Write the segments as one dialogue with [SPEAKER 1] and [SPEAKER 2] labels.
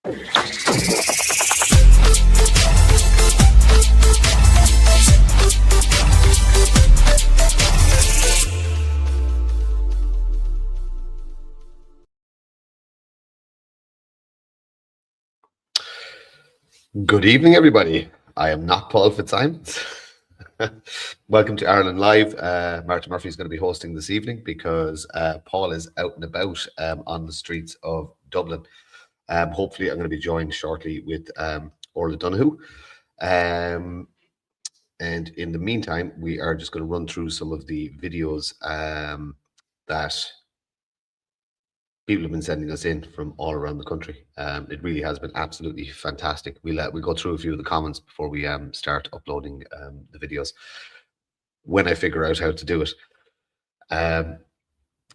[SPEAKER 1] Good evening, everybody. I am not Paul Fitzsimons. Welcome to Ireland Live. Martin Murphy is going to be hosting this evening because Paul is out and about on the streets of Dublin. Hopefully, I'm going to be joined shortly with Orla Donoghue. And in the meantime, we are just going to run through some of the videos that people have been sending us in from all around the country. It really has been absolutely fantastic. We'll go through a few of the comments before we start uploading the videos when I figure out how to do it.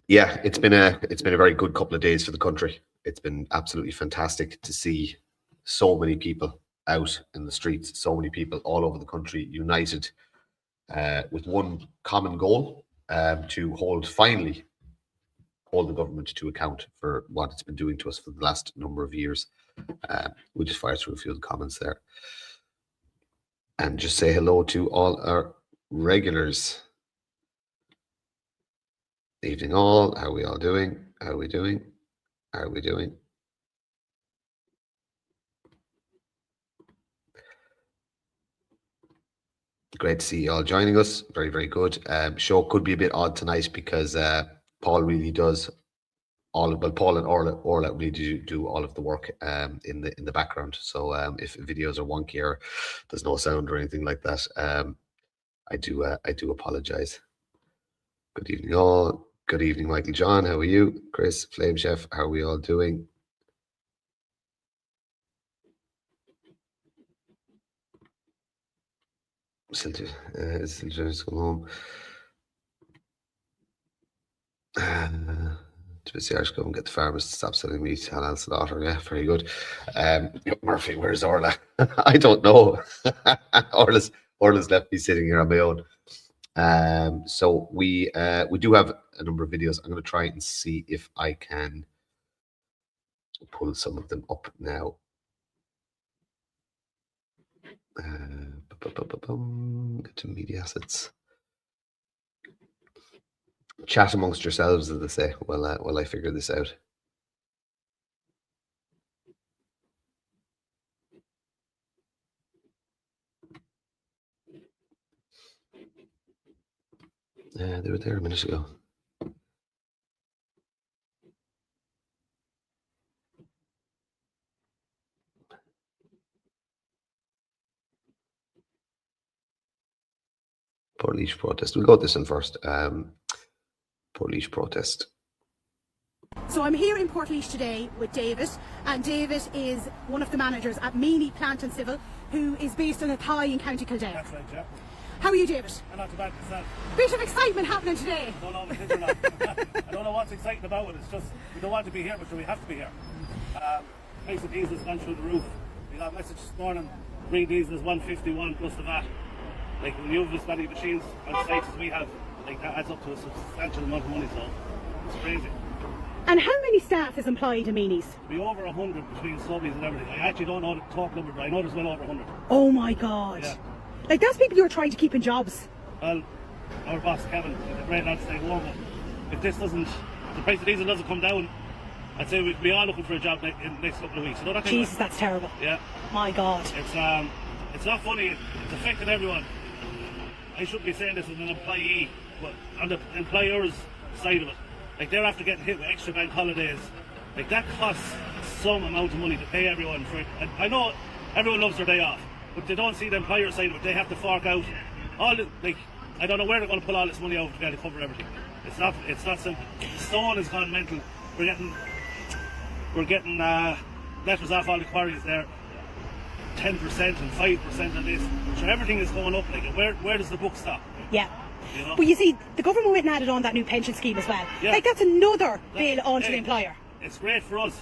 [SPEAKER 1] Yeah, it's been a very good couple of days for the country. It's been absolutely fantastic to see so many people out in the streets, so many people all over the country united with one common goal, to finally hold the government to account for what it's been doing to us for the last number of years. We'll just fire through a few of the comments there. And just say hello to all our regulars. Evening all, how are we all doing? How are we doing? How are we doing? Great to see you all joining us. Very, very good. Show could be a bit odd tonight because Paul really does Paul and Orla really do all of the work in the background. So if videos are wonky or there's no sound or anything like that, I do apologize. Good evening all. Good evening, Michael John. How are you? Chris, Flame Chef, how are we all doing? Just come home. To the Irish go and get the farmers to stop selling meat. Halal slaughter. Yeah, very good. Murphy, where's Orla? I don't know. Orla's left me sitting here on my own. So we do have a number of videos. I'm going to try and see if I can pull some of them up now. Get to media assets. Chat amongst yourselves, as they say, while I figure this out. They were there a minute ago. Portlaoise protest. We'll go with this one first. Portlaoise protest.
[SPEAKER 2] So I'm here in Portlaoise today with David, and David is one of the managers at Meany Plant and Civil, who is based in Athy in County Kildare.
[SPEAKER 3] That's right, yeah.
[SPEAKER 2] How are you, David?
[SPEAKER 3] I'm not too bad myself.
[SPEAKER 2] Bit of excitement happening today.
[SPEAKER 3] I don't know if it is or not. I don't know what's exciting about it. It's just we don't want to be here, but we have to be here. Price of diesel has gone through the roof. We got a message this morning. Green diesel is 151 plus the VAT. Like when you have as many machines on sites as we have, like that adds up to a substantial amount of money. So it's crazy.
[SPEAKER 2] And how many staff is employed in Meany's?
[SPEAKER 3] We over 100 between subbies and everything. I actually don't know the top number, but I know there's well over 100.
[SPEAKER 2] Oh my God!
[SPEAKER 3] Yeah.
[SPEAKER 2] Like that's people you're trying to keep in jobs.
[SPEAKER 3] Well, our boss Kevin is a great lad to stay warm. But if the price of diesel doesn't come down, I'd say we'd be all looking for a job in the next couple of weeks. You know,
[SPEAKER 2] Jesus, that's terrible.
[SPEAKER 3] Yeah.
[SPEAKER 2] My God.
[SPEAKER 3] It's not funny. It's affecting everyone. I shouldn't be saying this as an employee, but on the employer's side of it, like they're after getting hit with extra bank holidays. Like that costs some amount of money to pay everyone for it. And I know everyone loves their day off, but they don't see the employer side of it. They have to fork out all the, like, I don't know where they're going to pull all this money out to be able to cover everything. It's not simple. Stone has gone mental. We're getting letters off all the quarries there. 10% and 5% on this. So everything is going up. Like, where does the book stop?
[SPEAKER 2] Yeah.
[SPEAKER 3] You know?
[SPEAKER 2] But you see, the government went and added on that new pension scheme as well.
[SPEAKER 3] Yeah.
[SPEAKER 2] Like that's another bill onto the employer.
[SPEAKER 3] It's great for us.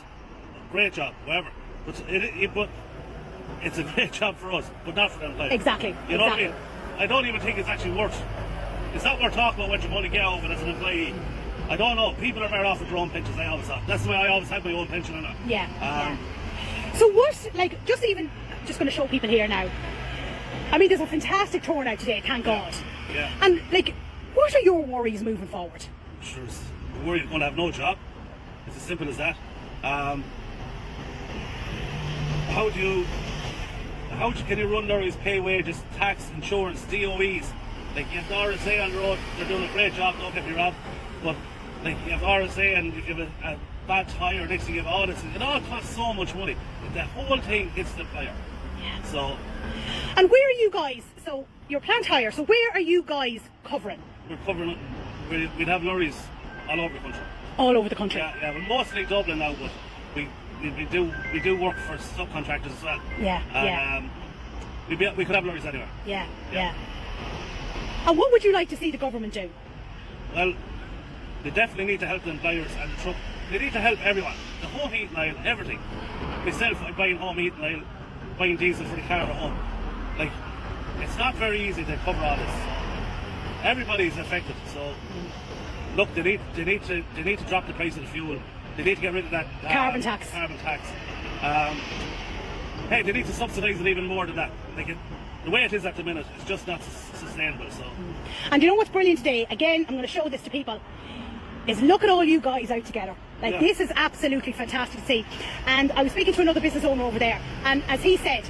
[SPEAKER 3] Great job, whatever. But it's a great job for us, but not for the employer.
[SPEAKER 2] Exactly.
[SPEAKER 3] You know
[SPEAKER 2] exactly.
[SPEAKER 3] what I mean? I don't even think it's actually worth. It's not worth talking about what you're going to get over as an employee. I don't know. People are better off with their own pensions. I always thought. That's the way I always had my own pension.
[SPEAKER 2] Yeah. So what, like, just going to show people here now. I mean, there's a fantastic turnout today, thank God.
[SPEAKER 3] Yeah.
[SPEAKER 2] And, like, what are your worries moving forward?
[SPEAKER 3] Sure, the worry you're going to have no job. It's as simple as that. How can you run lorries, pay wages, tax, insurance, DOEs? Like, you have the RSA on the road, they're doing a great job, don't get me wrong. But, like, you have RSA and if you have a bad tyre, next thing you have audits, it all costs so much money. The whole thing hits the employer.
[SPEAKER 2] Yeah.
[SPEAKER 3] So,
[SPEAKER 2] and where are you guys? So, your plant hire, so where are you guys covering?
[SPEAKER 3] we're covering, we'd have lorries all over the country.
[SPEAKER 2] All over the country?
[SPEAKER 3] Yeah, we're mostly Dublin now, but we do work for subcontractors as well.
[SPEAKER 2] Yeah,
[SPEAKER 3] And, we could have lorries anywhere.
[SPEAKER 2] Yeah. And what would you like to see the government do?
[SPEAKER 3] Well, they definitely need to help the employers and the truck. They need to help everyone. The home heating aisle, everything. Myself, I'm buying home heating aisle, buying diesel for the car at home. Like, it's not very easy to cover all this. Everybody's affected. So, look, they need to drop the price of the fuel. They need to get rid of that
[SPEAKER 2] Carbon tax.
[SPEAKER 3] Hey, they need to subsidise it even more than that. The way it is at the minute, it's just not sustainable. So.
[SPEAKER 2] And you know what's brilliant today? Again, I'm going to show this to people. Is look at all you guys out together. Like, this is absolutely fantastic to see. And I was speaking to another business owner over there, and as he said,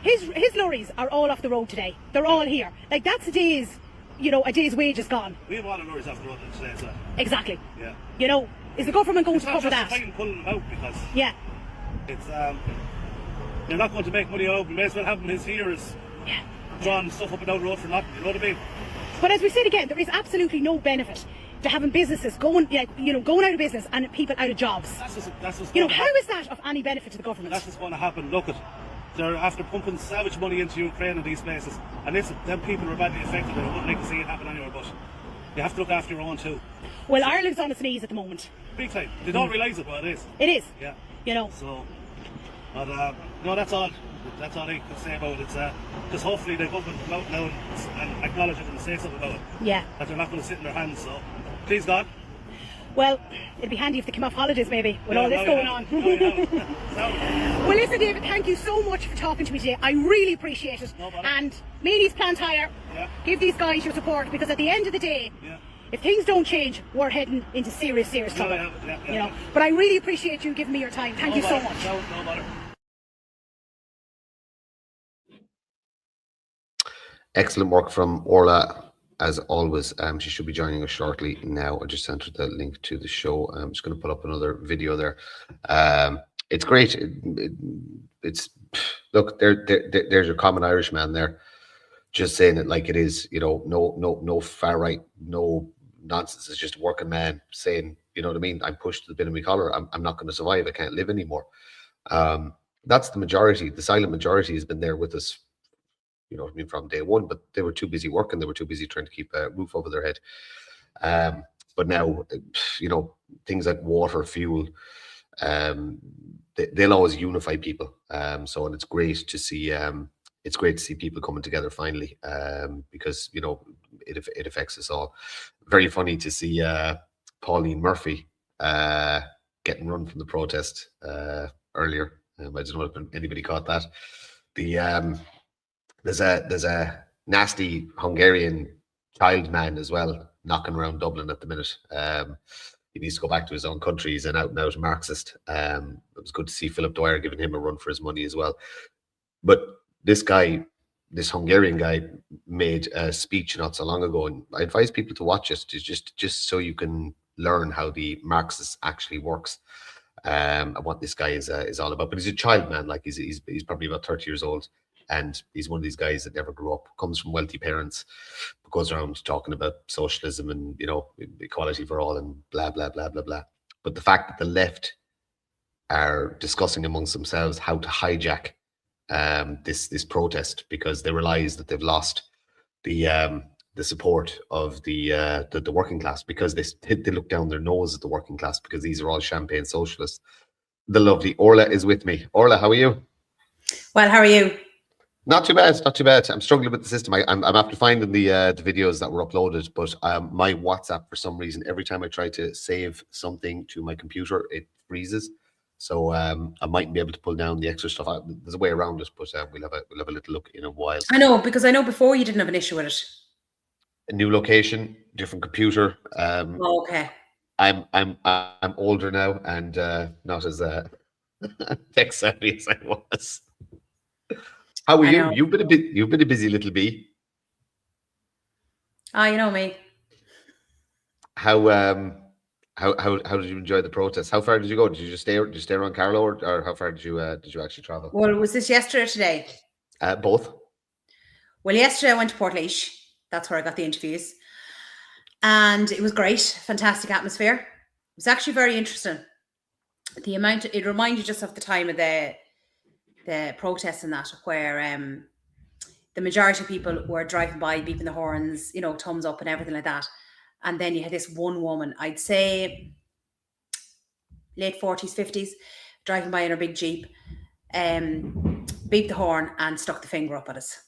[SPEAKER 2] his lorries are all off the road today. They're all here. Like, that's a day's wages gone.
[SPEAKER 3] We have a lot of lorries off the road today as well.
[SPEAKER 2] Exactly.
[SPEAKER 3] Yeah.
[SPEAKER 2] You know, is the government going
[SPEAKER 3] It's
[SPEAKER 2] to
[SPEAKER 3] not
[SPEAKER 2] cover that?
[SPEAKER 3] justifying pulling them out because
[SPEAKER 2] Yeah.
[SPEAKER 3] it's they're not going to make money out of them. May as well have them as here as drawing stuff up and down the road for nothing. You know what I mean?
[SPEAKER 2] But as we said again, there is absolutely no benefit to having businesses going out of business and people out of jobs.
[SPEAKER 3] That's what's
[SPEAKER 2] How is that of any benefit to the government?
[SPEAKER 3] That's what's going to happen. Look, they're after pumping savage money into Ukraine and these places, and listen, them people are badly affected. I wouldn't like to see it happen anywhere, but you have to look after your own too.
[SPEAKER 2] Well, Ireland's on its knees at the moment.
[SPEAKER 3] Big time. They don't realise it, but it is.
[SPEAKER 2] It is.
[SPEAKER 3] Yeah.
[SPEAKER 2] You know.
[SPEAKER 3] So, but no, that's all. That's all I could say about it. It's just hopefully the government will come out now and acknowledge it and say something about it.
[SPEAKER 2] Yeah.
[SPEAKER 3] That they're not going to sit in their hands. So, please God.
[SPEAKER 2] Well, it'd be handy if they came off holidays maybe with all this going on. Well, listen, David, thank you so much for talking to me today. I really appreciate it.
[SPEAKER 3] No bother.
[SPEAKER 2] And Meany's Plant Hire, give these guys your support, because at the end of the day, if things don't change, we're heading into serious trouble. You know. But I really appreciate you giving me your time. Thank you so much.
[SPEAKER 3] No bother.
[SPEAKER 1] Excellent work from Orla, as always. She should be joining us shortly now. I just sent her the link to the show. I'm just going to put up another video there. It's great. It's look, there's your common Irishman there, just saying it like it is. You know, no far right, no nonsense. It's just a working man saying, you know what I mean? I'm pushed to the bin of my collar. I'm not going to survive. I can't live anymore. That's the majority. The silent majority has been there with us, you know what I mean, from day one, but they were too busy working. They were too busy trying to keep a roof over their head. But now, you know, things like water, fuel, they'll always unify people. And it's great to see. It's great to see people coming together finally, because you know it affects us all. Very funny to see Pauline Murphy getting run from the protest earlier. I don't know if anybody caught that. There's a nasty Hungarian child man as well knocking around Dublin at the minute. He needs to go back to his own country. He's an out and out Marxist. It was good to see Philip Dwyer giving him a run for his money as well. But this Hungarian guy made a speech not so long ago, and I advise people to watch it, just so you can learn how the Marxist actually works, and what this guy is all about. But he's a child man, like he's probably about 30 years old. And he's one of these guys that never grew up, comes from wealthy parents, goes around talking about socialism and, you know, equality for all and blah, blah, blah, blah, blah. But the fact that the left are discussing amongst themselves how to hijack this protest, because they realize that they've lost the support of the working class, because they look down their nose at the working class, because these are all champagne socialists. The lovely Orla is with me. Orla, how are you?
[SPEAKER 4] Well, how are you?
[SPEAKER 1] Not too bad, not too bad. I'm struggling with the system. I'm after finding the videos that were uploaded, but my WhatsApp, for some reason, every time I try to save something to my computer, it freezes. So I mightn't be able to pull down the extra stuff. There's a way around it, but we'll have a little look in a while.
[SPEAKER 4] I know, because I know before you didn't have an issue with it.
[SPEAKER 1] A new location, different computer.
[SPEAKER 4] Oh, okay.
[SPEAKER 1] I'm older now and not as tech savvy as I was. How are you? You've been a busy little bee.
[SPEAKER 4] You know me.
[SPEAKER 1] How did you enjoy the protest? How far did you go? Did you just stay around Carlow, or how far did you actually travel?
[SPEAKER 4] Well, was this yesterday or today?
[SPEAKER 1] Both.
[SPEAKER 4] Well, yesterday I went to Portlaoise. That's where I got the interviews. And it was great, fantastic atmosphere. It was actually very interesting. It reminded you just of the time of the protests and that, where the majority of people were driving by, beeping the horns, thumbs up and everything like that. And then you had this one woman, I'd say late 40s, 50s, driving by in her big Jeep, beeped the horn and stuck the finger up at us.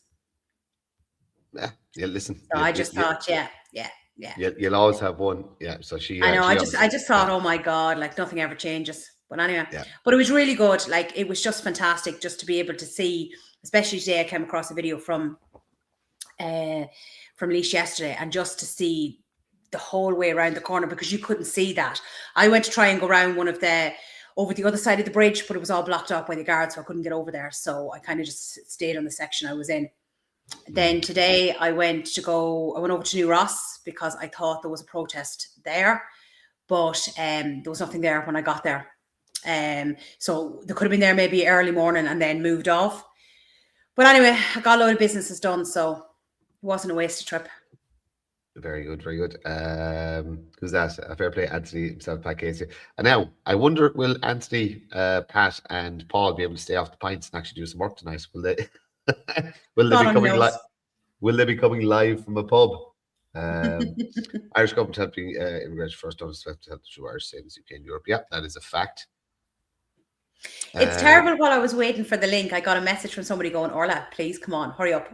[SPEAKER 1] Yeah, listen.
[SPEAKER 4] So I just thought, yeah.
[SPEAKER 1] You'll always have one. Yeah, so she.
[SPEAKER 4] I know. I just thought, oh my God, like nothing ever changes. But anyway,
[SPEAKER 1] yeah.
[SPEAKER 4] But it was really good. Like it was just fantastic, just to be able to see. Especially today, I came across a video from Laois yesterday, and just to see the whole way around the corner, because you couldn't see that. I went to try and go around over the other side of the bridge, but it was all blocked up by the guards, so I couldn't get over there. So I kind of just stayed on the section I was in. Then today I went over to New Ross because I thought there was a protest there, but there was nothing there when I got there. So they could have been there maybe early morning and then moved off. But anyway, I got a load of businesses done, so it wasn't a wasted trip.
[SPEAKER 1] Very good, very good. Who's that? A fair play, Anthony himself, Pat Casey. And now, I wonder, will Anthony, Pat, and Paul be able to stay off the pints and actually do some work tonight? Will they? Will they be coming live from a pub? Irish government helping immigration first done to help through Irish savings UK and Europe. Yeah, that is a fact.
[SPEAKER 4] It's terrible. While I was waiting for the link, I got a message from somebody going, Orla, please come on, hurry up.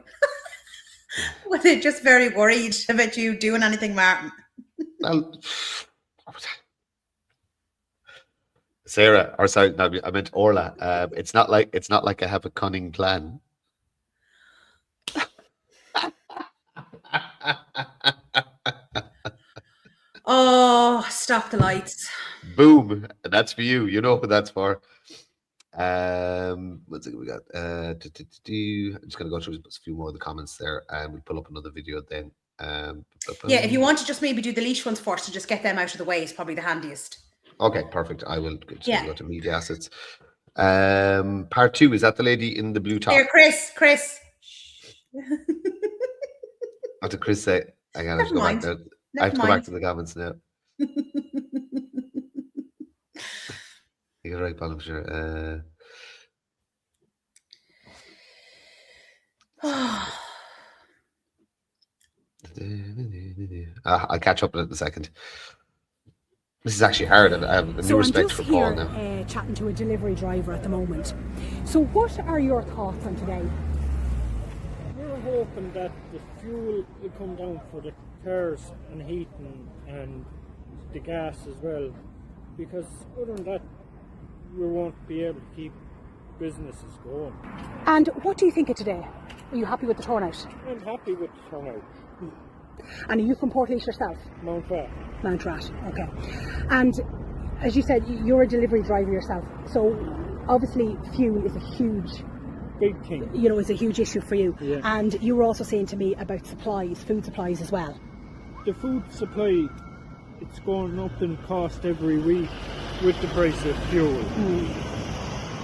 [SPEAKER 4] Were they just very worried about you doing anything, Martin?
[SPEAKER 1] Well, Sarah, or sorry, no, I meant Orla. It's not like I have a cunning plan.
[SPEAKER 4] Oh, stop the lights.
[SPEAKER 1] Boom. That's for you. You know what that's for. What's it we got? I'm just going to go through a few more of the comments there, and we'll pull up another video then.
[SPEAKER 4] Yeah, if you want to just maybe do the Laois ones first and just get them out of the way, is probably the handiest.
[SPEAKER 1] Okay, perfect. I will go to media assets. Part 2, is that the lady in the blue top?
[SPEAKER 4] Here, Chris.
[SPEAKER 1] What did Chris say? I have to go back now. I have to go back to the comments now. You're right, Paul, sure. I'll catch up in a second. This is actually hard. I have a new respect for Paul now.
[SPEAKER 2] I'm just chatting to a delivery driver at the moment. So what are your thoughts on today?
[SPEAKER 5] We're hoping that the fuel will come down for the cars and heating and the gas as well, because other than that we won't be able to keep businesses going.
[SPEAKER 2] And what do you think of today? Are you happy with the turnout?
[SPEAKER 5] I'm happy with the turnout.
[SPEAKER 2] And are you from Portlaoise yourself?
[SPEAKER 5] Mountrat.
[SPEAKER 2] Mountrat, okay. And as you said, you're a delivery driver yourself, so obviously fuel is a huge
[SPEAKER 5] big thing.
[SPEAKER 2] Is a huge issue for you.
[SPEAKER 5] Yeah.
[SPEAKER 2] And you were also saying to me about food supplies as well.
[SPEAKER 5] The food supply, it's going up in cost every week with the price of fuel.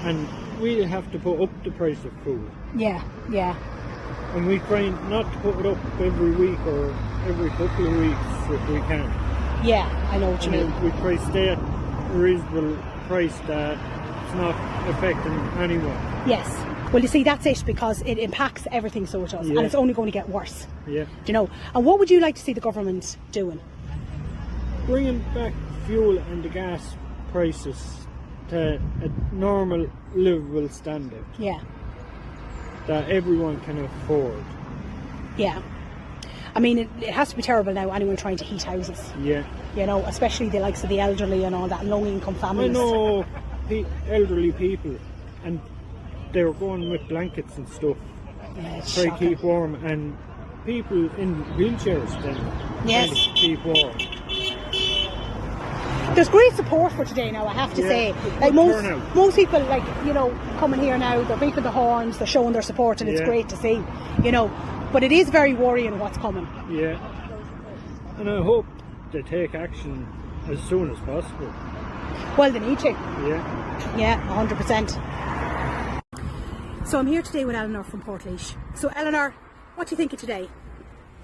[SPEAKER 5] And we have to put up the price of food.
[SPEAKER 2] Yeah.
[SPEAKER 5] And we try not to put it up every week or every couple of weeks if we can.
[SPEAKER 2] Yeah, I know what you mean.
[SPEAKER 5] We try to stay at a reasonable price that it's not affecting anyone.
[SPEAKER 2] Yes. Well, you see, that's it, because it impacts everything, so it does.
[SPEAKER 5] Yeah.
[SPEAKER 2] And it's only going to get worse.
[SPEAKER 5] Yeah.
[SPEAKER 2] Do you know? And what would you like to see the government doing?
[SPEAKER 5] Bringing back fuel and the gas prices to a normal, livable standard.
[SPEAKER 2] Yeah.
[SPEAKER 5] That everyone can afford.
[SPEAKER 2] Yeah. I mean, it has to be terrible now, anyone trying to heat houses.
[SPEAKER 5] Yeah.
[SPEAKER 2] Especially the likes of the elderly and all that, low-income families.
[SPEAKER 5] I know elderly people, and they were going with blankets and stuff, try to keep warm, and people in wheelchairs then
[SPEAKER 2] Yes.
[SPEAKER 5] trying to keep warm.
[SPEAKER 2] There's great support for today now, I have to
[SPEAKER 5] Yeah,
[SPEAKER 2] say.
[SPEAKER 5] it's
[SPEAKER 2] Like
[SPEAKER 5] good turnout.
[SPEAKER 2] most people, like, you know, coming here now, they're beeping the horns, they're showing their support, and it's
[SPEAKER 5] Yeah.
[SPEAKER 2] great to see, you know. But it is very worrying what's coming.
[SPEAKER 5] Yeah, and I hope they take action as soon as possible.
[SPEAKER 2] Well, they need to.
[SPEAKER 5] Yeah.
[SPEAKER 2] Yeah, 100%. So I'm here today with Eleanor from Portlaoise. So Eleanor, what do you think of today?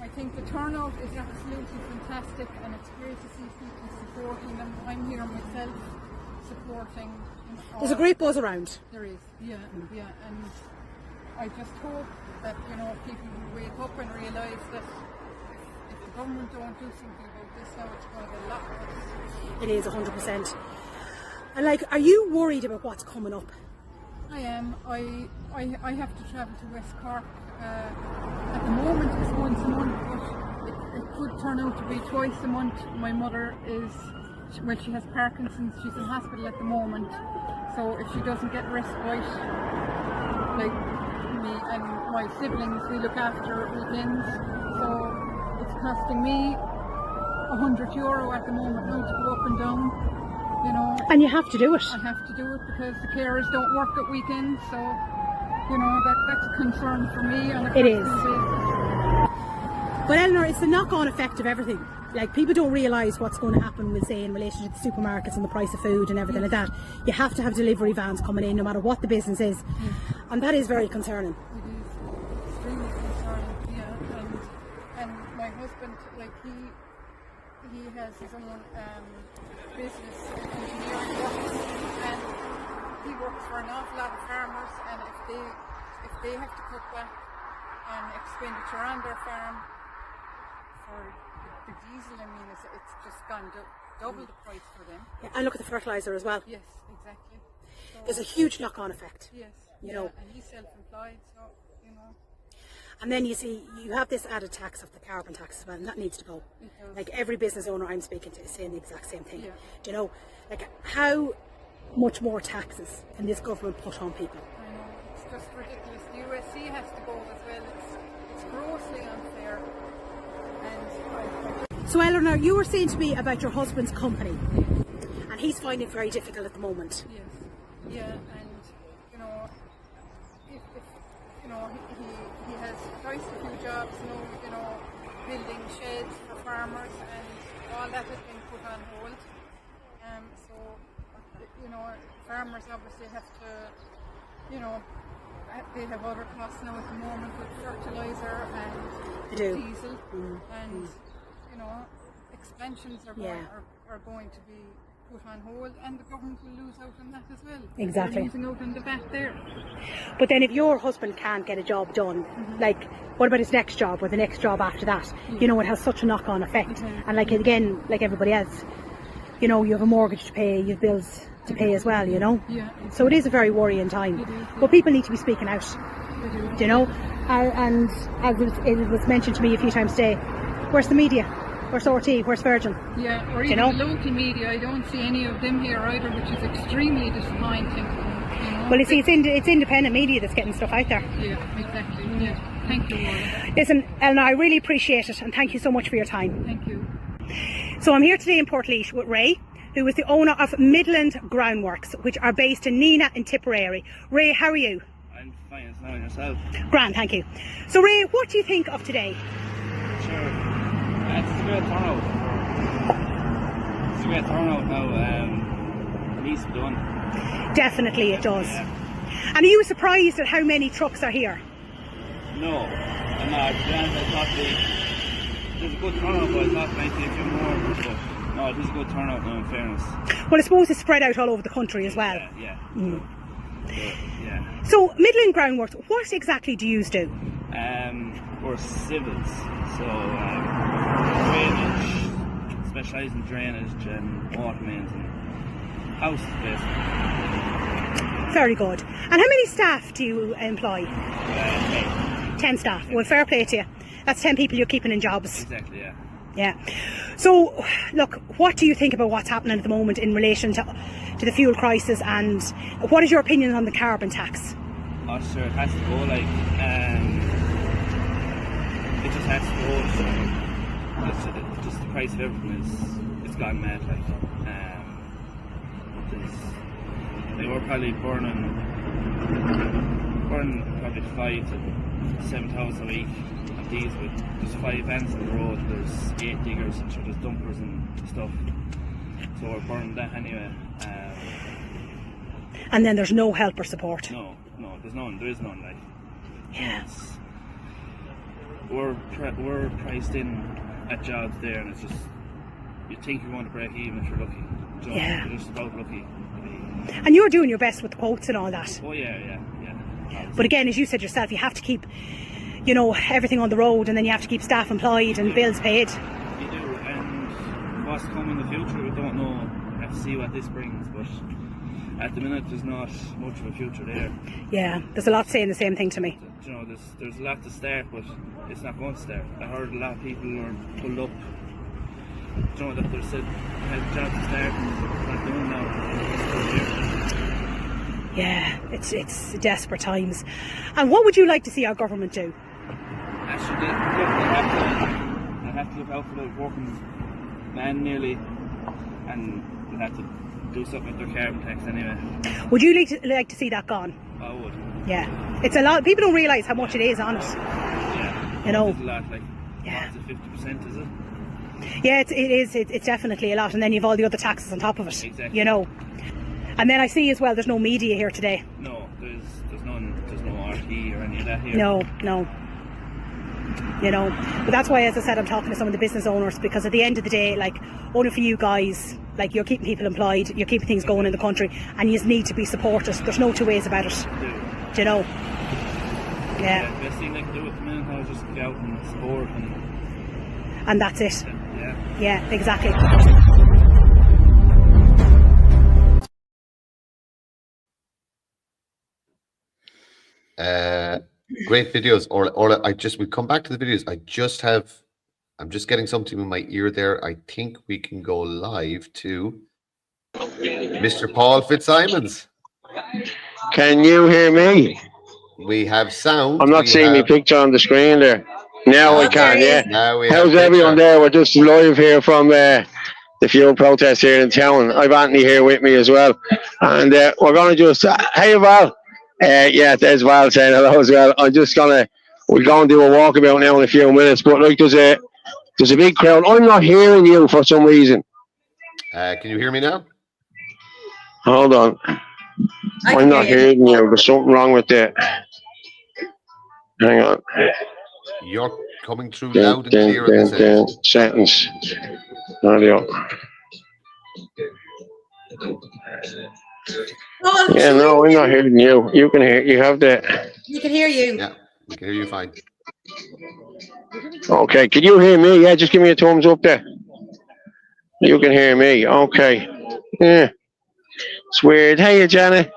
[SPEAKER 6] I think the turnout is absolutely fantastic, and it's great to see people supporting them. I'm here myself supporting.
[SPEAKER 2] There's a great buzz around.
[SPEAKER 6] There is, yeah, and I just hope that, you know, people will wake up and realise that if the government don't do something about this now, it's going to get a lot worse.
[SPEAKER 2] It is 100%. And like, are you worried about what's coming up?
[SPEAKER 6] I am. I have to travel to West Cork. At the moment it's once a month, but it could turn out to be twice a month. My mother is, well, she has Parkinson's, she's in hospital at the moment, so if she doesn't get respite, like me and my siblings, we look after weekends, so it's costing me €100 at the moment now to go up and down. You know,
[SPEAKER 2] And you have to do it.
[SPEAKER 6] I have to do it because the carers don't work at weekends, so you know that's a concern for me on a
[SPEAKER 2] It is.
[SPEAKER 6] personal basis.
[SPEAKER 2] But Eleanor, it's the knock-on effect of everything. Like, people don't realise what's going to happen with, say, in relation to the supermarkets and the price of food and everything like that. You have to have delivery vans coming in no matter what the business is. And that is very concerning.
[SPEAKER 6] It is extremely concerning, yeah. And my husband, like he has his own business, engineering works, and he works for an awful lot of farmers. And if they have to cut back on expenditure on their farm for the diesel, I mean, it's just gone double the price for them.
[SPEAKER 2] Yeah, and look at the fertiliser as well.
[SPEAKER 6] Yes, exactly. So,
[SPEAKER 2] There's a huge knock-on effect.
[SPEAKER 6] yes,
[SPEAKER 2] you know.
[SPEAKER 6] and he's self-employed, so you know.
[SPEAKER 2] And then you see, you have this added tax of the carbon tax as well, and that needs to go.
[SPEAKER 6] It does.
[SPEAKER 2] Like, every business owner I'm speaking to is saying the exact same thing.
[SPEAKER 6] Yeah.
[SPEAKER 2] Do you know, like, how much more taxes can this government put on people?
[SPEAKER 6] I know, it's just ridiculous. The USC has to go as well. It's grossly unfair. And
[SPEAKER 2] So Eleanor, you were saying to me about your husband's company, and he's finding it very difficult at the moment.
[SPEAKER 6] yes, yeah, and you know, if you know, he has quite a few jobs now, you know, building sheds for farmers, and all that has been put on hold. So you know, farmers obviously have to, you know, they have other costs now at the moment with fertilizer and
[SPEAKER 2] They do.
[SPEAKER 6] diesel, and you know, expansions are going to be put on hold, and the government will lose out on that as well.
[SPEAKER 2] Exactly.
[SPEAKER 6] They're losing out on the VAT there.
[SPEAKER 2] But then if your husband can't get a job done, like, what about his next job or the next job after that? You know, it has such a knock-on effect. And like, again, like everybody else, you know, you have a mortgage to pay, you have bills to pay as well, you know.
[SPEAKER 6] Yeah.
[SPEAKER 2] So it is a very worrying time.
[SPEAKER 6] It is,
[SPEAKER 2] But people need to be speaking out,
[SPEAKER 6] They do.
[SPEAKER 2] do you know. And as it was mentioned to me a few times today, where's the media? Where's RT? Where's Virgin?
[SPEAKER 6] Yeah, or
[SPEAKER 2] You
[SPEAKER 6] even
[SPEAKER 2] know?
[SPEAKER 6] the local media. I don't see any of them here either, which is extremely disappointing. You know?
[SPEAKER 2] Well, you see, it's independent media that's getting stuff out there.
[SPEAKER 6] Yeah, exactly. Yeah. Thank you, Warren.
[SPEAKER 2] Listen, Eleanor, I really appreciate it, and thank you so much for your time.
[SPEAKER 6] Thank you.
[SPEAKER 2] So I'm here today in Portlaoise with Ray, who is the owner of Midland Groundworks, which are based in Neenah in Tipperary. Ray, how are you?
[SPEAKER 7] I'm fine, it's now yourself.
[SPEAKER 2] Grand, thank you. So Ray, what do you think of today?
[SPEAKER 7] Sure. It's a great turnout. It's a great turnout now. It needs to be done.
[SPEAKER 2] Definitely it does.
[SPEAKER 7] Yeah.
[SPEAKER 2] And are you surprised at how many trucks are here?
[SPEAKER 7] No, I'm not. To be honest, I thought there's a good turnout, but I thought there might be a few more. But no, it is a good turnout now, in fairness.
[SPEAKER 2] Well, I suppose it's spread out all over the country as well.
[SPEAKER 7] Yeah. But, yeah.
[SPEAKER 2] So Midland Groundworks, what exactly do you do?
[SPEAKER 7] We're civils, so drainage, specialise in drainage and water mains and houses, basically.
[SPEAKER 2] Very good. And how many staff do you employ?
[SPEAKER 7] 10.
[SPEAKER 2] 10 staff. Well, fair play to you. That's 10 people you're keeping in jobs.
[SPEAKER 7] Exactly, yeah.
[SPEAKER 2] Yeah. So, look, what do you think about what's happening at the moment in relation to the fuel crisis, and what is your opinion on the carbon tax?
[SPEAKER 7] Oh, sure, it has to go, like, it just has to go, so it's just the price of everything it's gone mad, like, they were probably burning probably 5,000 to 7,000 a week of diesel. There's 5 vans on the road, there's 8 diggers, and sure, there's dumpers and stuff, so we're burning that anyway.
[SPEAKER 2] And then there's no help or support.
[SPEAKER 7] No, there is none, like.
[SPEAKER 2] Yeah.
[SPEAKER 7] We're priced in at jobs there, and it's just, you think you're going to break even if you're lucky. You know,
[SPEAKER 2] Yeah.
[SPEAKER 7] You're just about lucky.
[SPEAKER 2] And you're doing your best with the quotes and all that.
[SPEAKER 7] Oh yeah.
[SPEAKER 2] But again, as you said yourself, you have to keep, everything on the road, and then you have to keep staff employed and bills paid.
[SPEAKER 7] You do, and what's coming in the future, we don't know. We have to see what this brings, but at the minute there's not much of a future there.
[SPEAKER 2] Yeah, there's a lot saying the same thing to me.
[SPEAKER 7] You know, there's a lot to start, but it's not going to start. I heard a lot of people are pulled up. You know, that they said had jobs to start and not doing now.
[SPEAKER 2] Yeah, it's desperate times. And what would you like to see our government do?
[SPEAKER 7] Actually, they have to look out for the working man nearly, and they have to do something with their carbon tax anyway.
[SPEAKER 2] Would you like to see that gone?
[SPEAKER 7] I would.
[SPEAKER 2] Yeah, it's a lot. People don't realise how much it is on it.
[SPEAKER 7] Yeah.
[SPEAKER 2] You know.
[SPEAKER 7] It's a lot, like,
[SPEAKER 2] Yeah.
[SPEAKER 7] It's 50%, is it?
[SPEAKER 2] Yeah, it is. It's definitely a lot, and then you've all the other taxes on top of it.
[SPEAKER 7] Exactly.
[SPEAKER 2] And then I see as well, there's no media here today.
[SPEAKER 7] No, there's none. There's no RT or any of that here.
[SPEAKER 2] No. But that's why, as I said, I'm talking to some of the business owners, because at the end of the day, like, only for you guys, like, you're keeping people employed, you're keeping things going in the country, and you need to be supported. There's no two ways about it. Do you know? Yeah.
[SPEAKER 7] The best thing they can do at the minute now is just go out and support
[SPEAKER 2] And that's it. Yeah, exactly.
[SPEAKER 1] Great videos. Orla, we come back to the videos. I'm just getting something in my ear there. I think we can go live to Mr. Paul Fitzsimons.
[SPEAKER 8] Can you hear me?
[SPEAKER 1] We have sound.
[SPEAKER 8] I'm not seeing my picture on the screen there. Now I can, yeah.
[SPEAKER 1] Now
[SPEAKER 8] How's everyone there? We're just live here from the fuel protest here in town. I've Anthony here with me as well. And we're going to just... hey, Val. Yeah, there's Val saying hello as well. We're going to do a walkabout now in a few minutes. But like, there's a big crowd. I'm not hearing you for some reason.
[SPEAKER 1] Can you hear me now?
[SPEAKER 8] Hold on. I'm not hearing you. There's something wrong with that. Hang on.
[SPEAKER 1] You're coming through loud and clear at this end.
[SPEAKER 8] Sentence. Audio. Yeah, no, I'm not hearing you. You can hear. You have the.
[SPEAKER 4] You can hear you.
[SPEAKER 1] Yeah, we can hear you fine.
[SPEAKER 8] Okay, can you hear me? Yeah, just give me a thumbs up there. You can hear me. Okay. Yeah. It's weird. Hey, Janet.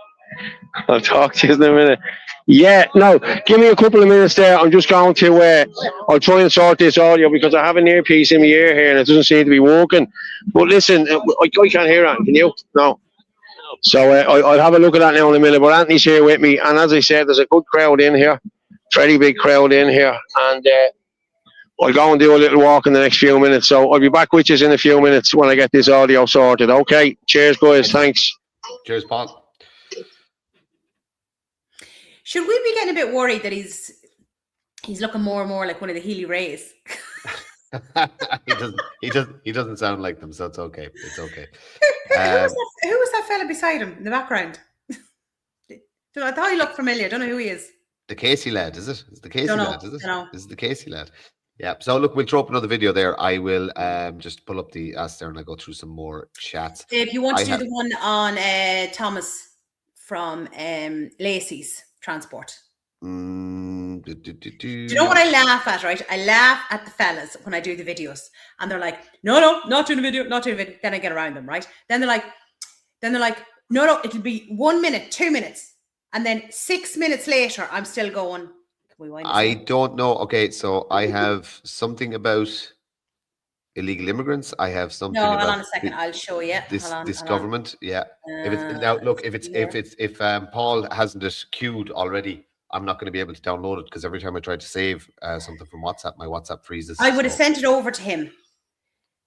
[SPEAKER 8] I'll talk to you in a minute. Yeah, no, give me a couple of minutes there. I'm just going to, I'll try and sort this audio because I have an earpiece in my ear here and it doesn't seem to be working. But listen, I can't hear that. Can you? No. So I'll have a look at that now in a minute. But Anthony's here with me. And as I said, there's a good crowd in here. Very big crowd in here. And I'll go and do a little walk in the next few minutes. So I'll be back with you in a few minutes when I get this audio sorted. Okay. Cheers, guys. Thanks.
[SPEAKER 1] Cheers, Paul.
[SPEAKER 4] Should we be getting a bit worried that he's looking more and more like one of the Healy Rays?
[SPEAKER 1] he doesn't sound like them, so it's okay. It's okay.
[SPEAKER 4] Who was that fella beside him in the background? I thought he looked familiar. I don't know who he is.
[SPEAKER 1] The Casey lad, is it? It's the Casey lad, is it?
[SPEAKER 4] No.
[SPEAKER 1] This is the Casey lad. Yeah. So look, we'll throw up another video there. I will just pull up the ask there and I'll go through some more chats.
[SPEAKER 4] If you want to do the one on Thomas from Lacey's Transport.
[SPEAKER 1] Do
[SPEAKER 4] you know what I laugh at, right? I laugh at the fellas when I do the videos and they're like, no, not doing a video, not doing a video. Then I get around them, right? Then they're like, no, it'll be 1 minute, 2 minutes. And then 6 minutes later, I'm still going, can we wind this
[SPEAKER 1] I
[SPEAKER 4] up?
[SPEAKER 1] don't know. Okay, so I have something about illegal immigrants. I have something
[SPEAKER 4] No, hold
[SPEAKER 1] about
[SPEAKER 4] on a second. I'll show you.
[SPEAKER 1] this
[SPEAKER 4] Hold on,
[SPEAKER 1] this
[SPEAKER 4] hold on.
[SPEAKER 1] government. Yeah. If it's now look, if Paul hasn't it queued already, I'm not going to be able to download it because every time I try to save something from WhatsApp, my WhatsApp freezes.
[SPEAKER 4] I would have
[SPEAKER 1] so-
[SPEAKER 4] sent it over to him.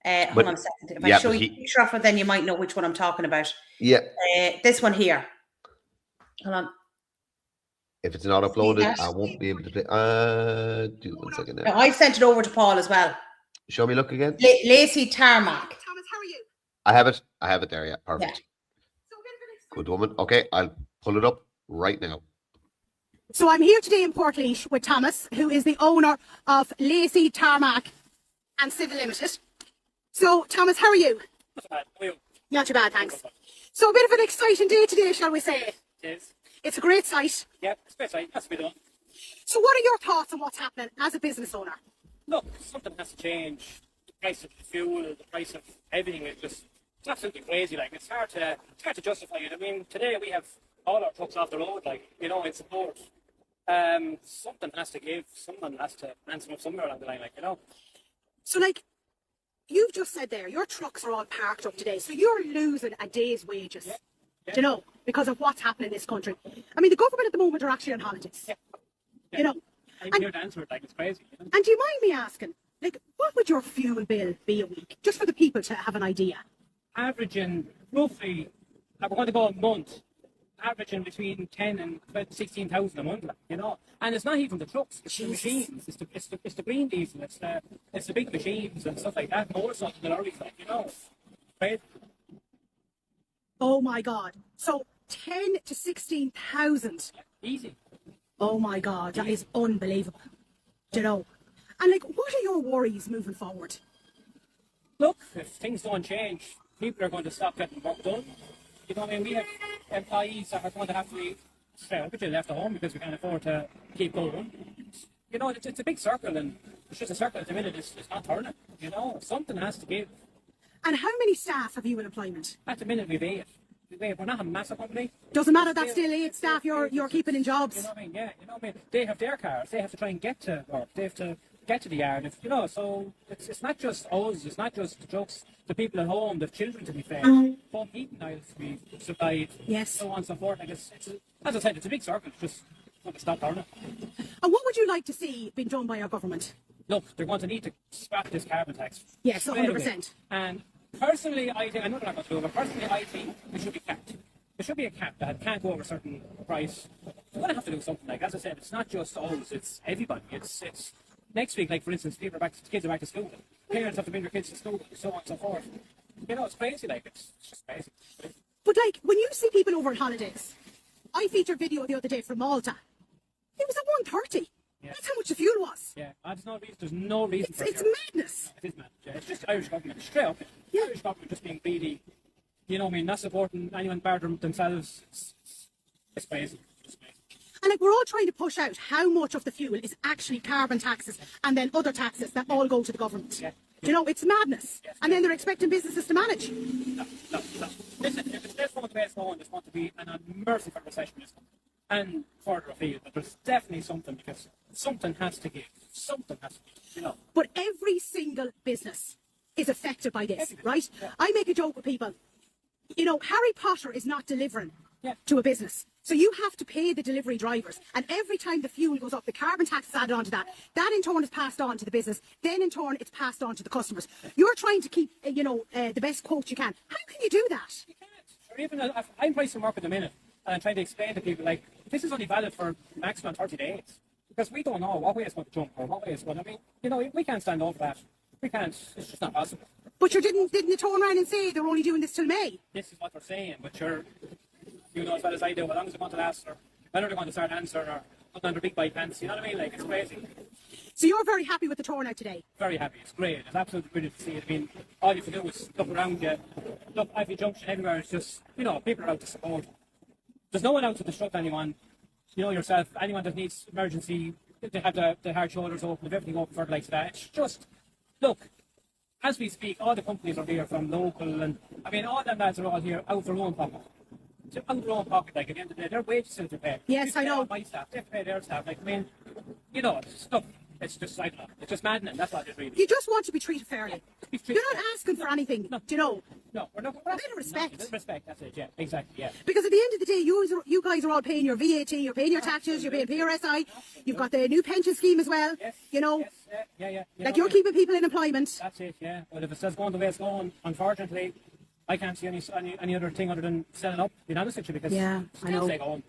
[SPEAKER 4] Hold
[SPEAKER 1] But-
[SPEAKER 4] on a second. If
[SPEAKER 1] yeah,
[SPEAKER 4] I show
[SPEAKER 1] but
[SPEAKER 4] you a picture of it, then you might know which one I'm talking about.
[SPEAKER 1] Yeah.
[SPEAKER 4] This one here. Hold on.
[SPEAKER 1] If it's not uploaded,
[SPEAKER 4] that?
[SPEAKER 1] I won't be able to play. Do 1 second
[SPEAKER 4] No,
[SPEAKER 1] now.
[SPEAKER 4] I've sent it over to Paul as well.
[SPEAKER 1] Show me look again.
[SPEAKER 4] Lacey Tarmac.
[SPEAKER 2] Thomas, how are you?
[SPEAKER 1] I have it there. Yeah, perfect. Good woman. Okay, I'll pull it up right now.
[SPEAKER 2] So I'm here today in Portlaoise with Thomas, who is the owner of Lacey Tarmac and Civil Limited. So, Thomas, how are you? Not too bad, thanks. So a bit of an exciting day today, shall we say?
[SPEAKER 9] It is.
[SPEAKER 2] It's a great site.
[SPEAKER 9] Yeah, it's a great site. Has to be done.
[SPEAKER 2] So what are your thoughts on what's happening as a business owner?
[SPEAKER 9] Look, something has to change. The price of the fuel, the price of everything is just it's absolutely crazy. Like it's hard to justify it. I mean, today we have all our trucks off the road, like in support. Something has to give. Someone has to answer up somewhere along the line,
[SPEAKER 2] So like, you've just said there, your trucks are all parked up today, so you're losing a day's wages.
[SPEAKER 9] Yeah.
[SPEAKER 2] You know, because of what's happening in this country. I mean, the government at the moment are actually on holidays.
[SPEAKER 9] Yeah.
[SPEAKER 2] You know,
[SPEAKER 9] I'm here to answer it. Like it's crazy.
[SPEAKER 2] and do you mind me asking, like, what would your fuel bill be a week, just for the people to have an idea?
[SPEAKER 9] Averaging roughly, we're going to go a month. Averaging between 10 and 16,000 a month, and it's not even the trucks, it's the machines, it's the green diesel, it's the big machines and stuff like that, more so than the lorries, right?
[SPEAKER 2] Oh my God. So 10 to 16,000.
[SPEAKER 9] Easy.
[SPEAKER 2] Oh my God, that is unbelievable. Do you know? And like, what are your worries moving forward?
[SPEAKER 9] Look, if things don't change, people are going to stop getting work done. You know what I mean? We have employees that are going to have to be left at home because we can't afford to keep going. You know, it's a big circle, and it's just a circle at the minute. It's not turning. You know, something has to give.
[SPEAKER 2] And how many staff have you in employment?
[SPEAKER 9] At the minute, we've 8. We're not a massive company.
[SPEAKER 2] Doesn't matter, that's still 8 staff you're keeping in jobs.
[SPEAKER 9] You know what I mean? Yeah, you know what I mean? They have their cars. They have to try and get to work. They have to get to the yard. So it's not just us. It's not just the trucks. The people at home, the children to be fed, home heating aisles to be supplied,
[SPEAKER 2] Yes.
[SPEAKER 9] so on and so forth. Like it's as I said, it's a big circle. It's just going to stop turning.
[SPEAKER 2] And what would you like to see being done by our government?
[SPEAKER 9] Look, they're going to need to scrap this carbon tax.
[SPEAKER 2] Yes,
[SPEAKER 9] straight
[SPEAKER 2] 100%.
[SPEAKER 9] away. And personally, I think, I know they're not going to do it, but personally, I think it should be capped. There should be a cap that can't go over a certain price. We're going to have to do something. Like, as I said, it's not just us, it's everybody. It's next week, like, for instance, kids are back to school. Parents have to bring their kids to school, so on and so forth. You know, it's crazy, like, it's just crazy.
[SPEAKER 2] But like, when you see people over on holidays, I featured a video the other day from Malta. It was at 130.
[SPEAKER 9] Yeah.
[SPEAKER 2] That's how much the fuel was.
[SPEAKER 9] Yeah, there's no reason for it.
[SPEAKER 2] It's madness.
[SPEAKER 9] It is madness, yeah. It's just Irish government, straight up.
[SPEAKER 2] Yeah.
[SPEAKER 9] Irish government just being greedy, you know what I mean, not supporting anyone better than themselves. It's crazy. Just crazy.
[SPEAKER 2] And like, we're all trying to push out how much of the fuel is actually carbon taxes and then other taxes that all go to the government.
[SPEAKER 9] Yeah.
[SPEAKER 2] You know, it's madness.
[SPEAKER 9] Yes.
[SPEAKER 2] And then they're expecting businesses to manage.
[SPEAKER 9] No. Listen, if it's this going the way it's going, there's going to be an unmerciful recession this country. And further afield, but there's definitely something, because something has to give. Something has to give, you know.
[SPEAKER 2] But every single business is affected by this, right?
[SPEAKER 9] Yeah.
[SPEAKER 2] I make a joke with people. You know, Harry Potter is not delivering
[SPEAKER 9] Yeah.
[SPEAKER 2] to a business. So you have to pay the delivery drivers. And every time the fuel goes up, the carbon tax is added onto that. That in turn is passed on to the business. Then in turn, it's passed on to the customers. You're trying to keep, the best quote you can. How can you do that?
[SPEAKER 9] You can't. Or even I'm pricing work at the minute, and I'm trying to explain to people, like, this is only valid for maximum 30 days. Because we don't know what way it's going to jump or what way it's going to be. You know, we can't stand over that. We can't. It's just not possible.
[SPEAKER 2] But you didn't you turn around and say they're only doing this till May?
[SPEAKER 9] This is what they're saying, but you know as well as I do, how long is it going to last, or when are they going to start answering, or putting on their big bike pants, you know what I mean? Like, it's crazy.
[SPEAKER 2] So you're very happy with the turnout today?
[SPEAKER 9] Very happy, it's great, it's absolutely brilliant to see it. I mean, all you have to do is look around you, look every junction, everywhere, it's just, you know, people are out to support. There's no one out to disrupt anyone, you know yourself, anyone that needs emergency, they have the hard shoulders open, everything open for the likes of that. It's just, look, as we speak, all the companies are here from local, and I mean, all them lads are all here out of their own pocket. Out of their own pocket, like, at the end of the day, their wages still to pay.
[SPEAKER 2] Yes, I know.
[SPEAKER 9] My staff, they have to pay their staff. Like, I mean, you know, look, It's just like, it's just maddening. That's what it is really.
[SPEAKER 2] You just want to be treated fairly.
[SPEAKER 9] Be treated
[SPEAKER 2] You're not asking for anything, do you know?
[SPEAKER 9] No, we're not.
[SPEAKER 2] A bit of respect.
[SPEAKER 9] No, a bit of respect, that's it, yeah, exactly, yeah.
[SPEAKER 2] Because at the end of the day, you guys are all paying your VAT, you're paying your taxes, you're paying PRSI, you've got the new pension scheme as well,
[SPEAKER 9] Yes,
[SPEAKER 2] you know.
[SPEAKER 9] yes, yeah.
[SPEAKER 2] Like you're keeping people in employment.
[SPEAKER 9] That's it, yeah. But if it says going the way it's going, unfortunately, I can't see any other thing other than selling up, being honest with you, because
[SPEAKER 2] Yeah, I know.
[SPEAKER 9] stay going.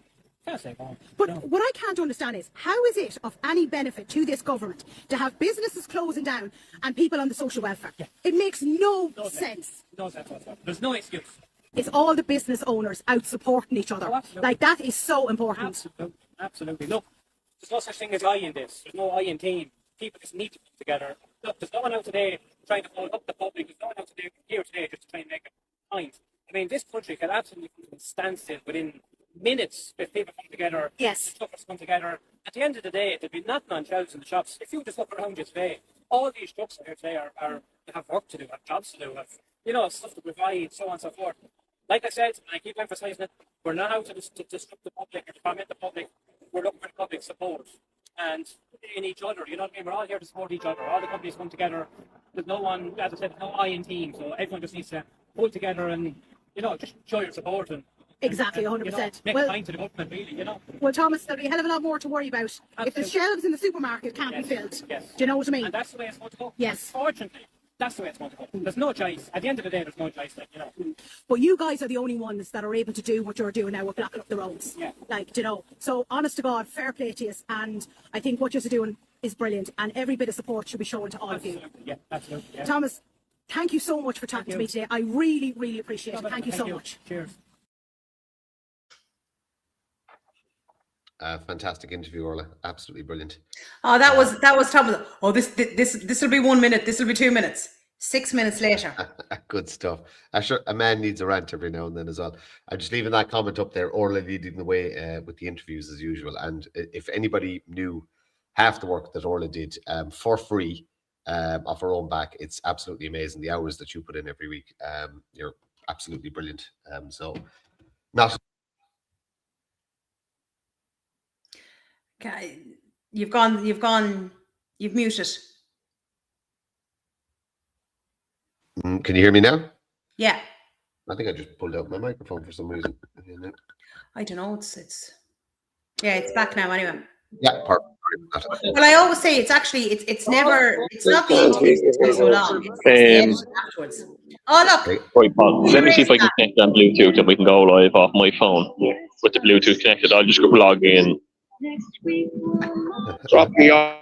[SPEAKER 9] Can't stay going.
[SPEAKER 2] But
[SPEAKER 9] you know.
[SPEAKER 2] what I can't understand is, how is it of any benefit to this government to have businesses closing down and people on the social welfare?
[SPEAKER 9] Yeah.
[SPEAKER 2] It makes no
[SPEAKER 9] No
[SPEAKER 2] sense.
[SPEAKER 9] No sense whatsoever. There's no excuse.
[SPEAKER 2] It's all the business owners out supporting each other.
[SPEAKER 9] Oh, absolutely.
[SPEAKER 2] Like, that is so important.
[SPEAKER 9] Absolutely. Absolutely. Look, there's no such thing as I in this. There's no I in team. People just need to come together. Look, there's no one out today trying to hold up the public. There's no one out today here today just to try and make a point. I mean, this country can absolutely come to a standstill within minutes if people come together.
[SPEAKER 2] Yes.
[SPEAKER 9] If truckers come together. At the end of the day, there'll be nothing on shelves in the shops. If you just look around you today, all these trucks here today are have work to do, have jobs to do, have, you know, stuff to provide, so on and so forth. Like I said, and I keep emphasising it, we're not out to disrupt the public or to torment the public. We're looking for the public support and in each other. You know what I mean? We're all here to support each other. All the companies come together. There's no one, as I said, no I in team. So everyone just needs to pull together and, you know, just show your support and
[SPEAKER 2] Exactly, 100%.
[SPEAKER 9] You know, make
[SPEAKER 2] Well-
[SPEAKER 9] a point to the government, really, you know.
[SPEAKER 2] Well, Thomas, there'll be a hell of a lot more to worry about if the
[SPEAKER 9] Absolutely.
[SPEAKER 2] shelves in the supermarket can't be
[SPEAKER 9] Yes,
[SPEAKER 2] filled.
[SPEAKER 9] yes.
[SPEAKER 2] Do you know what I mean?
[SPEAKER 9] And that's the way it's going to go.
[SPEAKER 2] Yes.
[SPEAKER 9] Unfortunately, that's the way it's going to go. There's no choice. At the end of the day, there's no choice, like, you know.
[SPEAKER 2] But you guys are the only ones that are able to do what you're doing now with blocking up the roads.
[SPEAKER 9] Yeah.
[SPEAKER 2] Like, do you know? So, honest to God, fair play to you. And I think what you're doing is brilliant. And every bit of support should be shown to all of you.
[SPEAKER 9] Absolutely, yeah, absolutely. Yeah.
[SPEAKER 2] Thomas, thank you so much for talking to me today. I really, really appreciate it. Thank you so much.
[SPEAKER 9] Cheers.
[SPEAKER 1] Fantastic interview, Orla. Absolutely brilliant.
[SPEAKER 4] Oh, that was Thomas. Oh, this will be 1 minute. This will be 2 minutes. 6 minutes later.
[SPEAKER 1] Good stuff. Sure, a man needs a rant every now and then as well. I'm just leaving that comment up there. Orla leading the way with the interviews as usual. And if anybody knew half the work that Orla did for free off her own back, it's absolutely amazing. The hours that you put in every week, you're absolutely brilliant. So not.
[SPEAKER 4] Okay, you've muted.
[SPEAKER 1] Can you hear me now?
[SPEAKER 4] Yeah.
[SPEAKER 1] I think I just pulled out my microphone for some reason.
[SPEAKER 4] I don't know. It's back now anyway.
[SPEAKER 1] Yeah, perfect.
[SPEAKER 4] Well, I always say it's actually it's never not the interview that takes so long. It's the editing afterwards. Oh look,
[SPEAKER 8] Right, Paul, let me see if I can connect on Bluetooth and we can go live off my phone with the Bluetooth connected. I'll just go log in. Drop me off.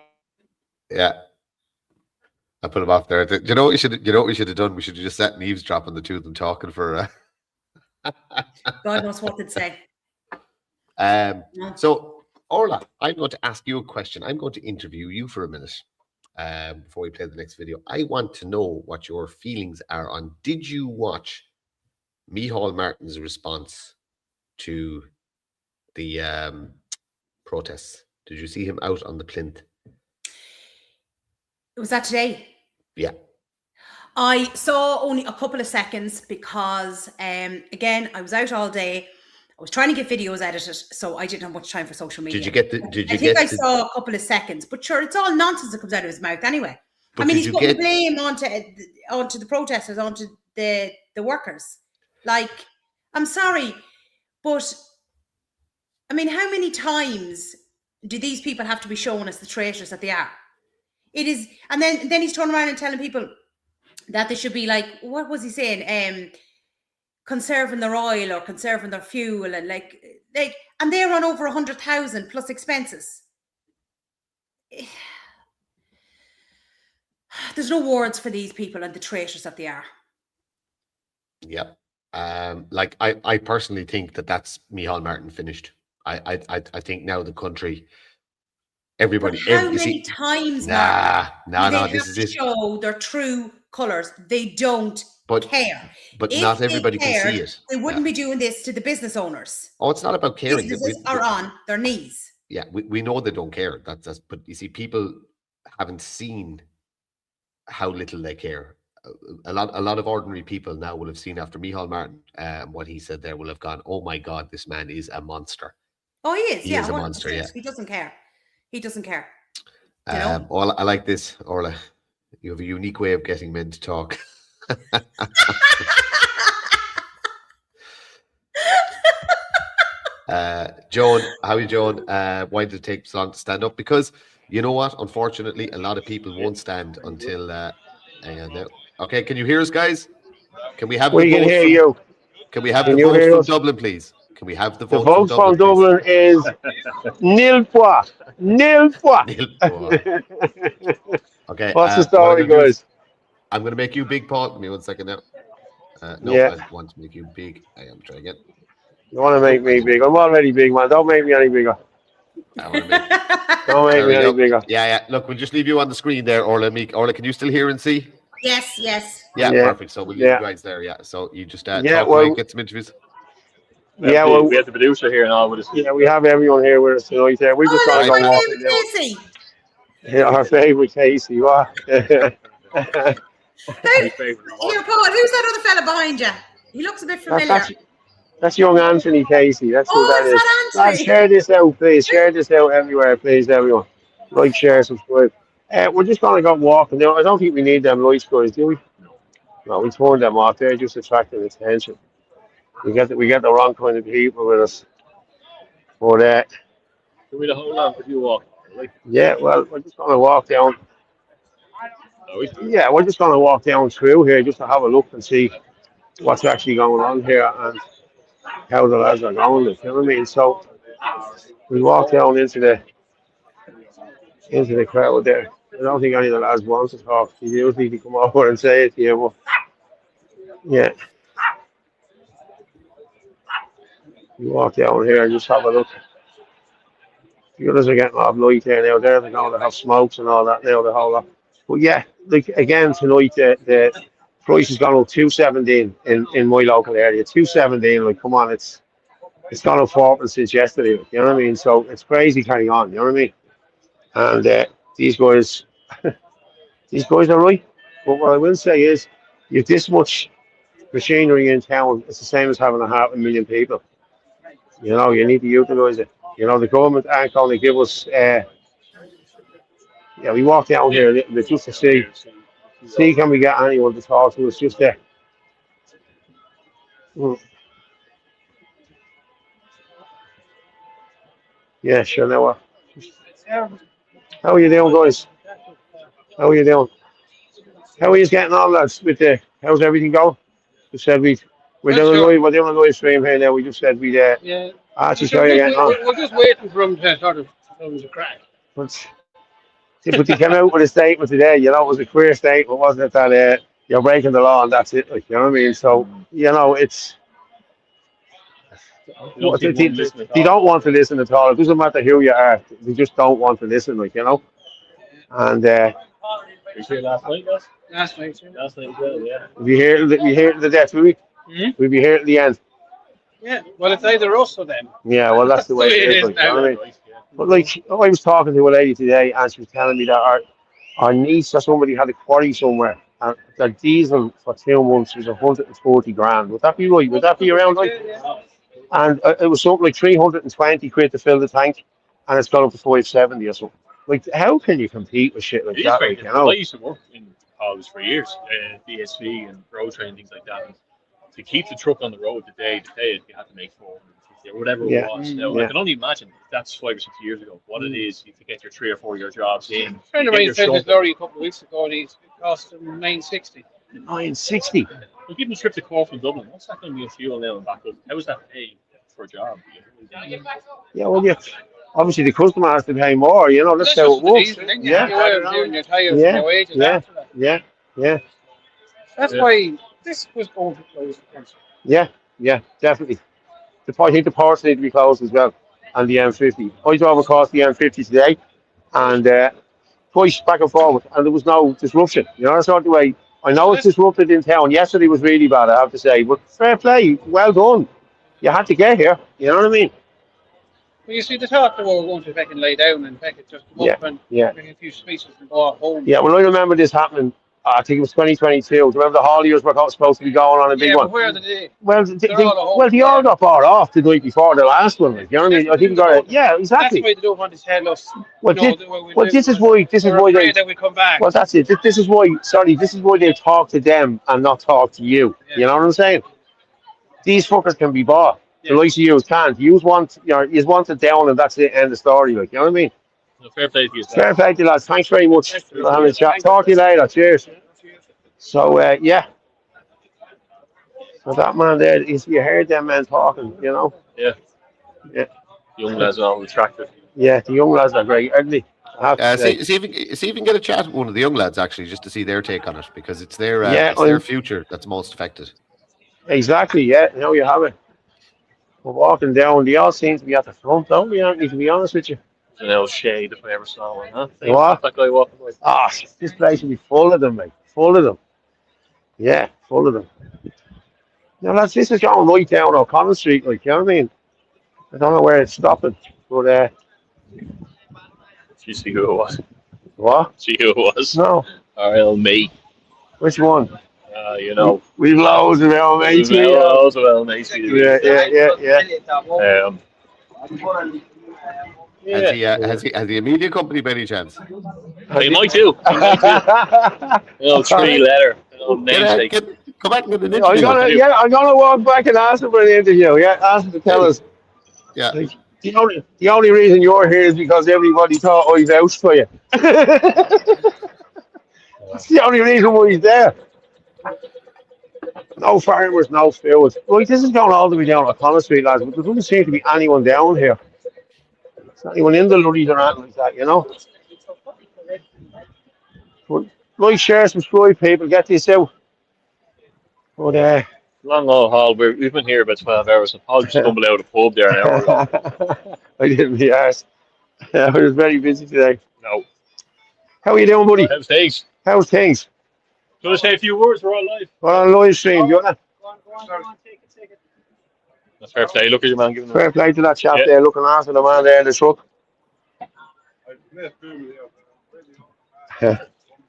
[SPEAKER 1] Yeah. I put him off there. Do you know what we should have done? We should have just sat and eavesdrop on the two of them talking for
[SPEAKER 4] God knows what they'd say.
[SPEAKER 1] So Orla, I'm going to ask you a question. I'm going to interview you for a minute before we play the next video. I want to know what your feelings are on, did you watch Micheál Martin's response to the protests? Did you see him out on the plinth?
[SPEAKER 4] Was that today?
[SPEAKER 1] Yeah.
[SPEAKER 4] I saw only a couple of seconds because, again, I was out all day. I was trying to get videos edited, so I didn't have much time for social media.
[SPEAKER 1] Did you get the?
[SPEAKER 4] I saw a couple of seconds, but sure, it's all nonsense that comes out of his mouth anyway.
[SPEAKER 1] But
[SPEAKER 4] I mean, he's
[SPEAKER 1] did you
[SPEAKER 4] putting
[SPEAKER 1] get-
[SPEAKER 4] blame onto the protesters, onto the workers. Like, I'm sorry, but I mean, how many times do these people have to be shown as the traitors that they are? It is, and then he's turning around and telling people that they should be like, what was he saying? Conserving their oil or conserving their fuel, and like, and they're on over 100,000 plus expenses. There's no words for these people and the traitors that they are.
[SPEAKER 1] Yep. Like I personally think that's Micheál Martin finished. I think now the country, everybody.
[SPEAKER 4] But how many times
[SPEAKER 1] No.
[SPEAKER 4] they
[SPEAKER 1] This
[SPEAKER 4] have
[SPEAKER 1] is
[SPEAKER 4] to
[SPEAKER 1] it.
[SPEAKER 4] show their true colours? They don't care.
[SPEAKER 1] But
[SPEAKER 4] If
[SPEAKER 1] not
[SPEAKER 4] they
[SPEAKER 1] everybody can
[SPEAKER 4] cared,
[SPEAKER 1] see it.
[SPEAKER 4] They wouldn't be doing this to the business owners.
[SPEAKER 1] Oh, it's not about caring.
[SPEAKER 4] Businesses are on their knees.
[SPEAKER 1] Yeah, we know they don't care. That's. But you see, people haven't seen how little they care. A lot of ordinary people now will have seen after Micheál Martin, what he said there, will have gone, oh my God, this man is a monster.
[SPEAKER 4] Oh, he is.
[SPEAKER 1] He
[SPEAKER 4] Yeah,
[SPEAKER 1] is a
[SPEAKER 4] 100%.
[SPEAKER 1] monster, yeah.
[SPEAKER 4] He doesn't care. He doesn't care.
[SPEAKER 1] Well, I like this, Orla. You have a unique way of getting men to talk. Joan, how are you, Joan? Why did it take so long to stand up? Because you know what? Unfortunately, a lot of people won't stand until. Hang on now. Okay, can you hear us, guys? Can we have
[SPEAKER 8] We can hear you.
[SPEAKER 1] Can we have
[SPEAKER 8] Can
[SPEAKER 1] the
[SPEAKER 8] you
[SPEAKER 1] vote
[SPEAKER 8] hear
[SPEAKER 1] from
[SPEAKER 8] us?
[SPEAKER 1] Dublin, please? Can we have the
[SPEAKER 8] The
[SPEAKER 1] vote
[SPEAKER 8] vote from Dublin is nil point. Nil point.
[SPEAKER 1] please? Okay.
[SPEAKER 8] What's the
[SPEAKER 1] what I'm
[SPEAKER 8] story,
[SPEAKER 1] gonna do is
[SPEAKER 8] guys?
[SPEAKER 1] I'm going to make you big, Paul. Give me 1 second now. No,
[SPEAKER 8] Yeah.
[SPEAKER 1] I want to make you big. I am trying again.
[SPEAKER 8] You want to make
[SPEAKER 1] No, I
[SPEAKER 8] me
[SPEAKER 1] didn't.
[SPEAKER 8] big? I'm already big, man. Don't make me any bigger.
[SPEAKER 1] I want to make.
[SPEAKER 8] Don't make
[SPEAKER 1] There
[SPEAKER 8] me
[SPEAKER 1] we
[SPEAKER 8] any
[SPEAKER 1] go.
[SPEAKER 8] bigger.
[SPEAKER 1] Yeah. Look, we'll just leave you on the screen there, Orla. Orla, can you still hear and see?
[SPEAKER 4] Yes, yes.
[SPEAKER 1] Yeah,
[SPEAKER 8] Yeah.
[SPEAKER 1] perfect. So we'll leave you guys there. Yeah. So you just
[SPEAKER 8] Yeah,
[SPEAKER 1] talk
[SPEAKER 8] well-
[SPEAKER 1] away, get some interviews.
[SPEAKER 8] Yeah, well,
[SPEAKER 10] we have the producer here now with us.
[SPEAKER 8] yeah, we have everyone here with us tonight. We just
[SPEAKER 4] Oh,
[SPEAKER 8] gotta
[SPEAKER 4] that's
[SPEAKER 8] go
[SPEAKER 4] my
[SPEAKER 8] walking
[SPEAKER 4] favourite
[SPEAKER 8] down.
[SPEAKER 4] Casey.
[SPEAKER 8] Yeah, our favourite Casey. What?
[SPEAKER 10] My favourite.
[SPEAKER 4] Here, Paul, who's that other fella behind you? He looks a bit familiar.
[SPEAKER 8] That's young Anthony Casey. That's who
[SPEAKER 4] Oh,
[SPEAKER 8] that
[SPEAKER 4] is
[SPEAKER 8] is.
[SPEAKER 4] that
[SPEAKER 8] Lads,
[SPEAKER 4] Anthony?
[SPEAKER 8] share this out, please. Share this out everywhere, please, everyone. Like, share, subscribe. We're just gonna go walking now. I don't think we need them lights, guys, do we? No, we turned them off. They're just attracting attention. We get the wrong kind of people with us. But
[SPEAKER 10] Can we hold on for you walk? Like,
[SPEAKER 8] yeah, well, we're just gonna walk down.
[SPEAKER 10] are we?
[SPEAKER 8] Yeah, we're just gonna walk down through here just to have a look and see what's actually going on here and how the lads are going. You know what I mean? So we walk down into the crowd there. I don't think any of the lads want to talk. You usually to come over and say it to you, but yeah. We walk down here and just have a look. The others are getting off light there now. They're going to have smokes and all that now, the whole lot. But yeah, like again tonight, the price has gone up 217 in my local area. 217, like come on, it's gone up 4% since yesterday. You know what I mean? So it's crazy carrying on. You know what I mean? And these guys are right. But what I will say is, you've this much machinery in town, it's the same as having 500,000 people. You know, you need to utilise it. You know, the government aren't going to give us. Yeah, we walk down here just to see can we get anyone to talk to us just there. Yeah, sure. Now what? How are you doing, guys? How are you doing? How are you getting on, lads? How's everything going? We said we're doing a live stream here now. We just said we'd
[SPEAKER 11] Yeah.
[SPEAKER 8] actually show you getting on.
[SPEAKER 11] We're just waiting for him to sort of tell us a crack.
[SPEAKER 8] But they came out with a statement today. You know, it was a clear statement, wasn't it? That you're breaking the law and that's it. Like, you know what I mean? So you know, it's they don't want to listen at all. It doesn't matter who you are. They just don't want to listen. Like, you know. And
[SPEAKER 10] We see last night, guys?
[SPEAKER 11] Last night,
[SPEAKER 10] Last night, yeah.
[SPEAKER 8] we hear the death, will we? We'll be here at the end.
[SPEAKER 11] Yeah, well, it's either us or them.
[SPEAKER 8] Yeah, well, that's the way it is. Like, you know what I mean? But like, I was talking to a lady today, and she was telling me that our niece or somebody had a quarry somewhere, and their diesel for 2 months was 140 grand. Would that be right? Would that be around right? And it was something like 320 quid to fill the tank, and it's gone up to 570 or something. Like, how can you compete with shit like that? Like, you know?
[SPEAKER 10] I used to work in Powers for years, DSV and road train and things like that. And to keep the truck on the road the day you had to make 450 or whatever it was. Now, I can only imagine if that's 5 or 6 years ago, what it is to get your 3 or 4 year jobs in.
[SPEAKER 11] A friend of mine said this lorry a couple of weeks ago, and it cost him 960.
[SPEAKER 8] 960.
[SPEAKER 10] Well, give them a trip to Cork from Dublin. What's that going to be a fuel now and back up? How is that pay for a job?
[SPEAKER 8] Yeah, well, yeah. Obviously, the customer has to pay more. You know, that's how it works. Yeah.
[SPEAKER 11] That's why this was going to close.
[SPEAKER 8] Yeah, definitely. I think the ports need to be closed as well, and the M50. I drove across the M50 today, and twice back and forward, and there was no disruption. You know, that's not the way. I know it's disrupted in town. Yesterday was really bad, I have to say, but fair play, well done. You had to get here. You know what I mean?
[SPEAKER 11] Well, you see, the talk that we're going to back and lay down and back it just come up and bring a few spaces and go home.
[SPEAKER 8] Yeah, well, I remember this happening I think it was 2022. Do you remember the Hauliers were supposed to be going on a big
[SPEAKER 11] Yeah,
[SPEAKER 8] one?
[SPEAKER 11] but where are they?
[SPEAKER 8] Well, they all got bought off the night before the last one. Like, you know what I mean? I think we got it. Yeah, exactly.
[SPEAKER 11] That's why they don't want to tell us.
[SPEAKER 8] Well, this is why they.
[SPEAKER 11] That we come back.
[SPEAKER 8] Well, that's it. This is why. Sorry, this is why they talk to them and not talk to you.
[SPEAKER 11] Yeah.
[SPEAKER 8] You know what I'm saying? These fuckers can be bought. The likes of you can't. You want it down, and that's the end of the story. Like, you know what I mean?
[SPEAKER 10] No, fair play to you.
[SPEAKER 8] Fair play to you, lads. Thanks very much for having a chat. Talk to you later. Cheers. So, yeah. So that man there, you heard them men talking, you know?
[SPEAKER 10] Yeah.
[SPEAKER 8] Yeah.
[SPEAKER 10] Young lads are all attractive.
[SPEAKER 8] Yeah, the young lads are great, aren't they? I have to say.
[SPEAKER 1] See if you can get a chat with one of the young lads actually, just to see their take on it, because it's their their future that's most affected.
[SPEAKER 8] Exactly, yeah. Now you have it. We're walking down. They all seem to be at the front, don't they, Anthony, to be honest with you?
[SPEAKER 10] An old shade if I ever saw one, huh?
[SPEAKER 8] What?
[SPEAKER 10] That guy walking by.
[SPEAKER 8] Ah, this place will be full of them, mate. Full of them. Yeah, full of them. Now, lads, this is going right down O'Connell Street, like, you know what I mean? I don't know where it's stopping, but
[SPEAKER 10] You see who it was?
[SPEAKER 8] what?
[SPEAKER 10] See who it was?
[SPEAKER 8] No.
[SPEAKER 10] R.L. May.
[SPEAKER 8] Which one?
[SPEAKER 10] You know.
[SPEAKER 8] We've loads of our mates.
[SPEAKER 10] We've loads of L. Mates.
[SPEAKER 8] Yeah.
[SPEAKER 1] Has he a media company by any chance?
[SPEAKER 10] He might do. You know, 3-letter. Namesake.
[SPEAKER 1] Come back with an
[SPEAKER 8] I'm
[SPEAKER 1] interview.
[SPEAKER 8] gonna walk back and ask him for an interview. Yeah, ask him to tell us.
[SPEAKER 1] Yeah.
[SPEAKER 8] Like, the only reason you're here is because everybody thought I vouched for you. That's the only reason why he's there. No farmers, no fields. Right, this is going all the way down O'Connell Street, lads, but there doesn't seem to be anyone down here. There's not anyone in the lorries or anything like that, you know. But like, share, subscribe, people, get this out. But
[SPEAKER 10] Long old haul. We've been here about 12 hours. So Paul just stumbled out of the pub there an hour ago.
[SPEAKER 8] I didn't be asked. I was very busy today.
[SPEAKER 10] No.
[SPEAKER 8] How are you doing, buddy?
[SPEAKER 10] How's things?
[SPEAKER 8] How's things?
[SPEAKER 10] Do you want to say a few words? We're all live.
[SPEAKER 8] We're on live stream, you know?
[SPEAKER 10] That's fair play. Look at your man giving
[SPEAKER 8] Fair play to that chap there, looking after the man there in the truck.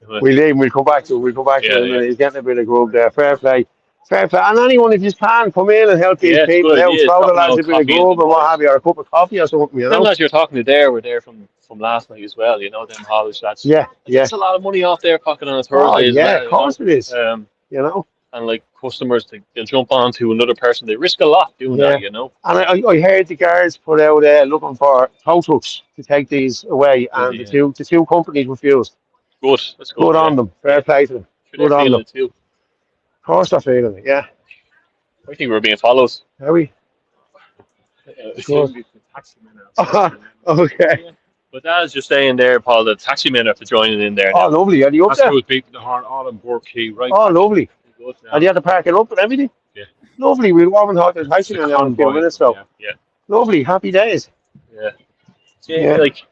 [SPEAKER 8] We'll leave him, we'll come back to him. He's getting a bit of grub there. Fair play. Fair play. And anyone, if you can, come in and help these people out. Throw the lads a bit of grub and what have you, or a cup of coffee or something, you know?
[SPEAKER 10] Them lads you're talking to there were there from last night as well, you know, them Hollish lads.
[SPEAKER 8] Yeah.
[SPEAKER 10] There's a lot of money off there pocket on a Thursday.
[SPEAKER 8] Oh, yeah,
[SPEAKER 10] well,
[SPEAKER 8] of course it is.
[SPEAKER 10] You
[SPEAKER 8] know?
[SPEAKER 10] And like customers, they'll jump on to another person. They risk a lot doing that, you know?
[SPEAKER 8] And I heard the guards put out looking for tow trucks to take these away, and the two companies refused.
[SPEAKER 10] Good. That's good.
[SPEAKER 8] Good on them. Fair play to them. Good on them.
[SPEAKER 10] Too.
[SPEAKER 8] Of course they're feeling it, yeah.
[SPEAKER 10] I think we're being followed.
[SPEAKER 8] Are we? Okay.
[SPEAKER 10] But that's just saying there, Paul, the taxi men are joining in there.
[SPEAKER 8] Oh, lovely. Are you up there?
[SPEAKER 10] That's good people, the Horn, all on board key, right?
[SPEAKER 8] Oh, lovely. Are you at the parking up and everything?
[SPEAKER 10] Yeah.
[SPEAKER 8] Lovely. We'll warm and talk to the taxi man now in a few minutes, so.
[SPEAKER 10] Yeah.
[SPEAKER 8] Lovely. Happy days.
[SPEAKER 10] Yeah. Like,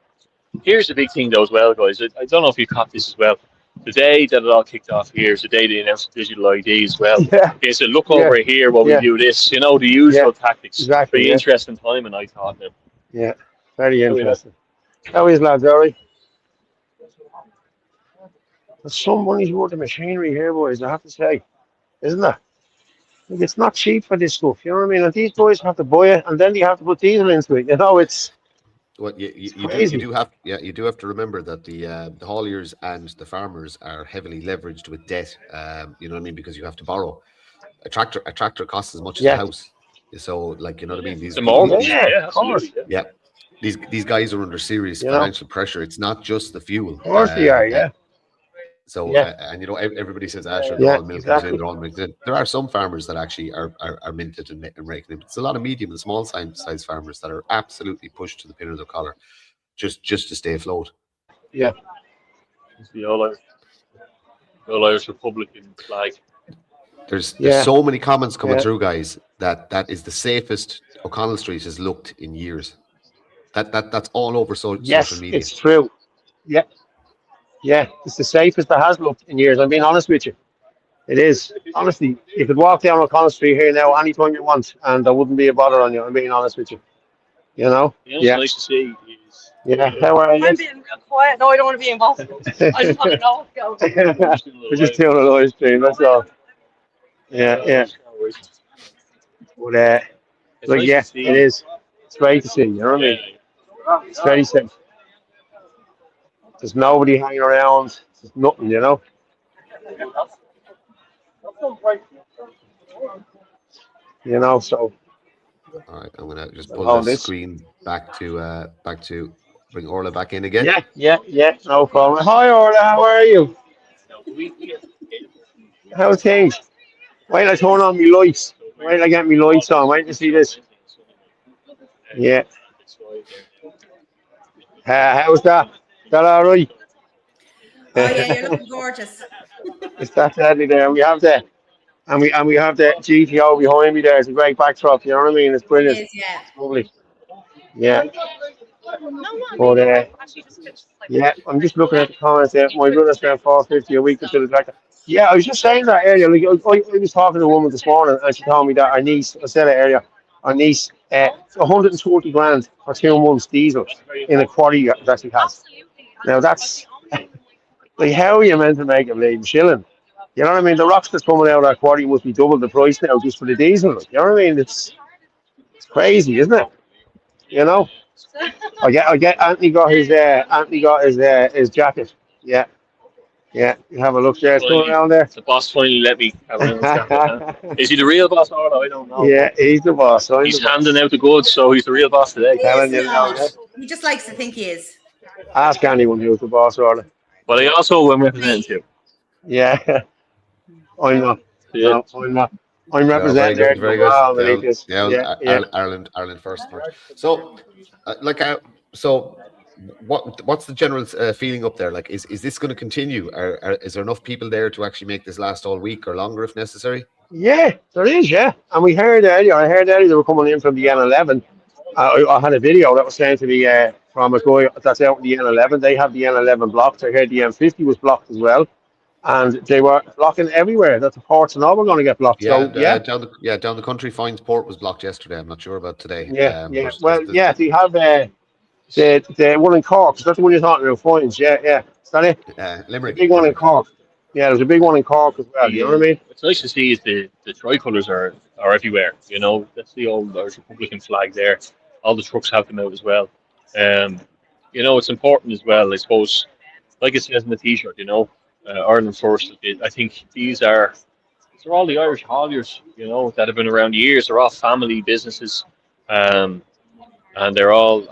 [SPEAKER 10] here's the big thing, though, as well, guys. I don't know if you caught this as well. The day that it all kicked off here is the day they announced digital ID as well.
[SPEAKER 8] Yeah.
[SPEAKER 10] Okay, so look over here while we do this. You know, the usual tactics.
[SPEAKER 8] Exactly.
[SPEAKER 10] Pretty interesting time, and I thought that.
[SPEAKER 8] Yeah. Very interesting. How is, lads? Are we? There's some money's worth of machinery here, boys, I have to say. Isn't there? Like, it's not cheap for this stuff, you know what I mean? And these boys have to buy it, and then you have to put diesel into it. You know, it's...
[SPEAKER 1] Well, you do have to remember that the hauliers and the farmers are heavily leveraged with debt. You know what I mean? Because you have to borrow. A tractor costs as much as a house. So, like, you know what I mean? These these guys are under serious financial pressure. It's not just the fuel.
[SPEAKER 8] Of course they are, yeah.
[SPEAKER 1] So, and you know, everybody says, sure, they're all milk, they're all milk. There are some farmers that actually are minted and raking. It's a lot of medium and small size farmers that are absolutely pushed to the pin of the collar, just to stay afloat.
[SPEAKER 8] Yeah.
[SPEAKER 10] It's the All Irish Republican flag.
[SPEAKER 1] There's so many comments coming through, guys, that is the safest O'Connell Street has looked in years. That's all over social media.
[SPEAKER 8] Yes, it's true. Yeah. Yeah, it's the safest that has looked in years. I'm being honest with you. It is. Honestly, you could walk down O'Connell Street here now anytime you want, and there wouldn't be a bother on you. I'm being honest with you. You know?
[SPEAKER 10] You know what's nice to see
[SPEAKER 8] Yeah, how are you?
[SPEAKER 12] I'm being real quiet. No, I don't want to be involved. I just want to know what's going on.
[SPEAKER 8] We're just doing a live stream, that's all. Yeah. But like, yeah, it is. It's great to see, you know what I mean? It's very simple. There's nobody hanging around. There's nothing, you know? You know, so.
[SPEAKER 1] All right, I'm gonna just pull this screen back to bring Orla back in again.
[SPEAKER 8] Yeah, no problem. Hi Orla, how are you? How's things? Wait till I turn on my lights. Wait till I get my lights on. Wait to see this. Yeah. How's that? Is that all right?
[SPEAKER 4] Oh yeah, you're looking gorgeous.
[SPEAKER 8] It's that deadly there. We have the and we have the GTO behind me there. It's a great backdrop, you know what I mean? It's brilliant.
[SPEAKER 4] It is, yeah.
[SPEAKER 8] It's lovely. Yeah. But yeah, I'm just looking at the comments there. My brother spent $450 a week until the director. Yeah, I was just saying that earlier. Like, I was talking to a woman this morning and she told me that our niece, I said it earlier, our niece, 140 grand for 2 months diesel in a quarry that she has. Now that's like, how are you meant to make a bleeding shilling? You know what I mean? The rocks that's coming out of that quarry must be double the price now just for the diesel. You know what I mean? It's crazy, isn't it? You know? I get Anthony got his jacket. Yeah. You have a look there. It's going around there.
[SPEAKER 10] The boss finally let me have a look. Is he the real boss? Oh, I don't know.
[SPEAKER 8] Yeah, he's the boss.
[SPEAKER 10] He's handing out the goods, so he's the real boss today.
[SPEAKER 4] He just likes to think he is.
[SPEAKER 8] Ask anyone who's the boss, Orla.
[SPEAKER 10] But I also am representing you.
[SPEAKER 8] Yeah. I'm not.
[SPEAKER 10] Yeah.
[SPEAKER 8] No, I'm not. I'm representing
[SPEAKER 1] very good.
[SPEAKER 8] Ireland
[SPEAKER 1] first. So, what's the general feeling up there? Like, is this going to continue? Is there enough people there to actually make this last all week or longer if necessary?
[SPEAKER 8] Yeah, there is. Yeah, and we heard earlier. I heard earlier they were coming in from the N11. I had a video that was sent to me from a guy that's out in the N11. They have the N11 blocked. I heard the M50 was blocked as well. And they were blocking everywhere. That the ports and all were going to get blocked.
[SPEAKER 1] Down the country, Fines Port was blocked yesterday. I'm not sure about today.
[SPEAKER 8] They have the one in Cork. Is that the one you're talking about? Fines, yeah. Is that it?
[SPEAKER 1] Limerick.
[SPEAKER 8] The big one in Cork. Yeah, there's a big one in Cork as well. You know what I mean?
[SPEAKER 10] What's nice to see is the tricolours are everywhere. You know, that's the old Irish Republican flag there. All the trucks have them out as well. You know, it's important as well, I suppose. Like it says in the T-shirt, you know. Ireland first. I think these are all the Irish hauliers, you know, that have been around years. They're all family businesses, and they're all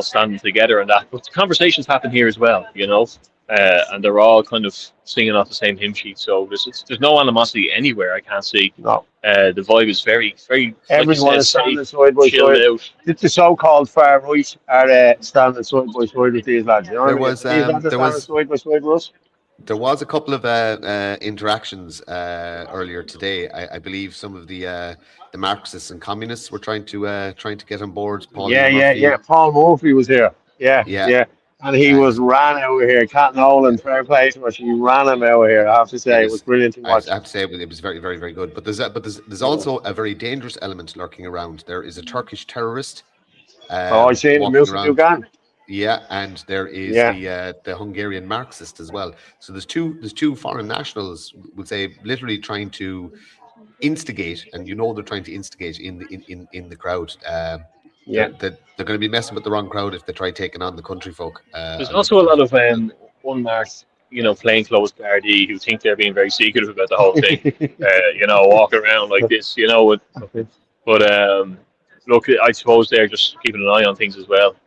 [SPEAKER 10] standing together and that. But the conversations happen here as well, you know, and they're all kind of singing off the same hymn sheet. So there's no animosity anywhere. I can't see.
[SPEAKER 8] No.
[SPEAKER 10] The vibe is very, very.
[SPEAKER 8] Everyone is standing side by side. The so-called far right are standing side by side with these lads. You know, there was side by side with us.
[SPEAKER 1] There was a couple of interactions earlier today. I believe some of the Marxists and communists were trying to get on board. Paul
[SPEAKER 8] Murphy was here. Yeah. And he was ran out of here. Cat Nolan, fair play to her. She ran him out of here. I have to say, it was brilliant to watch.
[SPEAKER 1] I have to say, it was very, very, very good. But there's also a very dangerous element lurking around. There is a Turkish terrorist.
[SPEAKER 8] I seen him, Musa Dugan.
[SPEAKER 1] Yeah, and there is the Hungarian Marxist as well. So there's two foreign nationals, would say, literally trying to instigate, and you know they're trying to instigate in the crowd. They're going to be messing with the wrong crowd if they try taking on the country folk.
[SPEAKER 10] There's also a lot of unmarked, you know, plainclothes Gardaí who think they're being very secretive about the whole thing. You know, walking around like this, you know. But look, I suppose they're just keeping an eye on things as well.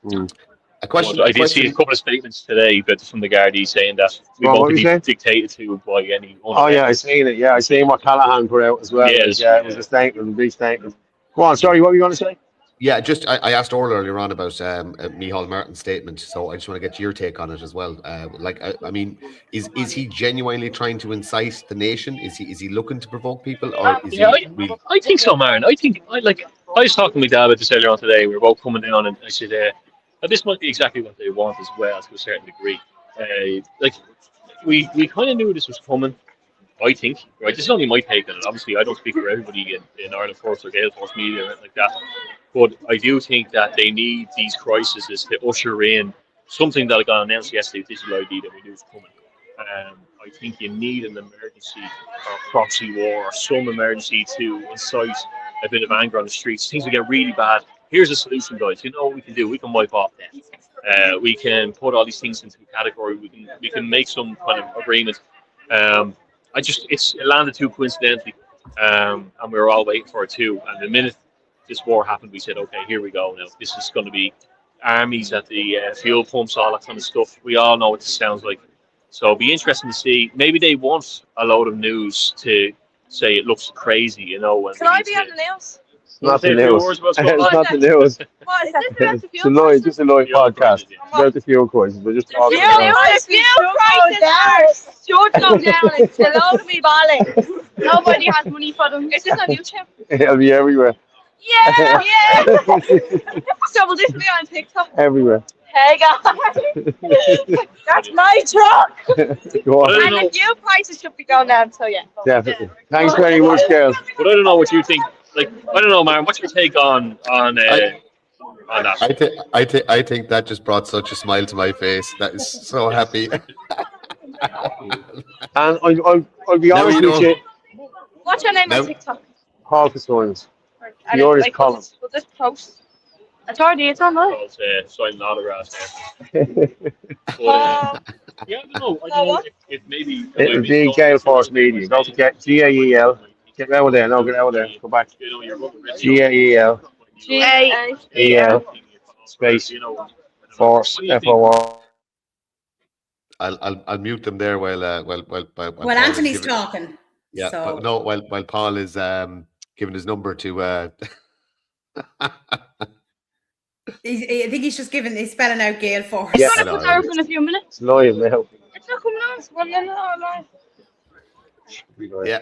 [SPEAKER 10] I did see a couple of statements today, but from the Gardaí saying that we won't be dictated to by any.
[SPEAKER 8] I seen it. Yeah, I seen what Callahan put out as well. It was a statement, a big statement. Go on. Sorry, what were you going to say?
[SPEAKER 1] Yeah, just I asked Orla earlier on about Micheál Martin's statement, so I just want to get your take on it as well. I mean, is he genuinely trying to incite the nation? Is he looking to provoke people, or is he?
[SPEAKER 10] I think so, Maren. I was talking to my dad about this earlier on today. We were both coming down, and I said, this might be exactly what they want as well, to a certain degree. We kind of knew this was coming. I think, right, this is only my take on it. Obviously, I don't speak for everybody in Ireland Force or Gale Force media or anything like that. But I do think that they need these crises to usher in something that got announced yesterday, digital ID, that we knew was coming. I think you need an emergency or proxy war or some emergency to incite a bit of anger on the streets. Things will get really bad. Here's a solution, guys. You know what we can do? We can wipe off that. We can put all these things into a category. We can make some kind of agreement. It landed too coincidentally, and we were all waiting for it too. And the minute this war happened, we said, okay, here we go. Now this is going to be armies at the fuel pumps, all that kind of stuff. We all know what this sounds like. So it'll be interesting to see. Maybe they want a load of news to say it looks crazy, you know.
[SPEAKER 12] Can I be on the news?
[SPEAKER 8] It's not the news. It's not the news.
[SPEAKER 12] What is this?
[SPEAKER 8] It's a Lloyd podcast about the fuel crisis. We're just talking about
[SPEAKER 12] Fuel prices should go down. It's a load of me balling. Nobody has money for them. Is this on YouTube?
[SPEAKER 8] It'll be everywhere.
[SPEAKER 12] Yeah. So will this be on TikTok?
[SPEAKER 8] Everywhere.
[SPEAKER 12] Hey guys, that's my truck.
[SPEAKER 8] Go on.
[SPEAKER 12] And the fuel prices should be going down. So yeah.
[SPEAKER 8] Definitely. Thanks very much, girls.
[SPEAKER 10] But I don't know what you think. Like, I don't know, Maren. What's your take on that?
[SPEAKER 1] I think that just brought such a smile to my face. That is so happy.
[SPEAKER 8] And I'll be honest with you.
[SPEAKER 12] What's your name on TikTok?
[SPEAKER 8] Paul Castorans. Yours is Colin.
[SPEAKER 12] Will this post? I told you it's on there.
[SPEAKER 10] It's signing autographs there. But, yeah, I don't know if maybe
[SPEAKER 8] It'll be Gale Force Media. Don't forget GAEL. Get out of there. No, get out of there. Go back. GAEL. GAEL. Space. Force. FOR.
[SPEAKER 1] I'll mute them there while
[SPEAKER 4] Anthony's talking.
[SPEAKER 1] Yeah,
[SPEAKER 4] so.
[SPEAKER 1] but no, while Paul is giving his number to.
[SPEAKER 4] I think he's just he's spelling out Gale Force.
[SPEAKER 12] It's going to put out in a few minutes.
[SPEAKER 8] It's live now.
[SPEAKER 12] It's not coming on. It's 1 minute live.
[SPEAKER 1] Yeah.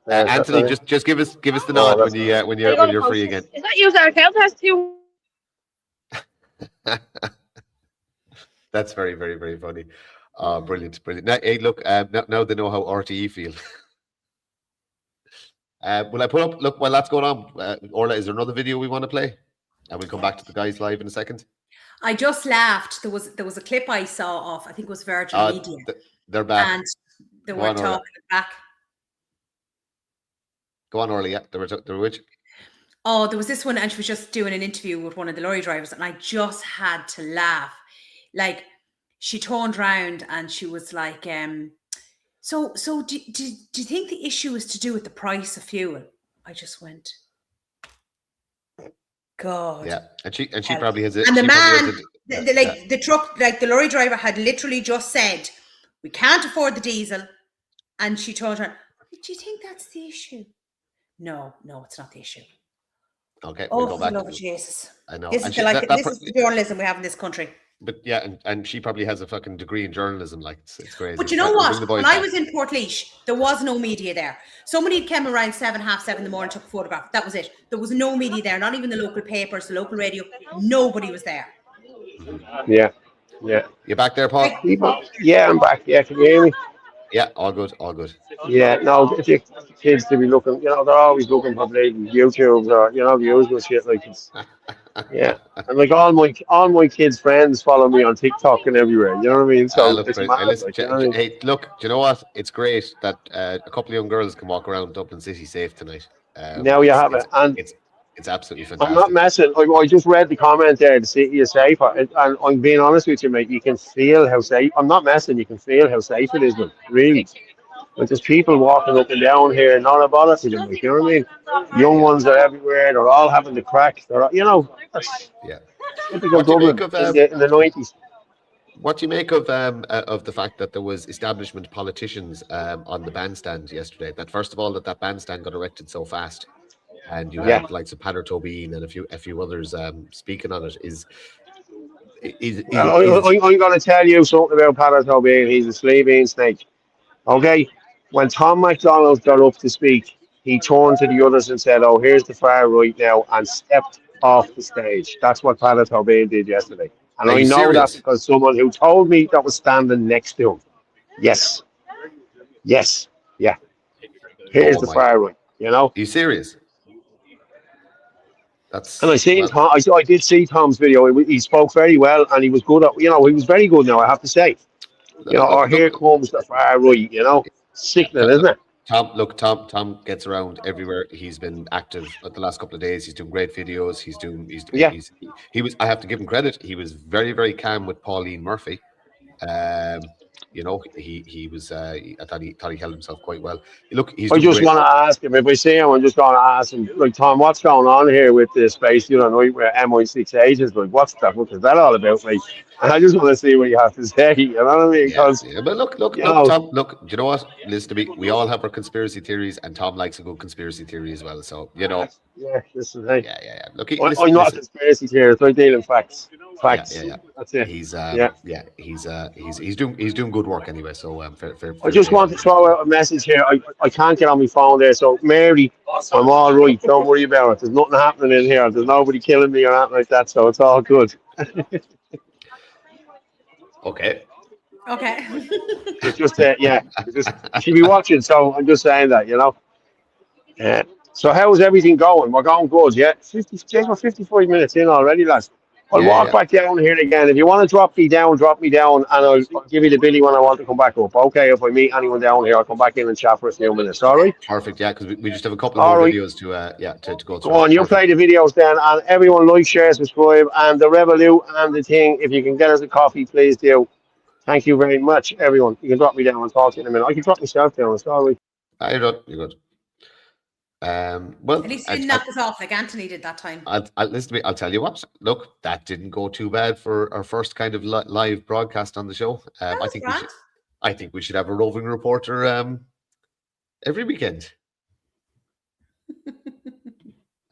[SPEAKER 1] Anthony, just give us the nod when you're free again.
[SPEAKER 12] Is that user account has two?
[SPEAKER 1] That's very, very, very funny. Brilliant. Now, hey, look, now they know how RTE feel. Will I put up? Look, while that's going on, Orla, is there another video we want to play? And we'll come back to the guys live in a second.
[SPEAKER 4] I just laughed. There was a clip I saw of, I think it was Virgin Media.
[SPEAKER 1] They're back.
[SPEAKER 4] And they were talking back.
[SPEAKER 1] Go on, Orla. Yeah, they were which?
[SPEAKER 4] Oh, there was this one, and she was just doing an interview with one of the lorry drivers, and I just had to laugh. Like, she turned around and she was like, so do you think the issue is to do with the price of fuel? I just went, God.
[SPEAKER 1] Yeah, and she probably has it.
[SPEAKER 4] And the man, the truck, like the lorry driver had literally just said, we can't afford the diesel. And she told her, do you think that's the issue? No, it's not the issue.
[SPEAKER 1] Okay,
[SPEAKER 4] we'll
[SPEAKER 1] go back.
[SPEAKER 4] Lord of Jesus.
[SPEAKER 1] I know.
[SPEAKER 4] This is the journalism we have in this country.
[SPEAKER 1] But yeah, and she probably has a fucking degree in journalism. Like, it's crazy.
[SPEAKER 4] But you know what? When I was in Portlaoise, there was no media there. Somebody came around 7:30 in the morning, took a photograph. That was it. There was no media there. Not even the local papers, the local radio. Nobody was there.
[SPEAKER 8] Yeah.
[SPEAKER 1] You back there, Paul?
[SPEAKER 8] Yeah, I'm back. Yeah, can you hear me?
[SPEAKER 1] Yeah, all good.
[SPEAKER 8] Yeah, no, the kids to be looking, they're always looking for YouTubes or, the usual shit. Like, it's, yeah. And like all my kids' friends follow me on TikTok and everywhere. You know what I mean? So
[SPEAKER 1] look, hey, look, do you know what? It's great that a couple of young girls can walk around Dublin City safe tonight.
[SPEAKER 8] Now you have it. And
[SPEAKER 1] it's absolutely fantastic.
[SPEAKER 8] I'm not messing. I just read the comment there, the city is safe. And I'm being honest with you, mate. You can feel how safe. I'm not messing. You can feel how safe it is, man. Really. Like, there's people walking up and down here, not a bother to them. Like, you know what I mean? Young ones are everywhere. They're all having the crack. They're, typical Dublin in the 90s.
[SPEAKER 1] What do you make of the fact that there was establishment politicians on the bandstand yesterday? That first of all, that bandstand got erected so fast. And you had likes of Pater Tobin and a few others speaking on it.
[SPEAKER 8] I'm going to tell you something about Pater Tobin. He's a sleeping snake. Okay? When Tom MacDonald got up to speak, he turned to the others and said, here's the far right now, and stepped off the stage. That's what Pater Tobin did yesterday. And I know that because someone who told me that was standing next to him. Yes. Yeah. Here's
[SPEAKER 1] Oh
[SPEAKER 8] the
[SPEAKER 1] my-
[SPEAKER 8] far right, you know.
[SPEAKER 1] Are you serious? That's
[SPEAKER 8] And I seen
[SPEAKER 1] well,
[SPEAKER 8] Tom. I did see Tom's video. He spoke very well, and he was good. He was very good. Now I have to say, or here comes the far right. Sickening, isn't it?
[SPEAKER 1] Tom gets around everywhere. He's been active the last couple of days. He's doing great videos. He was. I have to give him credit. He was very, very calm with Pauline Murphy. He was. I thought he held himself quite well. Look, he's.
[SPEAKER 8] I just want to ask him, if I see him, I'm just going to ask him, like, Tom, what's going on here with this space? Where MI6 is, like, what is that all about, mate? And I just want to see what you have to say. You know what I mean?
[SPEAKER 1] But look, Tom. Look, do you know what? Listen to me. We all have our conspiracy theories, and Tom likes a good conspiracy theory as well. So
[SPEAKER 8] Yeah, listen, hey.
[SPEAKER 1] Yeah. Look,
[SPEAKER 8] I'm not a conspiracy theorist. I deal in facts.
[SPEAKER 1] Yeah.
[SPEAKER 8] That's it.
[SPEAKER 1] He's doing good work anyway. So
[SPEAKER 8] I just want to throw out a message here. I can't get on my phone there. So Mary, I'm all right. Don't worry about it. There's nothing happening in here. There's nobody killing me or anything like that. So it's all good.
[SPEAKER 1] Okay.
[SPEAKER 8] It's just she'll be watching. So I'm just saying that, Yeah. So how's everything going? We're going good, yeah. 55 minutes in already, lads. I'll walk back down here again. If you want to drop me down, and I'll give you the Billy when I want to come back up. Okay, if I meet anyone down here, I'll come back in and chat for a few minutes. All right?
[SPEAKER 1] Perfect, yeah, because we just have a couple of more videos to go through.
[SPEAKER 8] Go on, you play the videos then, and everyone like, share, subscribe, and the Revolut and the thing. If you can get us a coffee, please do. Thank you very much, everyone. You can drop me down and talk to you in a minute. I can drop myself down. It's all right.
[SPEAKER 1] You're good. Well,
[SPEAKER 4] at least you didn't knock us off like Anthony did that time.
[SPEAKER 1] Listen to me. I'll tell you what. Look, that didn't go too bad for our first kind of live broadcast on the show. I think we should have a roving reporter every weekend.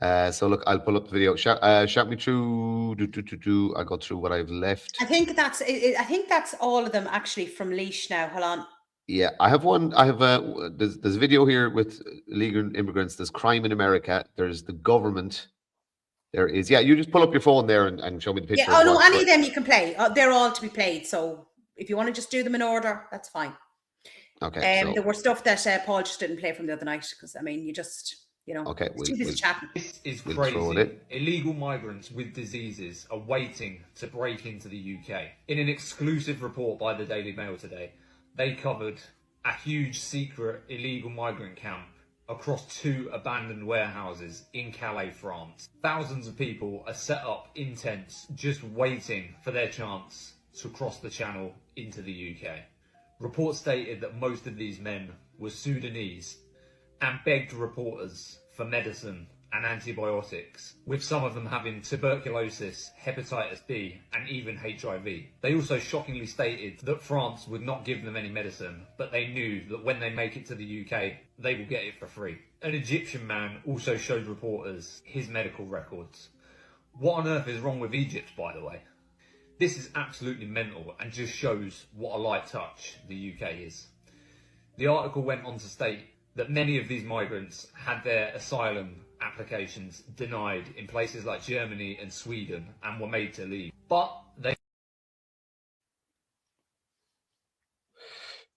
[SPEAKER 1] So look, I'll pull up the video. Shout me through. I'll go through what I've left.
[SPEAKER 4] I think that's all of them actually from Leash now. Hold on.
[SPEAKER 1] Yeah, I have one. I have there's a video here with illegal immigrants. There's crime in America. There's the government. There is. Yeah, you just pull up your phone there and show me the picture.
[SPEAKER 4] Yeah. Oh no, any of them you can play. They're all to be played. So if you want to just do them in order, that's fine.
[SPEAKER 1] Okay.
[SPEAKER 4] There were stuff that Paul just didn't play from the other night because I mean, you just.
[SPEAKER 1] Okay,
[SPEAKER 4] chatting.
[SPEAKER 13] This is crazy. Illegal migrants with diseases are waiting to break into the UK. In an exclusive report by the Daily Mail today, they covered a huge secret illegal migrant camp across 2 abandoned warehouses in Calais, France. Thousands of people are set up in tents just waiting for their chance to cross the channel into the UK. Reports stated that most of these men were Sudanese and begged reporters for medicine and antibiotics, with some of them having tuberculosis, hepatitis B, and even HIV. They also shockingly stated that France would not give them any medicine, but they knew that when they make it to the UK, they will get it for free. An Egyptian man also showed reporters his medical records. What on earth is wrong with Egypt, by the way? This is absolutely mental and just shows what a light touch the UK is. The article went on to state that many of these migrants had their asylum applications denied in places like Germany and Sweden and were made to leave. But they...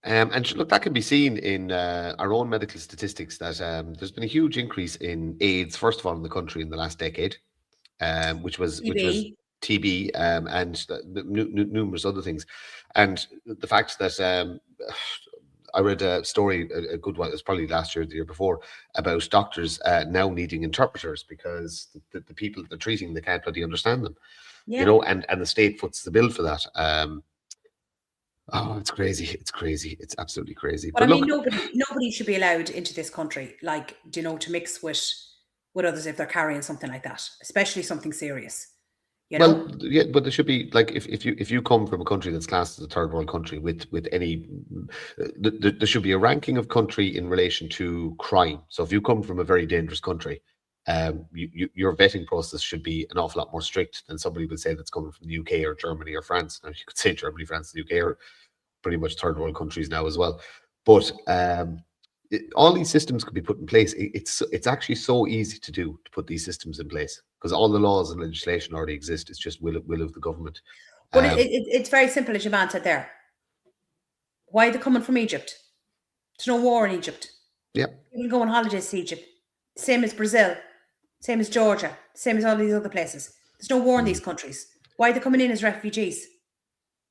[SPEAKER 1] And look, that can be seen in our own medical statistics that there's been a huge increase in AIDS, first of all, in the country in the last decade, which was TB and numerous other things. And the fact that I read a story, a good one, it was probably last year or the year before, about doctors now needing interpreters because the people they're treating, they can't bloody understand them. Yeah. And the state foots the bill for that. It's crazy. It's crazy. It's absolutely crazy.
[SPEAKER 4] But I mean, nobody should be allowed into this country, like, to mix with others if they're carrying something like that, especially something serious.
[SPEAKER 1] Well, yeah, but there should be, like, if you come from a country that's classed as a third world country with any, there should be a ranking of country in relation to crime. So if you come from a very dangerous country, your vetting process should be an awful lot more strict than somebody would say that's coming from the UK or Germany or France. Now, you could say Germany, France, and the UK are pretty much third world countries now as well. But all these systems could be put in place. It's actually so easy to put these systems in place because all the laws and legislation already exist. It's just will of the government.
[SPEAKER 4] But it's very simple, as your man said there. Why are they coming from Egypt? There's no war in Egypt.
[SPEAKER 1] Yep.
[SPEAKER 4] People go on holidays to Egypt. Same as Brazil, same as Georgia, same as all these other places. There's no war in these countries. Why are they coming in as refugees?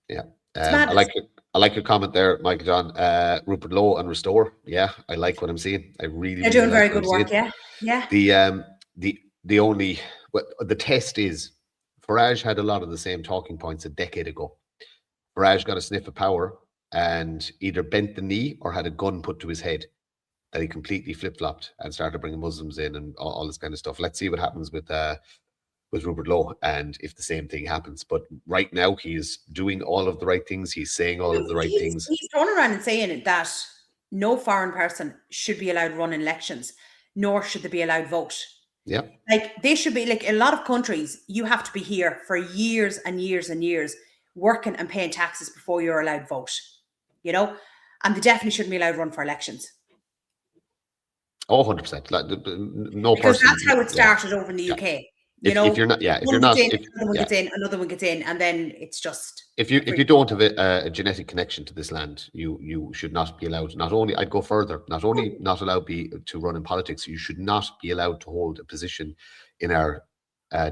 [SPEAKER 1] Yeah.
[SPEAKER 4] It's
[SPEAKER 1] I
[SPEAKER 4] madness.
[SPEAKER 1] like your comment there, Michael John. Rupert Lowe and Restore. Yeah, I like what I'm seeing. I really,
[SPEAKER 4] They're
[SPEAKER 1] really
[SPEAKER 4] doing
[SPEAKER 1] like
[SPEAKER 4] very
[SPEAKER 1] what
[SPEAKER 4] good
[SPEAKER 1] I'm
[SPEAKER 4] work.
[SPEAKER 1] seeing.
[SPEAKER 4] Yeah.
[SPEAKER 1] The test is Farage had a lot of the same talking points a decade ago. Farage got a sniff of power and either bent the knee or had a gun put to his head that he completely flip-flopped and started bringing Muslims in and all this kind of stuff. Let's see what happens with Rupert Lowe and if the same thing happens. But right now he's doing all of the right things. He's saying all of the right things.
[SPEAKER 4] He's turning around and saying that no foreign person should be allowed run elections, nor should they be allowed vote.
[SPEAKER 1] Yeah.
[SPEAKER 4] Like they should be, like a lot of countries, you have to be here for years and years and years working and paying taxes before you're allowed vote, you know? And they definitely shouldn't be allowed run for elections.
[SPEAKER 1] Oh, 100%. Like, no
[SPEAKER 4] Because
[SPEAKER 1] person.
[SPEAKER 4] that's how it started over in the UK. You know,
[SPEAKER 1] if you're not,
[SPEAKER 4] another one gets in, another one gets in, and then it's just.
[SPEAKER 1] If you don't have a genetic connection to this land, you should not be allowed. Not only, I'd go further. Not only not allowed to run in politics, you should not be allowed to hold a position in our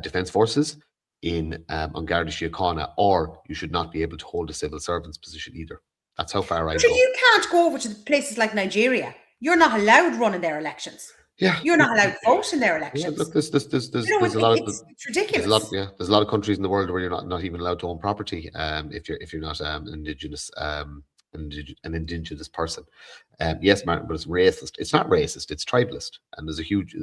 [SPEAKER 1] defence forces, in on Garda Síochána, or you should not be able to hold a civil servant's position either. That's how far I go.
[SPEAKER 4] You can't go over to places like Nigeria. You're not allowed running their elections.
[SPEAKER 1] Yeah,
[SPEAKER 4] you're not allowed to vote in their elections.
[SPEAKER 1] Yeah, look, there's a lot of
[SPEAKER 4] it's ridiculous.
[SPEAKER 1] There's a lot of countries in the world where you're not even allowed to own property if you're not an indigenous person. Yes, Martin, but it's racist. It's not racist. It's tribalist, and there's a huge.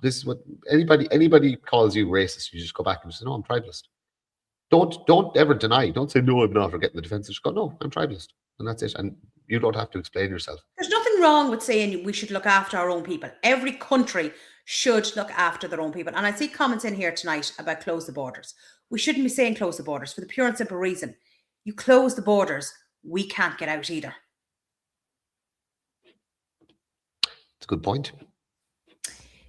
[SPEAKER 1] This is what anybody calls you racist. You just go back and say, no, I'm tribalist. Don't ever deny. Don't say no, I'm not, or get in the defense. Just go, no, I'm tribalist, and that's it. And you don't have to explain yourself.
[SPEAKER 4] There's nothing wrong with saying we should look after our own people. Every country should look after their own people. And I see comments in here tonight about close the borders. We shouldn't be saying close the borders for the pure and simple reason. You close the borders, we can't get out either.
[SPEAKER 1] It's a good point.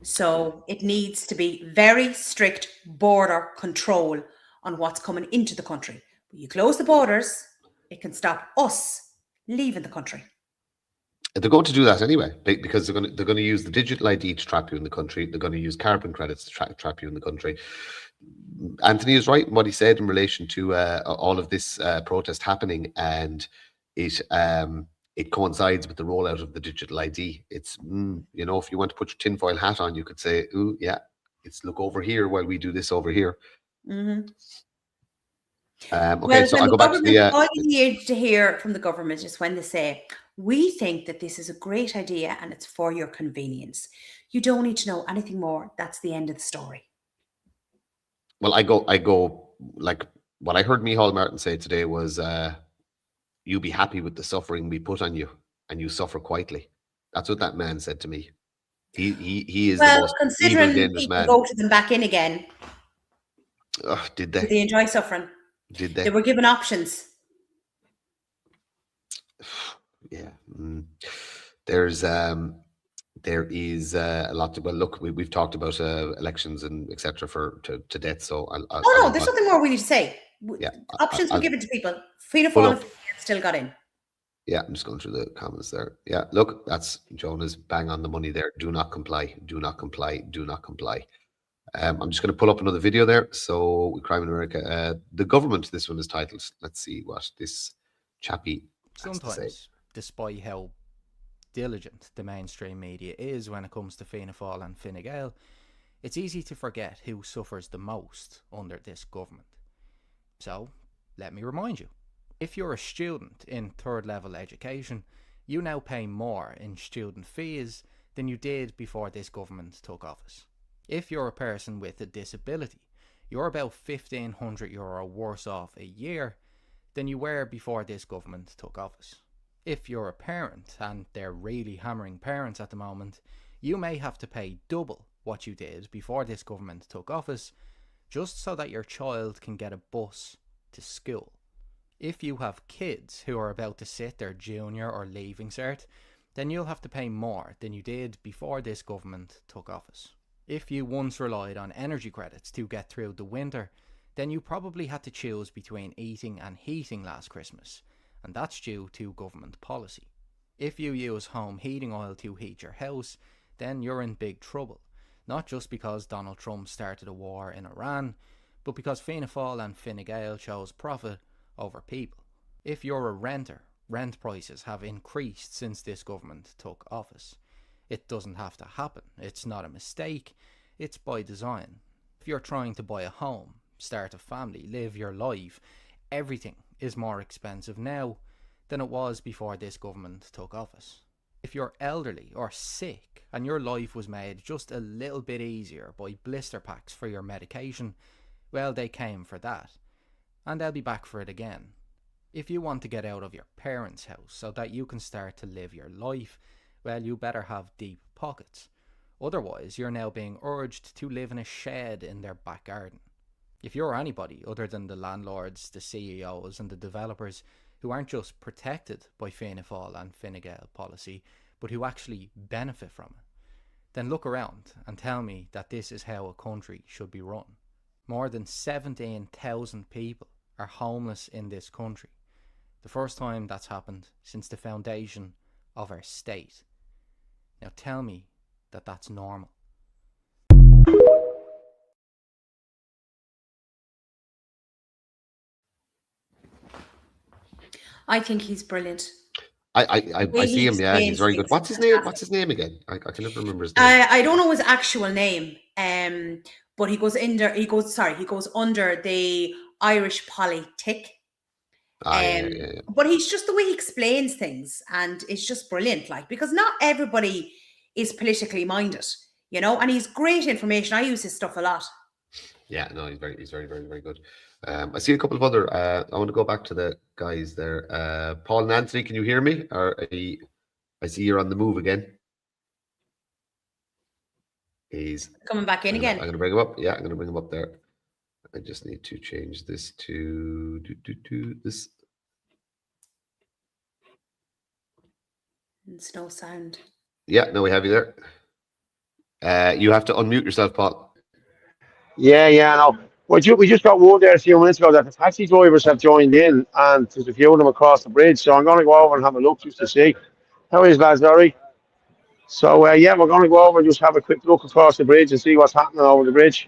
[SPEAKER 4] So it needs to be very strict border control on what's coming into the country. When you close the borders, it can stop us leaving the country.
[SPEAKER 1] They're going to do that anyway, because they're going to use the digital ID to trap you in the country. They're going to use carbon credits to trap you in the country. Anthony is right in what he said in relation to all of this protest happening, and it coincides with the rollout of the digital ID. It's if you want to put your tinfoil hat on, you could say, "Ooh, yeah, it's look over here while we do this over here."
[SPEAKER 4] Mm-hmm.
[SPEAKER 1] Okay, so I'll go back to the.
[SPEAKER 4] All you need to hear from the government is when they say, "We think that this is a great idea and it's for your convenience." You don't need to know anything more. That's the end of the story.
[SPEAKER 1] Well, I go like what I heard Micheál Martin say today was, "You be happy with the suffering we put on you, and you suffer quietly." That's what that man said to me. He is the most
[SPEAKER 4] considering
[SPEAKER 1] evil, dangerous man.
[SPEAKER 4] Voted them back in again.
[SPEAKER 1] Oh, did they?
[SPEAKER 4] Did they enjoy suffering?
[SPEAKER 1] Did they?
[SPEAKER 4] They were given options.
[SPEAKER 1] Yeah. There is a lot to. Well, look, we've talked about elections and etc. to death. So
[SPEAKER 4] no, there's nothing more we need to say.
[SPEAKER 1] Yeah,
[SPEAKER 4] options were given to people. Fianna Fáil still got in.
[SPEAKER 1] Yeah, I'm just going through the comments there. Yeah, look, that's Jonah's bang on the money there. Do not comply. Do not comply. Do not comply. I'm just going to pull up another video there. So, Crime in America, the government. This one is titled. Let's see what this chappie has to say.
[SPEAKER 14] Despite how diligent the mainstream media is when it comes to Fianna Fáil and Fine Gael, it's easy to forget who suffers the most under this government. So, let me remind you. If you're a student in third level education, you now pay more in student fees than you did before this government took office. If you're a person with a disability, you're about €1,500 worse off a year than you were before this government took office. If you're a parent, and they're really hammering parents at the moment, you may have to pay double what you did before this government took office, just so that your child can get a bus to school. If you have kids who are about to sit their junior or leaving cert, then you'll have to pay more than you did before this government took office. If you once relied on energy credits to get through the winter, then you probably had to choose between eating and heating last Christmas, and that's due to government policy. If you use home heating oil to heat your house, then you're in big trouble. Not just because Donald Trump started a war in Iran, but because Fianna Fáil and Fine Gael chose profit over people. If you're a renter, rent prices have increased since this government took office. It doesn't have to happen. It's not a mistake. It's by design. If you're trying to buy a home, start a family, live your life, everything is more expensive now than it was before this government took office. If you're elderly or sick and your life was made just a little bit easier by blister packs for your medication, well, they came for that, and they'll be back for it again. If you want to get out of your parents' house so that you can start to live your life, well, you better have deep pockets. Otherwise, you're now being urged to live in a shed in their back garden. If you're anybody other than the landlords, the CEOs and the developers who aren't just protected by Fianna Fáil and Fine Gael policy, but who actually benefit from it, then look around and tell me that this is how a country should be run. More than 17,000 people are homeless in this country. The first time that's happened since the foundation of our state. Now tell me that that's normal.
[SPEAKER 4] I think he's brilliant.
[SPEAKER 1] I see him. Yeah, he's very good. What's his name? What's his name again? I can never remember his name.
[SPEAKER 4] I don't know his actual name. But he goes under the Irish politic. But he's just the way he explains things, and it's just brilliant. Like, because not everybody is politically minded, you know, and he's great information. I use his stuff a lot.
[SPEAKER 1] Yeah, no, he's very, very good. I see a couple of other. I want to go back to the guys there. Paul and Anthony, can you hear me? I see you're on the move again. He's
[SPEAKER 4] coming back in again.
[SPEAKER 1] I'm going to bring him up. Yeah, I'm going to bring him up there. I just need to change this to this.
[SPEAKER 4] There's no sound.
[SPEAKER 1] Yeah, no, we have you there. You have to unmute yourself, Paul.
[SPEAKER 8] Yeah, no. We just got word there a few minutes ago that the taxi drivers have joined in, and there's a few of them across the bridge. So I'm going to go over and have a look just to see. How is lads, Larry? So yeah, we're going to go over and just have a quick look across the bridge and see what's happening over the bridge.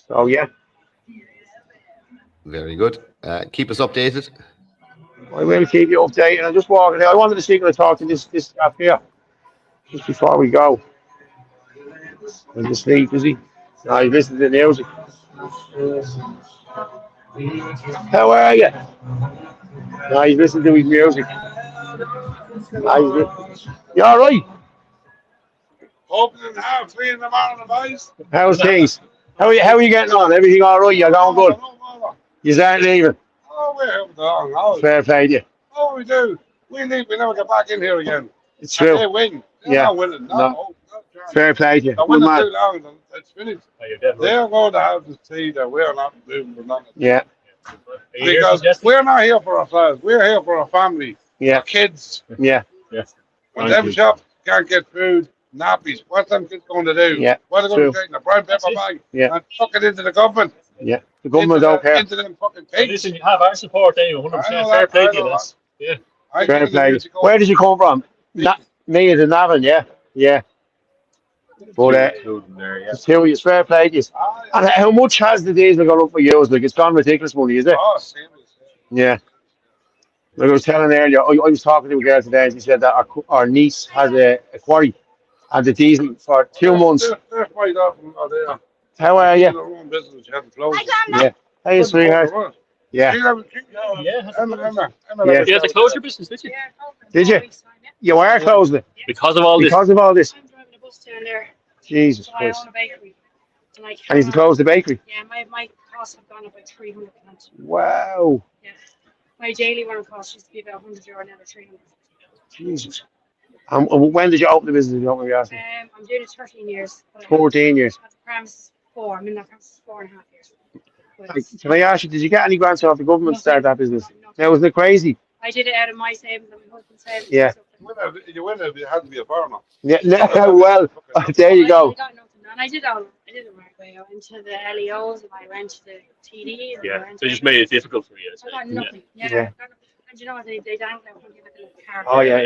[SPEAKER 8] So yeah.
[SPEAKER 1] Very good. Keep us updated.
[SPEAKER 8] I will keep you updated. I'm just walking here. I wanted to see if I talk to this chap here just before we go. He's asleep, is he? No, he's listening to the music. How are you? No, he's listening to his music. You all right?
[SPEAKER 15] Opening half 3 in the morning, boys.
[SPEAKER 8] How's things? How are you getting on? Everything all right? You're going good? You aren't leaving?
[SPEAKER 15] Oh, we're helping along.
[SPEAKER 8] Fair play to you.
[SPEAKER 15] Oh, we do. We leave, we never get back in here again.
[SPEAKER 8] It's true.
[SPEAKER 15] And they win. They're not winning. No.
[SPEAKER 8] Fair play to you.
[SPEAKER 15] They're winning too long, and it's finished. They're going to have to see that we're not doing nothing.
[SPEAKER 8] Yeah.
[SPEAKER 15] Because we're not here for ourselves. We're here for our family.
[SPEAKER 8] Yeah.
[SPEAKER 15] Our kids.
[SPEAKER 8] Yeah.
[SPEAKER 15] When them shops can't get food, nappies, what's them kids going to do?
[SPEAKER 8] Yeah.
[SPEAKER 15] What are they going to take in a brown paper bag and chuck it into the government?
[SPEAKER 8] Yeah. The government don't care.
[SPEAKER 15] Into them fucking pigs.
[SPEAKER 10] Listen, you have our support anyway, 100%. Fair play to you, lads. Yeah.
[SPEAKER 8] Fair play. Where did you come from? Me as a Navan, yeah. Yeah. But it's two of you, fair play to you. And how much has the diesel gone up for you? Like, it's gone ridiculous money, is it?
[SPEAKER 15] Oh, serious.
[SPEAKER 8] Yeah. Like I was telling earlier, I was talking to a girl today, and she said that our niece has a quarry and the diesel for 2 months.
[SPEAKER 15] They're quite often there.
[SPEAKER 8] How are you?
[SPEAKER 15] Their own business, you have to close.
[SPEAKER 8] Yeah. Hey, sweetheart. Yeah.
[SPEAKER 10] Yeah.
[SPEAKER 8] Yeah.
[SPEAKER 10] You had to close your business, did you?
[SPEAKER 8] Did you? You are closing it?
[SPEAKER 10] Because of all this.
[SPEAKER 8] Because of all this.
[SPEAKER 12] I'm driving a bus down there.
[SPEAKER 8] Jesus
[SPEAKER 12] So
[SPEAKER 8] Christ.
[SPEAKER 12] I own a bakery.
[SPEAKER 8] And he's closed the bakery?
[SPEAKER 12] Yeah, my costs have gone up by 300%.
[SPEAKER 8] Wow.
[SPEAKER 12] Yeah. My daily run cost used to be about €100, now they're 300.
[SPEAKER 8] Jesus. And when did you open the business, if you don't mind me asking?
[SPEAKER 12] I'm doing it 13 years.
[SPEAKER 8] 14 years.
[SPEAKER 12] At the premises 4. I'm in that premises 4.5 years.
[SPEAKER 8] Can I ask you, did you get any grants off the government to start that business? Now, wasn't it crazy?
[SPEAKER 12] I did it out of my savings and my husband's savings.
[SPEAKER 8] Yeah.
[SPEAKER 15] You win it, you had to be a farmer.
[SPEAKER 8] Yeah. Well, there you go.
[SPEAKER 12] I got nothing. And I did the right way. I went to the LEOs and I went to the TD. And
[SPEAKER 10] Yeah, they just made it difficult for you.
[SPEAKER 12] I got nothing. Yeah.
[SPEAKER 8] Yeah.
[SPEAKER 12] And you know what, they dangle out and give it a little card.
[SPEAKER 8] Oh yeah.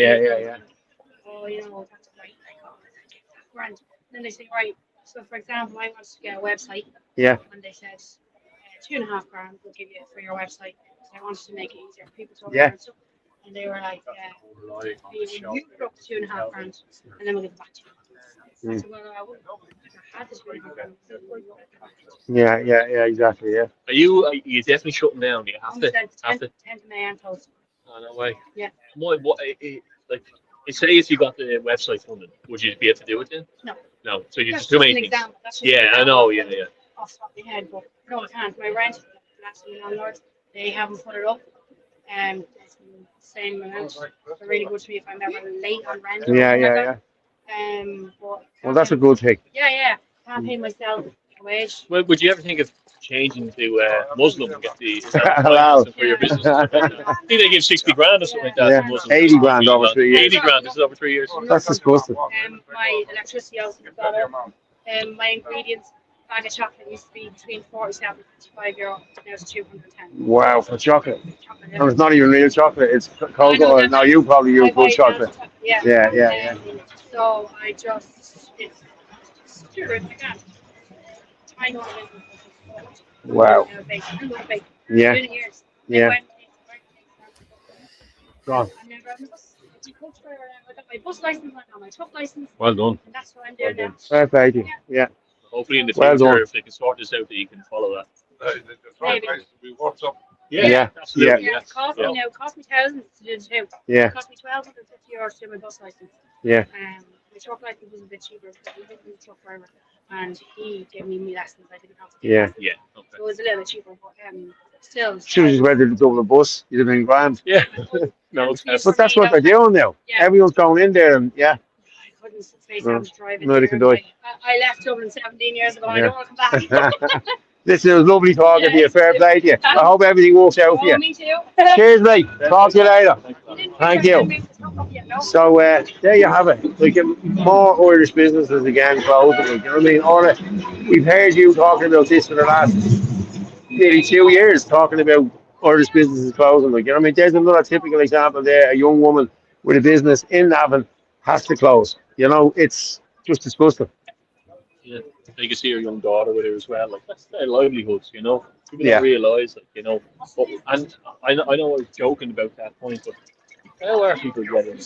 [SPEAKER 12] Oh, you know, that's great. Like, oh, that's grand. Then they say, right, so for example, I wanted to get a website.
[SPEAKER 8] Yeah.
[SPEAKER 12] And they said, $2.5 grand we'll give you for your website. So I wanted to make it easier for people to order and stuff. And they were like, you put up to $2.5 grand, and then we'll give it back to you. I said, well, I wouldn't. I had this $2.5 grand.
[SPEAKER 8] Yeah, exactly, yeah.
[SPEAKER 10] Are you definitely shutting down? You have to.
[SPEAKER 12] 10th of May, I'm closed.
[SPEAKER 10] Oh, no way.
[SPEAKER 12] Yeah.
[SPEAKER 10] Like, say if you got the website funded, would you be able to do it then?
[SPEAKER 12] No.
[SPEAKER 10] No. So you
[SPEAKER 12] That's
[SPEAKER 10] just too many
[SPEAKER 12] an
[SPEAKER 10] things.
[SPEAKER 12] example. That's just
[SPEAKER 10] Yeah,
[SPEAKER 12] an
[SPEAKER 10] I know.
[SPEAKER 12] example.
[SPEAKER 10] Yeah.
[SPEAKER 12] Off the top of my head, but no, I can't. My rent, that's the landlord. They haven't put it up. It's the same amount. They're really good to me if I'm ever late on rent.
[SPEAKER 8] Yeah.
[SPEAKER 12] But
[SPEAKER 8] Well, that's a good thing.
[SPEAKER 12] Yeah. Can't pay myself a wage.
[SPEAKER 10] Well, would you ever think of changing to Muslim and get the
[SPEAKER 8] Halal
[SPEAKER 10] for your business? I think they give 60 grand or something like that.
[SPEAKER 8] Yeah,
[SPEAKER 10] to Muslims.
[SPEAKER 8] 80 grand over 3 years.
[SPEAKER 10] 80 grand. This is over 3 years.
[SPEAKER 8] That's disgusting.
[SPEAKER 12] My electricity also got up. My ingredients, bag of chocolate used to be between 47 and €55. Now it's 210.
[SPEAKER 8] Wow, for chocolate. And it's not even real chocolate, it's cocoa. Now you probably use good chocolate. Yeah.
[SPEAKER 12] So I just, it's stupid. I can't. I know it is.
[SPEAKER 8] Wow.
[SPEAKER 12] I'm not big.
[SPEAKER 8] Yeah.
[SPEAKER 12] 20 years.
[SPEAKER 8] Yeah. Go on.
[SPEAKER 12] I got my bus license, I got my truck license.
[SPEAKER 10] Well done.
[SPEAKER 12] And that's what I'm doing now.
[SPEAKER 8] Fair play to you. Yeah.
[SPEAKER 10] Hopefully in the
[SPEAKER 8] Well
[SPEAKER 10] future,
[SPEAKER 8] done.
[SPEAKER 10] if they can sort this out, that you can follow that.
[SPEAKER 12] Maybe.
[SPEAKER 8] Yeah.
[SPEAKER 10] Absolutely.
[SPEAKER 12] It cost me thousands to do the two.
[SPEAKER 8] Yeah.
[SPEAKER 12] It cost me €1,250 to do my bus license.
[SPEAKER 8] Yeah.
[SPEAKER 12] My truck license was a bit cheaper because I didn't need a truck driver, and he gave me lessons. I didn't have to.
[SPEAKER 8] Yeah.
[SPEAKER 12] So it was a little bit cheaper, but still.
[SPEAKER 8] Should have just went to the Dublin bus. You'd have been grand.
[SPEAKER 10] Yeah. No,
[SPEAKER 8] But that's what they're doing now.
[SPEAKER 12] Yeah.
[SPEAKER 8] Everyone's going in there and yeah.
[SPEAKER 12] I couldn't face I was driving.
[SPEAKER 8] Neither could I.
[SPEAKER 12] I left Dublin 17 years ago. I
[SPEAKER 8] Yeah.
[SPEAKER 12] don't want to come back.
[SPEAKER 8] Listen, it was lovely talking to you. Fair play to you. I hope everything works out for you.
[SPEAKER 12] Me too.
[SPEAKER 8] Cheers, mate. Talk to you later. Thank you. So there you have it. Like more Irish businesses again closing. Like, you know what I mean? We've heard you talking about this for the last nearly 2 years, talking about Irish businesses closing. Like, you know what I mean? There's another typical example there. A young woman with a business in Navan has to close. You know, it's just disgusting.
[SPEAKER 10] Yeah. You can see your young daughter with her as well. Like, that's their livelihoods, you know. People
[SPEAKER 8] Yeah.
[SPEAKER 10] don't realise, like, you know. But, and I know I was joking about that point, but how are people getting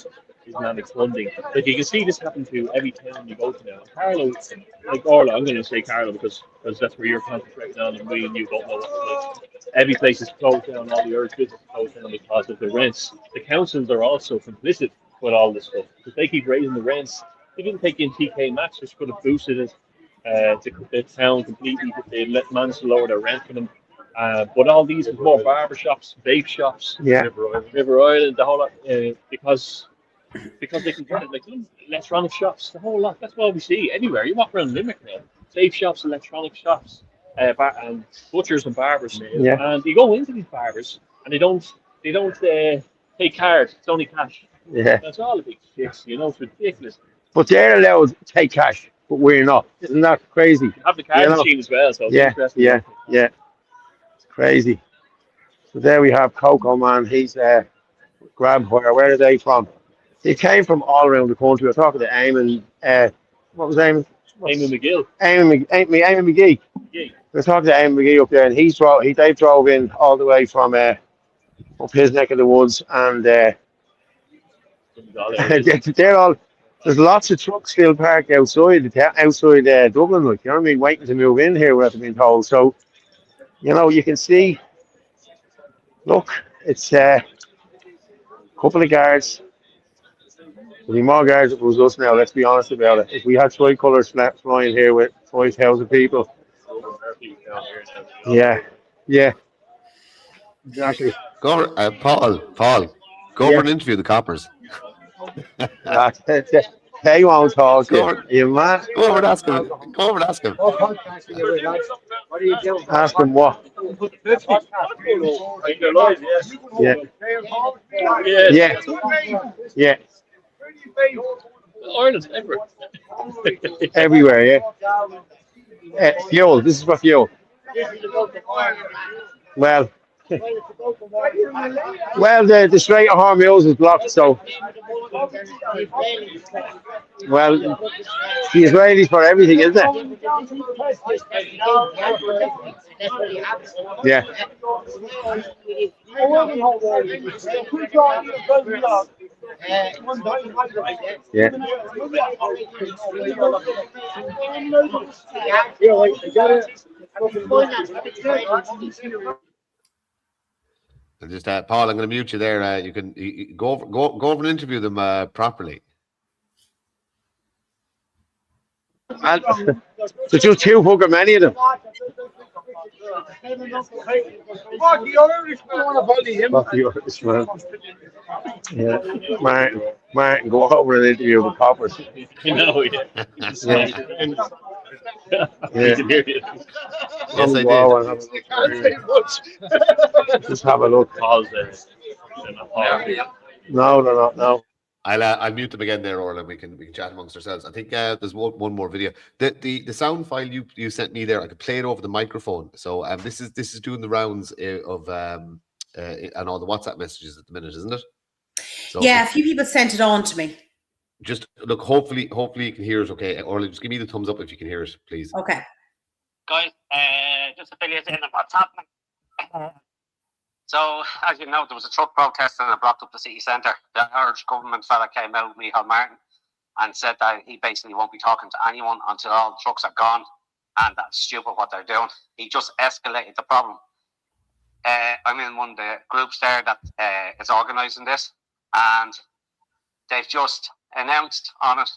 [SPEAKER 10] Islamic funding? Like, you can see this happen to every town you go to now. Carlo, like Orla, I'm going to say Carlo because that's where you're concentrating on, and we and you don't know what to do. Every place is closed down, all the Irish business is closed down because of the rents. The councils are also complicit with all this stuff because they keep raising the rents. They didn't take in TK Maxx, which could have boosted it. The town completely, they managed to lower their rent for them. But all these was more barber shops, vape shops,
[SPEAKER 8] Yeah.
[SPEAKER 10] River Island, the whole lot, because they can get it, like electronic shops, the whole lot. That's what we see everywhere. You walk around Limerick now, vape shops, electronic shops, and butchers and barbers.
[SPEAKER 8] Yeah.
[SPEAKER 10] And you go into these barbers and they don't take cards. It's only cash.
[SPEAKER 8] Yeah.
[SPEAKER 10] That's all the big shits. You know, it's ridiculous.
[SPEAKER 8] But they're allowed to take cash, but we're not. Isn't that crazy?
[SPEAKER 10] You have the card
[SPEAKER 8] You know?
[SPEAKER 10] machine as well, so it's
[SPEAKER 8] Yeah,
[SPEAKER 10] interesting.
[SPEAKER 8] yeah. It's crazy. So there we have Coco Man. He's Grab Wire. Where are they from? They came from all around the country. We're talking to Eamon. What was Eamon?
[SPEAKER 10] Eamon McGill.
[SPEAKER 8] Eamon McGee.
[SPEAKER 10] McGee.
[SPEAKER 8] We're talking to Eamon McGee up there, and they drove in all the way from up his neck of the woods, and they're all. There's lots of trucks still parked outside Dublin, like, you know what I mean, waiting to move in here, we're being told. So, you know, you can see, look, it's a couple of guards. There'll be more guards if it was us now, let's be honest about it. If we had tricolours flying here with 5,000 people. Yeah, exactly.
[SPEAKER 1] Go, Paul, go over and interview the coppers.
[SPEAKER 8] They won't talk to you. You man.
[SPEAKER 1] Go over and ask him.
[SPEAKER 8] What are you doing? Ask him what? Yeah.
[SPEAKER 10] Ireland's everywhere.
[SPEAKER 8] Everywhere, yeah. Fuel. This is for fuel. Well, Well, the Strait of Hormuz is blocked, so. Well, the Israelis for everything, isn't it? Yeah.
[SPEAKER 1] And just Paul, I'm going to mute you there. You can go over and interview them properly.
[SPEAKER 8] There's just too fucking many of them.
[SPEAKER 15] Fuck the Irishman. I want to bully him.
[SPEAKER 8] Fuck the Irishman. Yeah. Martin, go over and interview the coppers.
[SPEAKER 10] You know, yeah.
[SPEAKER 8] Yeah.
[SPEAKER 1] Yes, I
[SPEAKER 8] did. Just have a look. No, they're not. No.
[SPEAKER 1] I'll mute them again there, Orla. We can chat amongst ourselves. I think there's one more video. The sound file you sent me there, I could play it over the microphone. So this is doing the rounds of and all the WhatsApp messages at the minute, isn't it? So,
[SPEAKER 4] yeah, a few people sent it on to me.
[SPEAKER 1] Just look. Hopefully you can hear us. Okay, Orla, just give me the thumbs up if you can hear us, please.
[SPEAKER 4] Okay.
[SPEAKER 16] Guys, just to fill you in on what's happening. So, as you know, there was a truck protest and it blocked up the city centre. The Irish government fella came out, Micheál Martin, and said that he basically won't be talking to anyone until all the trucks are gone, and that's stupid what they're doing. He just escalated the problem. I'm in one of the groups there that is organising this, and they've just announced on it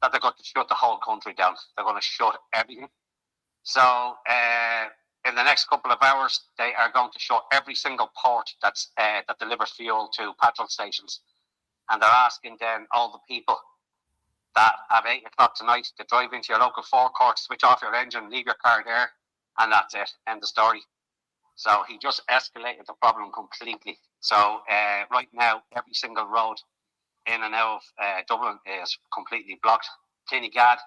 [SPEAKER 16] that they're going to shut the whole country down. They're going to shut everything. So, in the next couple of hours, they are going to shut every single port that delivers fuel to petrol stations. And they're asking then all the people that have 8 o'clock tonight to drive into your local forecourt, switch off your engine, leave your car there, and that's it. End of story. So he just escalated the problem completely. So right now, every single road in and out of Dublin is completely blocked. Kinnegad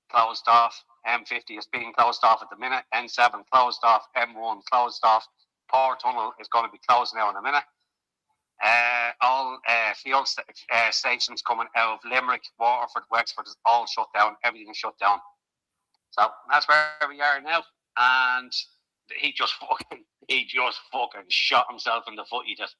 [SPEAKER 16] closed off. M50 is being closed off at the minute. N7 closed off. M1 closed off. Port Tunnel is going to be closed now in a minute. All fuel stations coming out of Limerick, Waterford, Wexford is all shut down. Everything is shut down. So that's where we are now. And he just fucking shot himself in the foot. He just,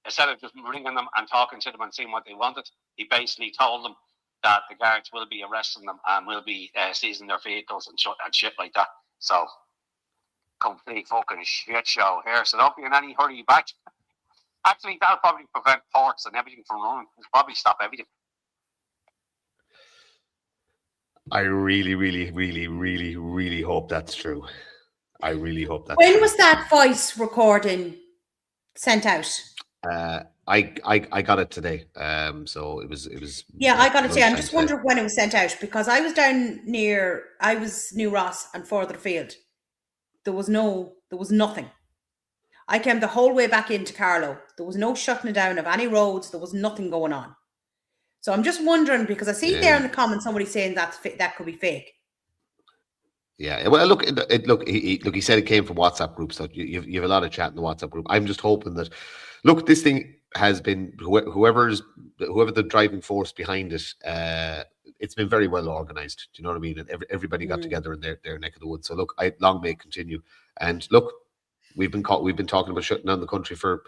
[SPEAKER 16] instead of just ringing them and talking to them and seeing what they wanted, he basically told them that the guards will be arresting them and will be seizing their vehicles and shit like that. So, complete fucking shit show here. So don't be in any hurry back. Actually, that'll probably prevent ports and everything from running. It'll probably stop everything.
[SPEAKER 1] I really, really, really, really, really hope that's true. I really hope that's
[SPEAKER 4] When
[SPEAKER 1] true.
[SPEAKER 4] was that voice recording sent out?
[SPEAKER 1] I got it today. So it was.
[SPEAKER 4] Yeah, I got it today. I'm just
[SPEAKER 1] today.
[SPEAKER 4] wondering when it was sent out because I was down near. I was New Ross and further afield. There was nothing. I came the whole way back into Carlow. There was no shutting down of any roads. There was nothing going on. So I'm just wondering because I see there in the comments somebody saying that could be fake.
[SPEAKER 1] Yeah, well, look, he said it came from WhatsApp groups. So you have a lot of chat in the WhatsApp group. I'm just hoping that, look, this thing has been whoever the driving force behind it. It's been very well organized. Do you know what I mean? And everybody got together in their neck of the woods. So look, long may it continue. And look, we've been talking about shutting down the country for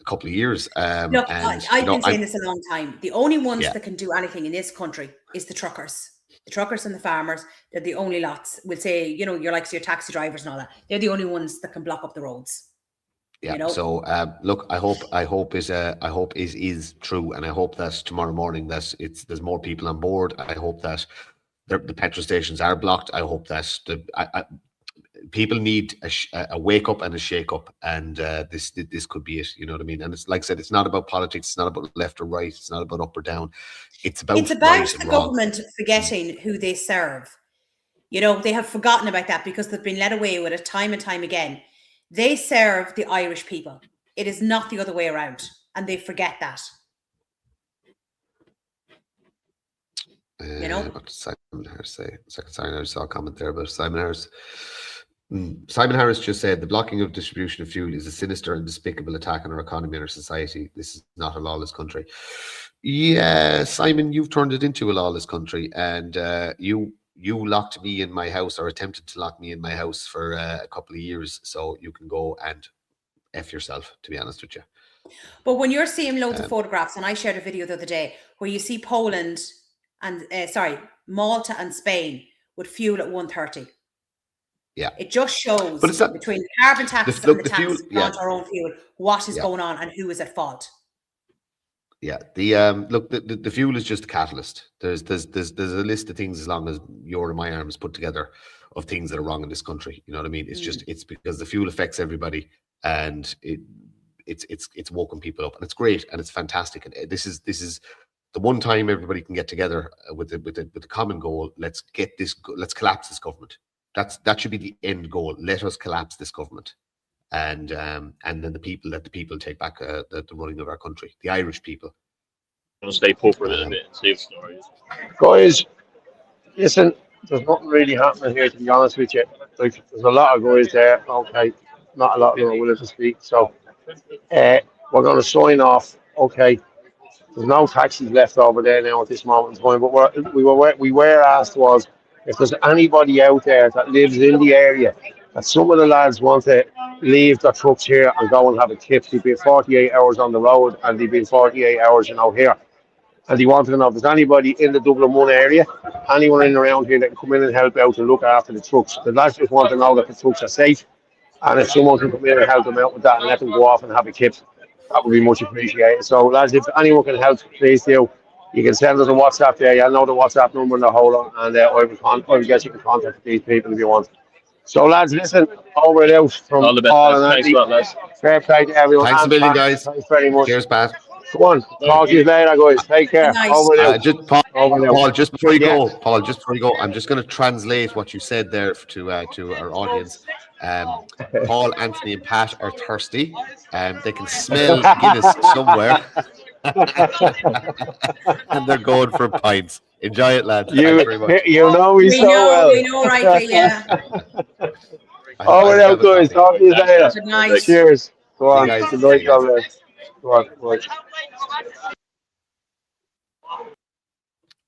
[SPEAKER 1] a couple of years.
[SPEAKER 4] Look, I've been saying this a long time. The only ones that can do anything in this country is the truckers. The truckers and the farmers, they're the only lots. We'll say, you're like your taxi drivers and all that. They're the only ones that can block up the roads.
[SPEAKER 1] Yeah. So look, I hope is true, and I hope that tomorrow morning that there's more people on board. I hope that the petrol stations are blocked. I hope that people need a wake up and a shake up, and this could be it. You know what I mean? And it's like I said, it's not about politics. It's not about left or right. It's not about up or down. It's about right
[SPEAKER 4] the government forgetting who they serve. They have forgotten about that because they've been led away with it time and time again. They serve the Irish people. It is not the other way around, and they forget that.
[SPEAKER 1] What did Simon Harris say? Second, sorry, I saw a comment there about Simon Harris. Simon Harris just said the blocking of distribution of fuel is a sinister and despicable attack on our economy and our society. This is not a lawless country. Yeah, Simon, you've turned it into a lawless country, and you locked me in my house, or attempted to lock me in my house for a couple of years. So you can go and F yourself, to be honest with you.
[SPEAKER 4] But when you're seeing loads of photographs, and I shared a video the other day where you see Poland and Malta and Spain with fuel at 130.
[SPEAKER 1] Yeah,
[SPEAKER 4] it just shows
[SPEAKER 1] but it's not,
[SPEAKER 4] between the carbon taxes and the taxes on our own fuel, what is going on and who is at fault.
[SPEAKER 1] Yeah, the fuel is just a catalyst. There's a list of things, as long as your and my arms put together, of things that are wrong in this country. You know what I mean? It's just, it's because the fuel affects everybody, and it's woken people up, and it's great, and it's fantastic. And this is the one time everybody can get together with the common goal. Let's collapse this government. That should be the end goal. Let us collapse this government, and then let the people take back the running of our country. The Irish people.
[SPEAKER 10] I'll stay put for a little bit and save stories.
[SPEAKER 8] Guys, listen, there's nothing really happening here, to be honest with you. Like, there's a lot of guys there. Okay, not a lot of them are willing to speak. So we're going to sign off. Okay, there's no taxis left over there now at this moment in time. But we were asked was, if there's anybody out there that lives in the area, that some of the lads want to leave their trucks here and go and have a tip. They've been 48 hours on the road, and they've been 48 hours, here. And they wanted to know if there's anybody in the Dublin 1 area, anyone in and around here that can come in and help out and look after the trucks. The lads just want to know that the trucks are safe, and if someone can come in and help them out with that and let them go off and have a tip, that would be much appreciated. So, lads, if anyone can help, please do. You can send us a WhatsApp there. You'll know the WhatsApp number and the whole lot, and I will get you in contact with these people if you want. So, lads, listen, over and out from
[SPEAKER 10] all the best.
[SPEAKER 8] Paul and
[SPEAKER 10] Thanks
[SPEAKER 8] Andy.
[SPEAKER 10] a lot, lads.
[SPEAKER 8] Fair play to everyone.
[SPEAKER 1] Thanks a million, guys.
[SPEAKER 8] Thanks very much.
[SPEAKER 1] Cheers, Pat.
[SPEAKER 8] Come on, talk to you later, guys. Take care.
[SPEAKER 4] Nice.
[SPEAKER 8] Over and out.
[SPEAKER 1] Paul, just before you go, I'm just going to translate what you said there to our audience. Paul, Anthony, and Pat are thirsty. They can smell Guinness somewhere, and they're going for pints. Enjoy it, lads. Thanks very much.
[SPEAKER 8] You know me so well.
[SPEAKER 4] We know, right? Yeah.
[SPEAKER 8] Over and out, guys. Talk to you later.
[SPEAKER 4] Good night.
[SPEAKER 8] Cheers. Go on.
[SPEAKER 1] guys.
[SPEAKER 8] Good night, guys. Go on. Right.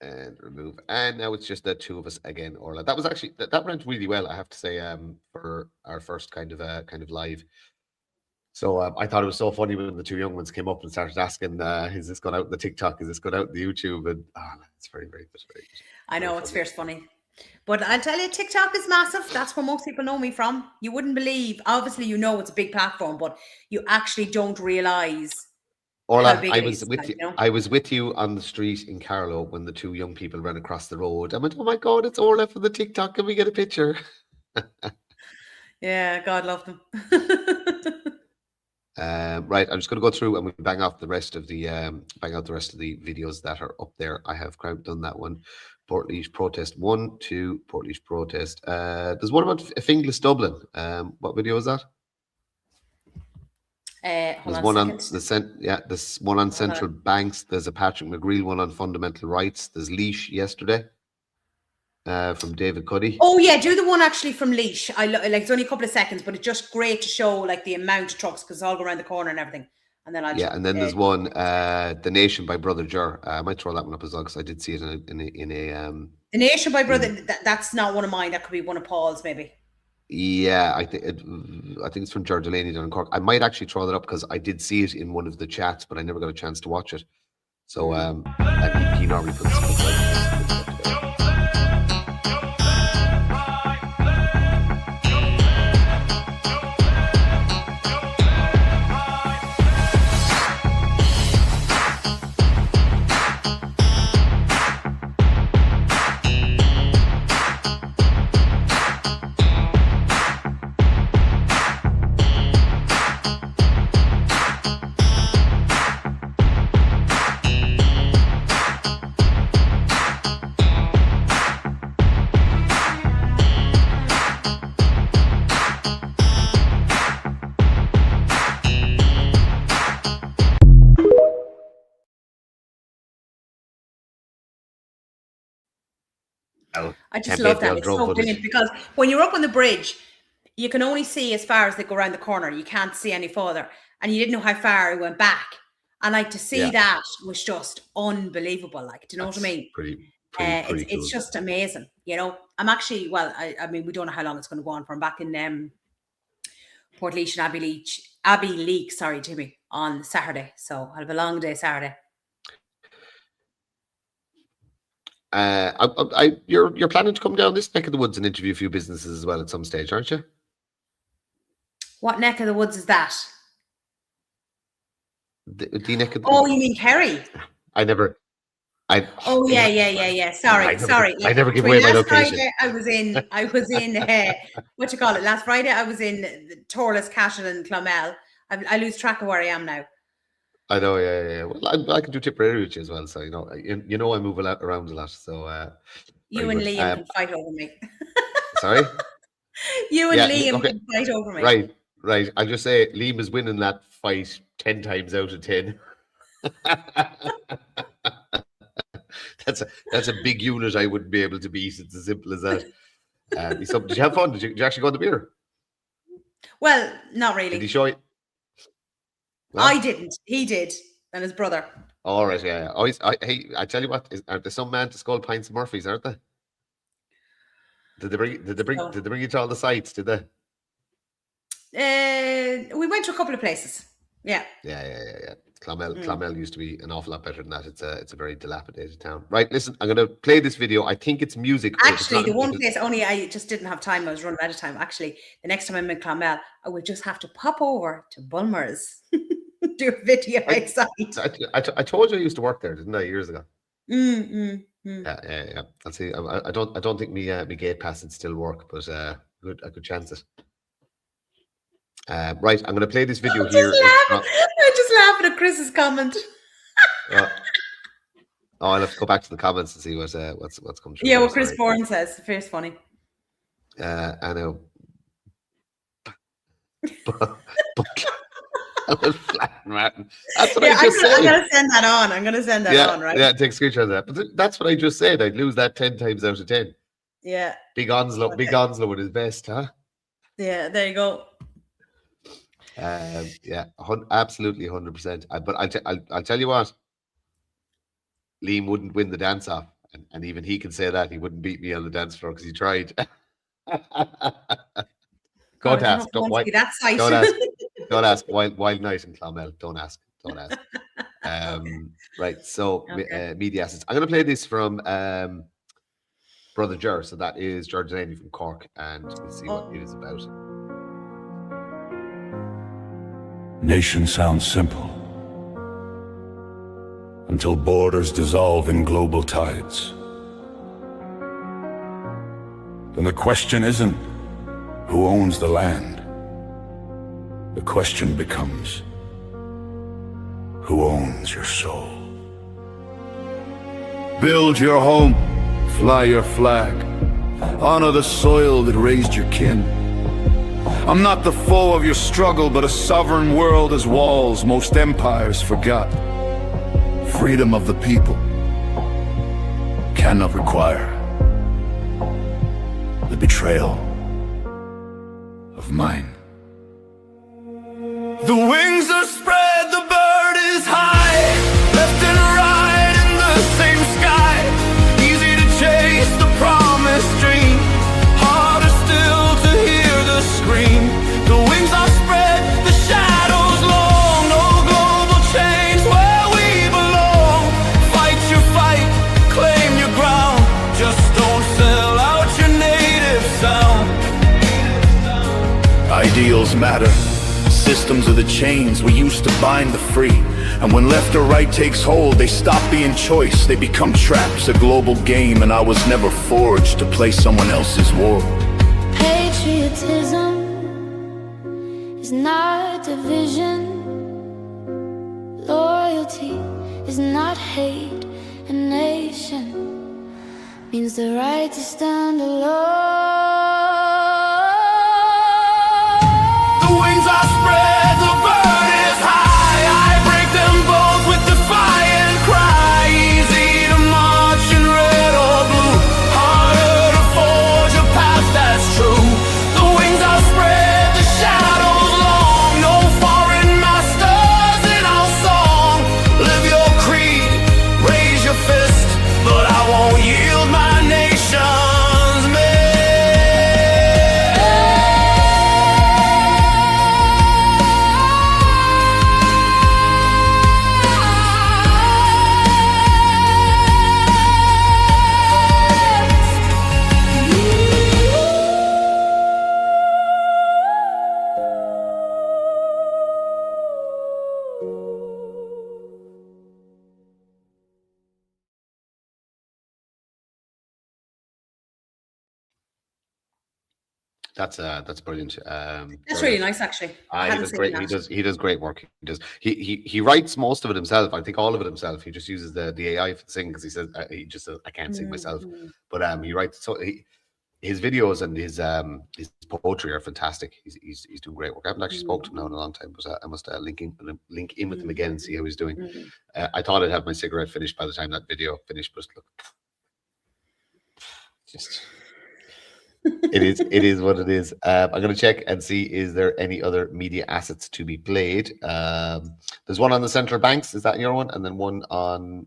[SPEAKER 1] And remove, and now it's just the two of us again. Orla, that was actually that went really well, I have to say, for our first kind of live. So I thought it was so funny when the two young ones came up and started asking, "Is this going out in the TikTok? Is this going out in the YouTube?" And it's very, very good. Very good.
[SPEAKER 4] I know, it's fierce funny. But I'll tell you, TikTok is massive. That's where most people know me from. You wouldn't believe. Obviously, you know it's a big platform, but you actually don't realise.
[SPEAKER 1] Orla, I was with you. I was with you on the street in Carlow when the two young people ran across the road. I went, "Oh my God, it's Orla from the TikTok. Can we get a picture?"
[SPEAKER 4] Yeah, God love them.
[SPEAKER 1] Right, I'm just going to go through and we bang out the rest of the videos that are up there. I have done that one. Portlaoise protest 1, 2, Portlaoise protest. There's one about Finglas Dublin. What video is that? There's one on there's one on central banks. There's a Patrick McGreal one on fundamental rights. There's Laois yesterday. From David Cuddy.
[SPEAKER 4] Oh yeah, do the one actually from Laois. I like it's only a couple of seconds, but it's just great to show like the amount of trucks because it's all go around the corner and everything. And then
[SPEAKER 1] and then there's one, The Nation by Brother Ger. I might throw that one up as well because I did see it in a
[SPEAKER 4] The Nation by Brother. That's not one of mine. That could be one of Paul's maybe.
[SPEAKER 1] Yeah, I think it's from Ger Delaney down in Cork. I might actually throw that up because I did see it in one of the chats, but I never got a chance to watch it. So he normally puts it.
[SPEAKER 4] I just love that. It's so brilliant because when you're up on the bridge, you can only see as far as they go around the corner. You can't see any further. And you didn't know how far it went back. And like to see that was just unbelievable. Like, do you know what I mean?
[SPEAKER 1] Pretty
[SPEAKER 4] it's just amazing. You know, I'm actually, well, I mean, we don't know how long it's going to go on from. Back in Portlaoise and Abbey League, sorry, Jimmy, on Saturday. So I'll have a long day Saturday.
[SPEAKER 1] You're planning to come down this neck of the woods and interview a few businesses as well at some stage, aren't you?
[SPEAKER 4] What neck of the woods is that?
[SPEAKER 1] The neck of the
[SPEAKER 4] you mean Kerry?
[SPEAKER 1] yeah.
[SPEAKER 4] Sorry.
[SPEAKER 1] I never give away my location.
[SPEAKER 4] Friday I was in what you call it? Last Friday I was in Torres, Cashel and Clonmel. I lose track of where I am now.
[SPEAKER 1] I know, yeah. Well, I can do Tipperary with you as well, so you know I move around a lot. So
[SPEAKER 4] you and Liam can fight over me.
[SPEAKER 1] Sorry.
[SPEAKER 4] You and Liam can fight over me.
[SPEAKER 1] Right. I'll just say Liam is winning that fight 10 times out of 10. That's a big unit I wouldn't be able to beat. It's as simple as that. Did you have fun? Did you actually go on the beer?
[SPEAKER 4] Well, not really.
[SPEAKER 1] Did he show you? No?
[SPEAKER 4] I didn't. He did, and his brother.
[SPEAKER 1] All right, yeah. I tell you what, are there some man to Skull Pints and Murphy's, aren't they? Did they bring you to all the sites? Did they?
[SPEAKER 4] We went to a couple of places. Yeah.
[SPEAKER 1] Clonmel used to be an awful lot better than that. It's a very dilapidated town. Right, listen, I'm going to play this video. I think it's music.
[SPEAKER 4] Actually, the one place I just didn't have time. I was running out of time. Actually, the next time I'm in Clonmel, I would just have to pop over to Bulmer's, do a video.
[SPEAKER 1] I told you I used to work there, didn't I, years ago? Yeah. I'll see. I don't think me gate pass would still work, but I could chance it. Right, I'm going to play this video here.
[SPEAKER 4] I'm just laughing at Chris's comment.
[SPEAKER 1] I'll have to go back to the comments and see what's come through.
[SPEAKER 4] Yeah, what Chris Bourne says. It's funny.
[SPEAKER 1] I know. Martin. That's what I just said.
[SPEAKER 4] I'm going to send that on. Right?
[SPEAKER 1] Yeah, take a screenshot of that. But that's what I just said. I'd lose that 10 times out of 10.
[SPEAKER 4] Yeah.
[SPEAKER 1] Big Onslow with his best, huh?
[SPEAKER 4] Yeah, there you go.
[SPEAKER 1] Absolutely 100%. But I'll tell you what, Liam wouldn't win the dance off, and even he can say that he wouldn't beat me on the dance floor because he tried. Don't ask. Don't ask. Wild night in Clonmel. Don't ask. Right. So media assets. I'm going to play this from Brother Ger. So that is George Delaney from Cork, and we'll see what it is about.
[SPEAKER 17] Nation sounds simple until borders dissolve in global tides. Then the question isn't who owns the land. The question becomes who owns your soul. Build your home, fly your flag, honor the soil that raised your kin. I'm not the foe of your struggle, but a sovereign world has walls most empires forgot. Freedom of the people cannot require the betrayal of mine. The wings are spread, the bird is high, left and right in the same sky. Easy to chase the promised dream, harder still to hear the scream. The wings are spread, the shadows long, no global change where we belong. Fight your fight, claim your ground, just don't sell out your native sound. Ideals matter. Systems are the chains we used to bind the free. And when left or right takes hold, they stop being choice. They become traps, a global game. And I was never forged to play someone else's war.
[SPEAKER 18] Patriotism is not division. Loyalty is not hate. A nation means the right to stand alone. The wings are spread, the bird is high. I break them both with defiant cry. Easy to march in red or blue, harder to forge a path that's true. The wings are spread.
[SPEAKER 1] That's brilliant.
[SPEAKER 4] That's really nice, actually.
[SPEAKER 1] He does great. He does great work. He writes most of it himself. I think all of it himself. He just uses the AI for the singing because he says I can't sing myself. But he writes his videos and his poetry are fantastic. He's doing great work. I haven't actually spoken to him now in a long time, but I must link in with him again and see how he's doing. I thought I'd have my cigarette finished by the time that video finished, but look, just. It is what it is. I'm going to check and see, is there any other media assets to be played? There's one on the central banks. Is that your one? And then one on...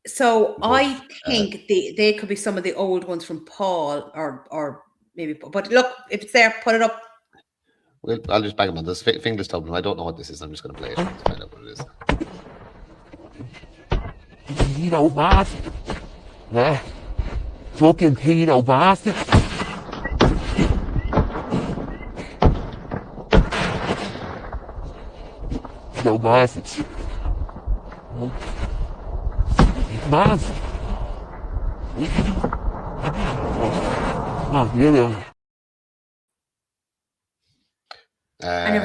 [SPEAKER 4] So I think they could be some of the old ones from Paul or maybe... But look, if it's there, put it up.
[SPEAKER 1] Well, I'll just bang them on this. Fingers Dublin. I don't know what this is. I'm just going to play it to find out what it is.
[SPEAKER 18] Pedo bastard. Fucking pedo bastard. Pedo bastards. Bastard. Oh, you know.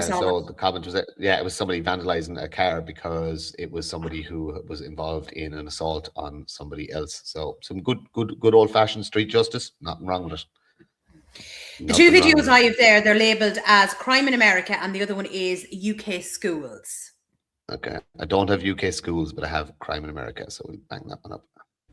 [SPEAKER 1] So the comment was that, it was somebody vandalizing a car because it was somebody who was involved in an assault on somebody else. So some good old fashioned street justice. Nothing wrong with it.
[SPEAKER 4] The two videos I have there, they're labeled as Crime in America, and the other one is UK Schools.
[SPEAKER 1] Okay, I don't have UK Schools, but I have Crime in America, so we'll bang that one up.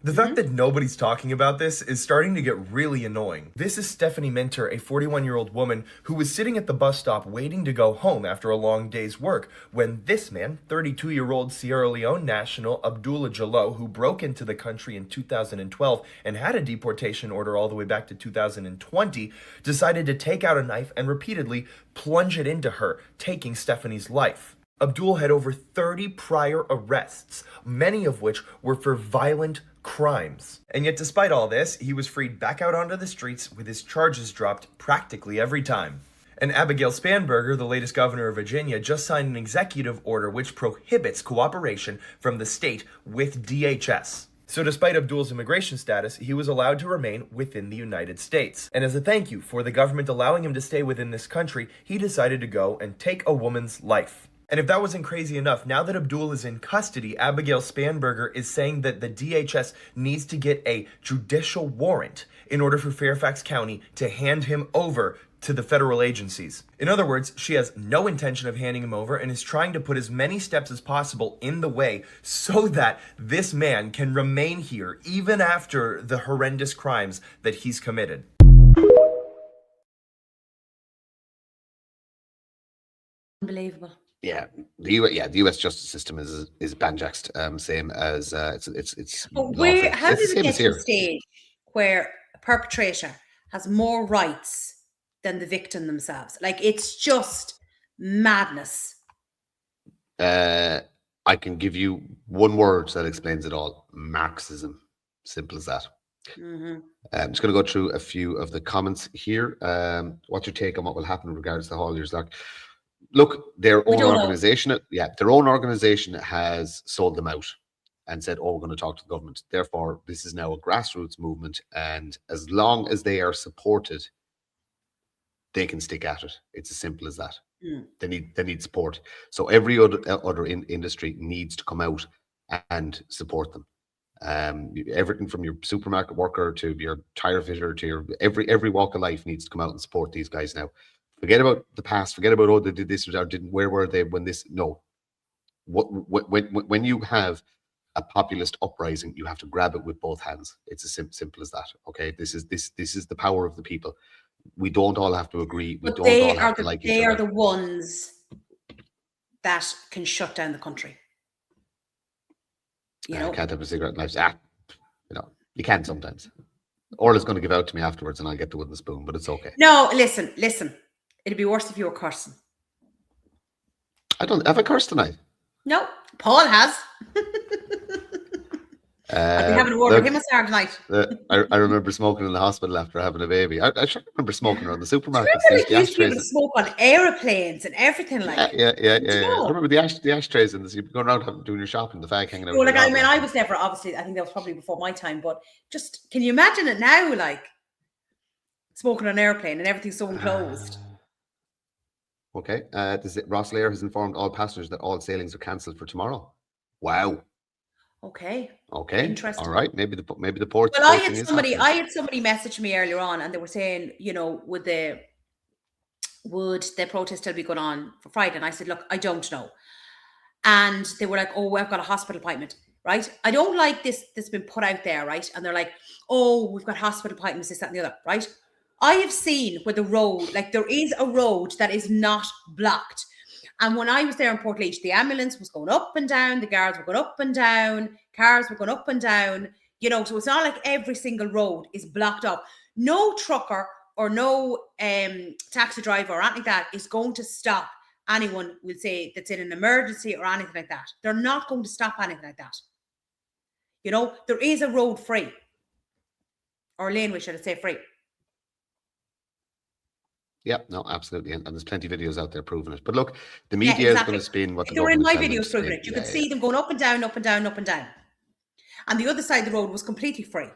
[SPEAKER 19] The fact that nobody's talking about this is starting to get really annoying. This is Stephanie Minter, a 41-year-old woman who was sitting at the bus stop waiting to go home after a long day's work when this man, 32-year-old Sierra Leone national Abdullah Jallow, who broke into the country in 2012 and had a deportation order all the way back to 2020, decided to take out a knife and repeatedly plunge it into her, taking Stephanie's life. Abdul had over 30 prior arrests, many of which were for violent crimes. And yet despite all this, he was freed back out onto the streets with his charges dropped practically every time. And Abigail Spanberger, the latest governor of Virginia, just signed an executive order which prohibits cooperation from the state with DHS. So despite Abdul's immigration status, he was allowed to remain within the United States. And as a thank you for the government allowing him to stay within this country, he decided to go and take a woman's life. And if that wasn't crazy enough, now that Abdul is in custody, Abigail Spanberger is saying that the DHS needs to get a judicial warrant in order for Fairfax County to hand him over to the federal agencies. In other words, she has no intention of handing him over and is trying to put as many steps as possible in the way so that this man can remain here even after the horrendous crimes that he's committed.
[SPEAKER 4] Unbelievable.
[SPEAKER 1] Yeah, the US justice system is banjaxed, same as it's.
[SPEAKER 4] But how did it get to a stage where a perpetrator has more rights than the victim themselves? Like, it's just madness.
[SPEAKER 1] I can give you one word that explains it all: Marxism. Simple as that.
[SPEAKER 4] Mm-hmm.
[SPEAKER 1] I'm just going to go through a few of the comments here. What's your take on what will happen in regards to hauliers? Like, look, their own organization, their own organization has sold them out and said, "Oh, we're going to talk to the government." Therefore, this is now a grassroots movement, and as long as they are supported, they can stick at it. It's as simple as that. They need support. So every other industry needs to come out and support them. Everything from your supermarket worker to your tire fitter to your every walk of life needs to come out and support these guys now. Forget about the past. Forget about, oh, they did this or didn't. Where were they when this? No. When you have a populist uprising, you have to grab it with both hands. It's as simple as that. Okay, this is the power of the people. We don't all have to agree. We don't all have to like each other.
[SPEAKER 4] They are the ones that can shut down the country. You know,
[SPEAKER 1] can't have a cigarette knife. You can sometimes. Orla's going to give out to me afterwards, and I'll get the wooden spoon. But it's okay.
[SPEAKER 4] No, listen. It'd be worse if you were cursing.
[SPEAKER 1] Have I cursed tonight?
[SPEAKER 4] No, Paul has. I've been having a word with him a Saturday night.
[SPEAKER 1] I remember smoking in the hospital after having a baby. I remember smoking around the supermarket.
[SPEAKER 4] You used to be able to smoke on aeroplanes and everything like.
[SPEAKER 1] Yeah. I remember the ashtrays and this. You'd be going around doing your shopping, the fag hanging out.
[SPEAKER 4] Well, I was never, obviously, I think that was probably before my time. But just, can you imagine it now? Like, smoking on an airplane and everything's so enclosed.
[SPEAKER 1] Okay. Ross Lair has informed all passengers that all sailings are cancelled for tomorrow. Wow.
[SPEAKER 4] Okay.
[SPEAKER 1] Okay.
[SPEAKER 4] Interesting.
[SPEAKER 1] All right. Maybe the ports.
[SPEAKER 4] Well, I had somebody message me earlier on, and they were saying, would the protest still be going on for Friday? And I said, look, I don't know. And they were like, oh, we've got a hospital appointment, right? I don't like this that's been put out there, right? And they're like, oh, we've got hospital appointments, this, that, and the other, right? I have seen where the road, like there is a road that is not blocked. And when I was there in Portlaoise, the ambulance was going up and down, the guards were going up and down, cars were going up and down, so it's not like every single road is blocked up. No trucker or no taxi driver or anything like that is going to stop anyone, will say, that's in an emergency or anything like that. They're not going to stop anything like that. There is a road free. Or laneway, should I say, free.
[SPEAKER 1] Yeah, no, absolutely. And there's plenty of videos out there proving it. But look, the media is going to spin what the
[SPEAKER 4] They were in my
[SPEAKER 1] government
[SPEAKER 4] videos
[SPEAKER 1] tells them
[SPEAKER 4] proving
[SPEAKER 1] to
[SPEAKER 4] it. You
[SPEAKER 1] spin.
[SPEAKER 4] could see them going up and down, up and down, up and down. And the other side of the road was completely free.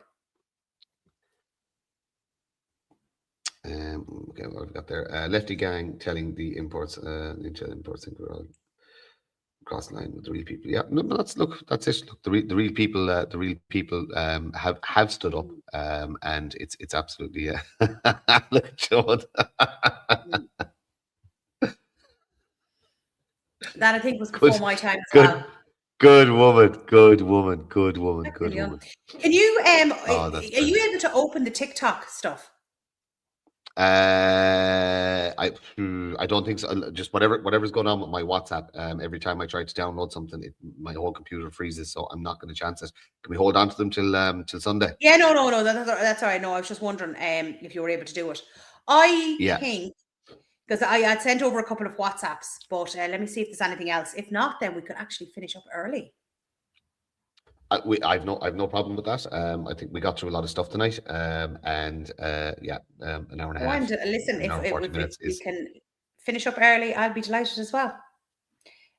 [SPEAKER 1] Okay, what have we got there? Lefty gang telling the imports think we're all cross the line with the real people. Yeah, no, that's it. Look, the real people have stood up, and it's absolutely look, Sean.
[SPEAKER 4] That I think was before my time as well.
[SPEAKER 1] Good woman.
[SPEAKER 4] Can you are you able to open the TikTok stuff?
[SPEAKER 1] I don't think so. Just whatever's going on with my WhatsApp. Every time I try to download something, my whole computer freezes. So I'm not going to chance it. Can we hold on to them till Sunday?
[SPEAKER 4] Yeah, no. That's all right. No, I was just wondering if you were able to do it. I think because I had sent over a couple of WhatsApps, but let me see if there's anything else. If not, then we could actually finish up early.
[SPEAKER 1] I've no problem with that. I think we got through a lot of stuff tonight, an hour and a half.
[SPEAKER 4] And listen, if we can finish up early, I'll be delighted as well.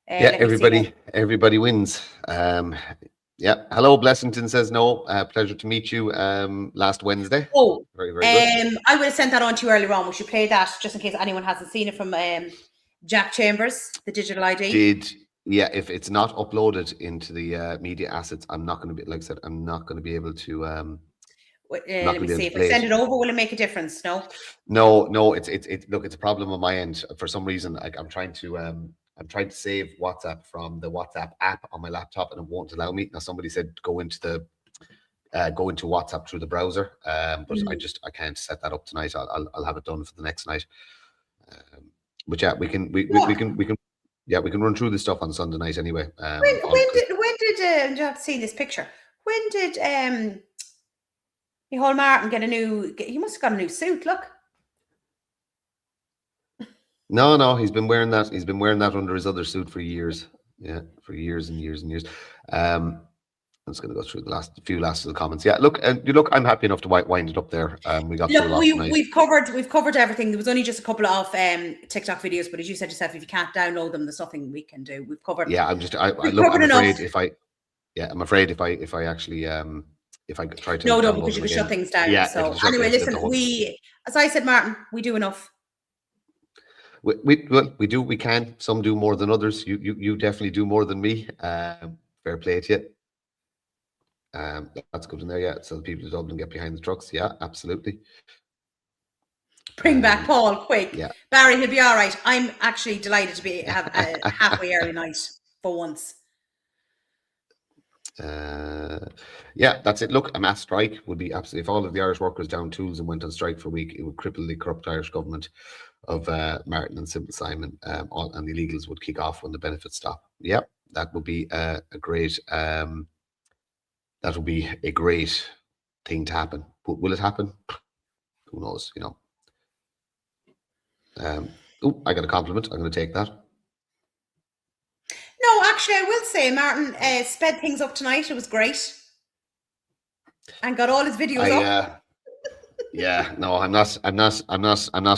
[SPEAKER 1] Everybody wins. Hello, Blessington says no. Pleasure to meet you. Last Wednesday.
[SPEAKER 4] Oh,
[SPEAKER 1] very good.
[SPEAKER 4] I would have sent that on to you earlier on. We should play that just in case anyone hasn't seen it from Jack Chambers, the digital ID.
[SPEAKER 1] If it's not uploaded into the media assets, I'm not going to be, like I said, I'm not going to be able to.
[SPEAKER 4] Let me see. If I send it over, will it make a difference? No.
[SPEAKER 1] No. It's look, it's a problem on my end. For some reason, I'm trying to save WhatsApp from the WhatsApp app on my laptop, and it won't allow me. Now, somebody said go into WhatsApp through the browser, but I can't set that up tonight. I'll have it done for the next night. But yeah, we can run through this stuff on Sunday night anyway.
[SPEAKER 4] When did you have to see this picture? When did Micheál Martin get a new? He must have got a new suit. Look.
[SPEAKER 1] No, he's been wearing that. He's been wearing that under his other suit for years. Yeah, for years and years and years. I'm just going to go through the last of the comments. Yeah, look, I'm happy enough to wind it up there. We got through a lot tonight.
[SPEAKER 4] We've covered everything. There was only just a couple of TikTok videos, but as you said yourself, if you can't download them, there's nothing we can do. We've covered.
[SPEAKER 1] Yeah, I'm afraid if I actually if I try to
[SPEAKER 4] no, because you could shut things down.
[SPEAKER 1] Yeah,
[SPEAKER 4] so anyway, listen, as I said, Martin, we do enough.
[SPEAKER 1] We do. We can. Some do more than others. You definitely do more than me. Fair play to you. That's good in there. Yeah. So the people of Dublin get behind the trucks. Yeah, absolutely.
[SPEAKER 4] Bring back Paul quick.
[SPEAKER 1] Yeah.
[SPEAKER 4] Barry, he'll be all right. I'm actually delighted to have a halfway early night for once.
[SPEAKER 1] Yeah, that's it. Look, a mass strike would be absolutely, if all of the Irish workers down tools and went on strike for a week, it would cripple the corrupt Irish government of Martin and Simple Simon, and the illegals would kick off when the benefits stop. Yep, that would be a great thing to happen. But will it happen? Who knows? I got a compliment. I'm going to take that.
[SPEAKER 4] No, actually, I will say Martin sped things up tonight. It was great, and got all his videos up.
[SPEAKER 1] Yeah, no, I'm not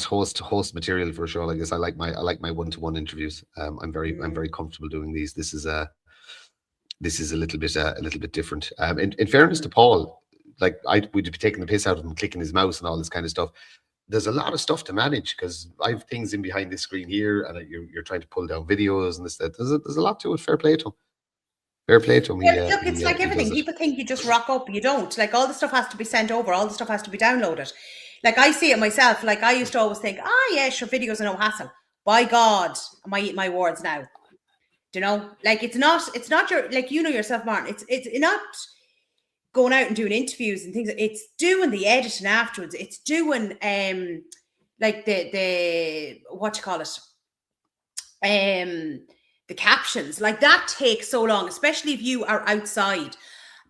[SPEAKER 1] host material for a show like this. I like my one-to-one interviews. I'm very comfortable doing these. This is a little bit different. In fairness to Paul, like we'd be taking the piss out of him, clicking his mouse and all this kind of stuff. there's a lot of stuff to manage because I have things in behind this screen here, and you're trying to pull down videos and this. That there's a lot to it. Fair play to him. Fair play to him.
[SPEAKER 4] Yeah, look, it's like everything. People think you just rock up. You don't. Like, all the stuff has to be sent over. All the stuff has to be downloaded. Like, I see it myself. Like, I used to always think, yeah, sure, videos are no hassle. By God, am I eating my words now? Do you know? Like, it's not your, like, you know yourself, Martin. It's not going out and doing interviews and things. It's doing the editing afterwards. It's doing, like, the what you call it? The captions. Like, that takes so long, especially if you are outside,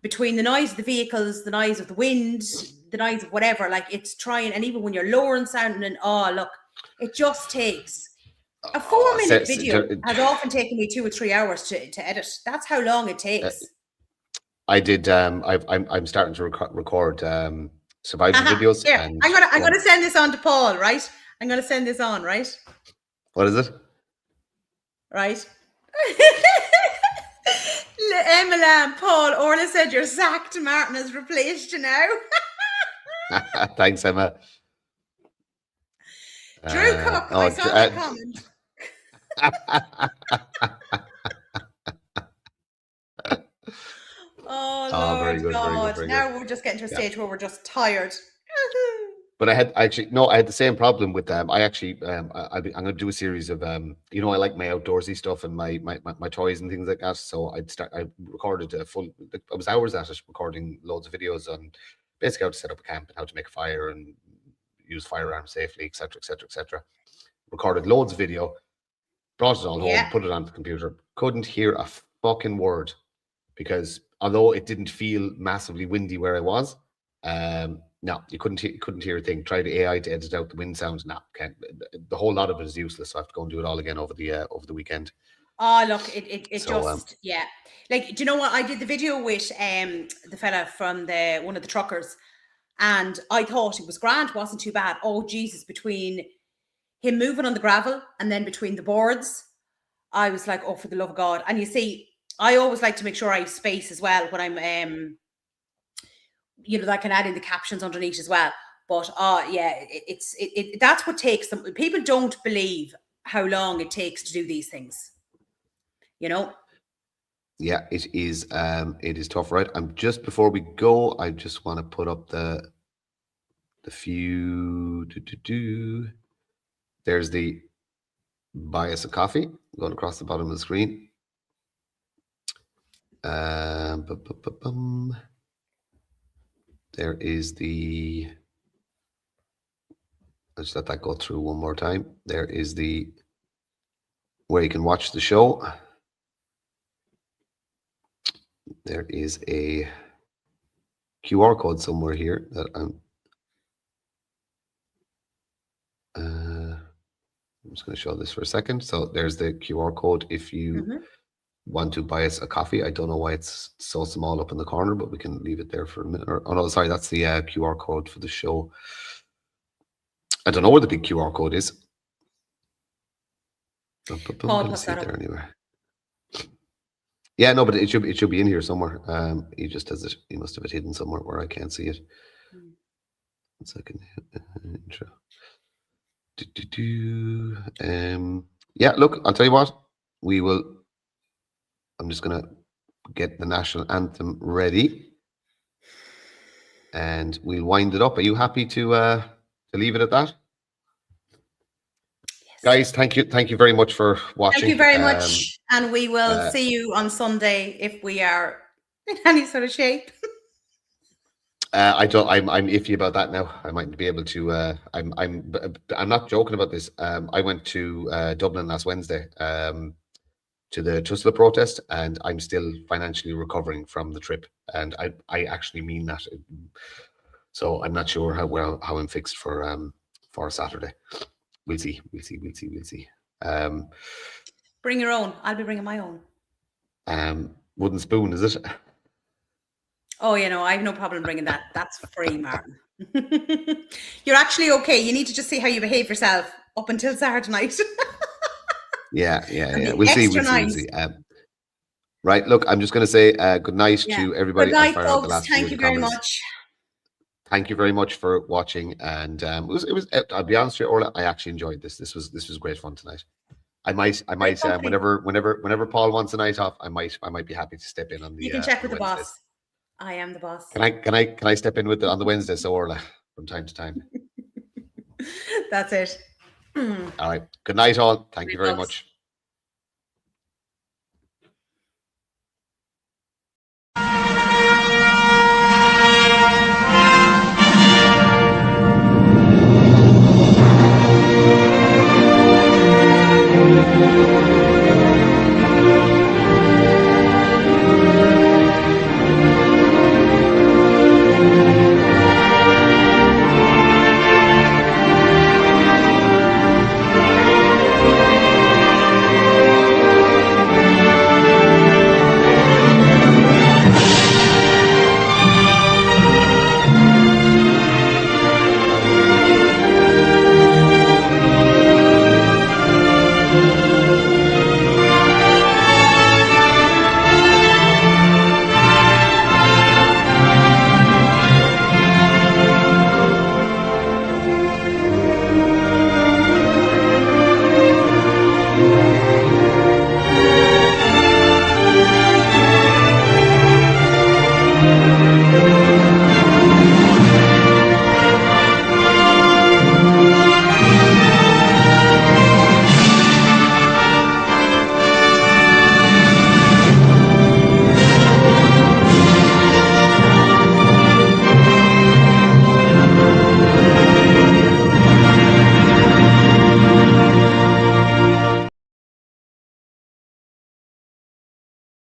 [SPEAKER 4] between the noise of the vehicles, the noise of the wind, the noise of whatever. Like, it's trying, and even when you're lowering sound, and look, it just takes a 4-minute video has often taken me 2 or 3 hours to edit. That's how long it takes.
[SPEAKER 1] I did. I'm starting to record survival videos.
[SPEAKER 4] Here,
[SPEAKER 1] and
[SPEAKER 4] I'm gonna send this on to Paul. Right, I'm gonna send this on. Right.
[SPEAKER 1] What is it?
[SPEAKER 4] Right. Emma, Paul, Orla said you're sacked. Martin has replaced you now.
[SPEAKER 1] Thanks, Emma.
[SPEAKER 4] Drew Cook, I saw that comment.
[SPEAKER 1] Very good,
[SPEAKER 4] God.
[SPEAKER 1] very good.
[SPEAKER 4] Now we're just getting to a stage where we're just tired.
[SPEAKER 1] But I had the same problem with them. I'm going to do a series of I like my outdoorsy stuff and my toys and things like that. So I recorded a full. I was hours at it, recording loads of videos on basically how to set up a camp and how to make a fire and use firearms safely, etc., etc., etc. Recorded loads of video, brought it all home, put it on the computer. Couldn't hear a fucking word because although it didn't feel massively windy where I was, no, you couldn't hear a thing. Tried AI to edit out the wind sounds. No, can't. The whole lot of it is useless. So I have to go and do it all again over the weekend.
[SPEAKER 4] Oh, look, it just Like, do you know what? I did the video with the fella from one of the truckers, and I thought it was grand, wasn't too bad. Oh Jesus, between him moving on the gravel and then between the boards, I was like, oh, for the love of God. And you see, I always like to make sure I have space as well when I'm that I can add in the captions underneath as well. But that's what takes them. People don't believe how long it takes to do these things.
[SPEAKER 1] Yeah, it is tough, right? I'm just before we go, I just want to put up the few there's the buy us a coffee going across the bottom of the screen. There is the, let's let that go through one more time. There is the where you can watch the show. There is a QR code somewhere here that I'm just going to show this for a second. So there's the QR code if you want to buy us a coffee. I don't know why it's so small up in the corner, but we can leave it there for a minute. Oh no, sorry, that's the QR code for the show. I don't know where the big QR code is. Paul, see it there anyway. Yeah, no, but it should be in here somewhere. He just has it. He must have it hidden somewhere where I can't see it. 1 second. Intro. Yeah, look, I'll tell you what. I'm just gonna get the national anthem ready, and we'll wind it up. Are you happy to leave it at that? Yes. Guys, thank you very much for watching.
[SPEAKER 4] Thank you very much, and we will see you on Sunday if we are in any sort of shape.
[SPEAKER 1] I'm iffy about that now. I might be able to. I'm not joking about this. I went to Dublin last Wednesday to the Tussla protest, and I'm still financially recovering from the trip, and I actually mean that. So I'm not sure how I'm fixed for Saturday. We'll see.
[SPEAKER 4] Bring your own. I'll be bringing my own.
[SPEAKER 1] Wooden spoon, is it?
[SPEAKER 4] Oh, I have no problem bringing that. That's free, Martin. You're actually okay. You need to just see how you behave yourself up until Saturday night. Yeah. We'll see. Right. Look, I'm just going to say good night to everybody. Good night, folks. Thank you very much.
[SPEAKER 1] thank you very much for watching. And it was. I'll be honest with you, Orla, I actually enjoyed this. This was great fun tonight. I might whenever Paul wants a night off, I might be happy to step in on the.
[SPEAKER 4] You can check with the
[SPEAKER 1] Wednesdays.
[SPEAKER 4] boss. I am the boss.
[SPEAKER 1] Can I step in on the Wednesday, so Orla, from time to time?
[SPEAKER 4] That's it.
[SPEAKER 1] All right. Good night, all. Thank you very much.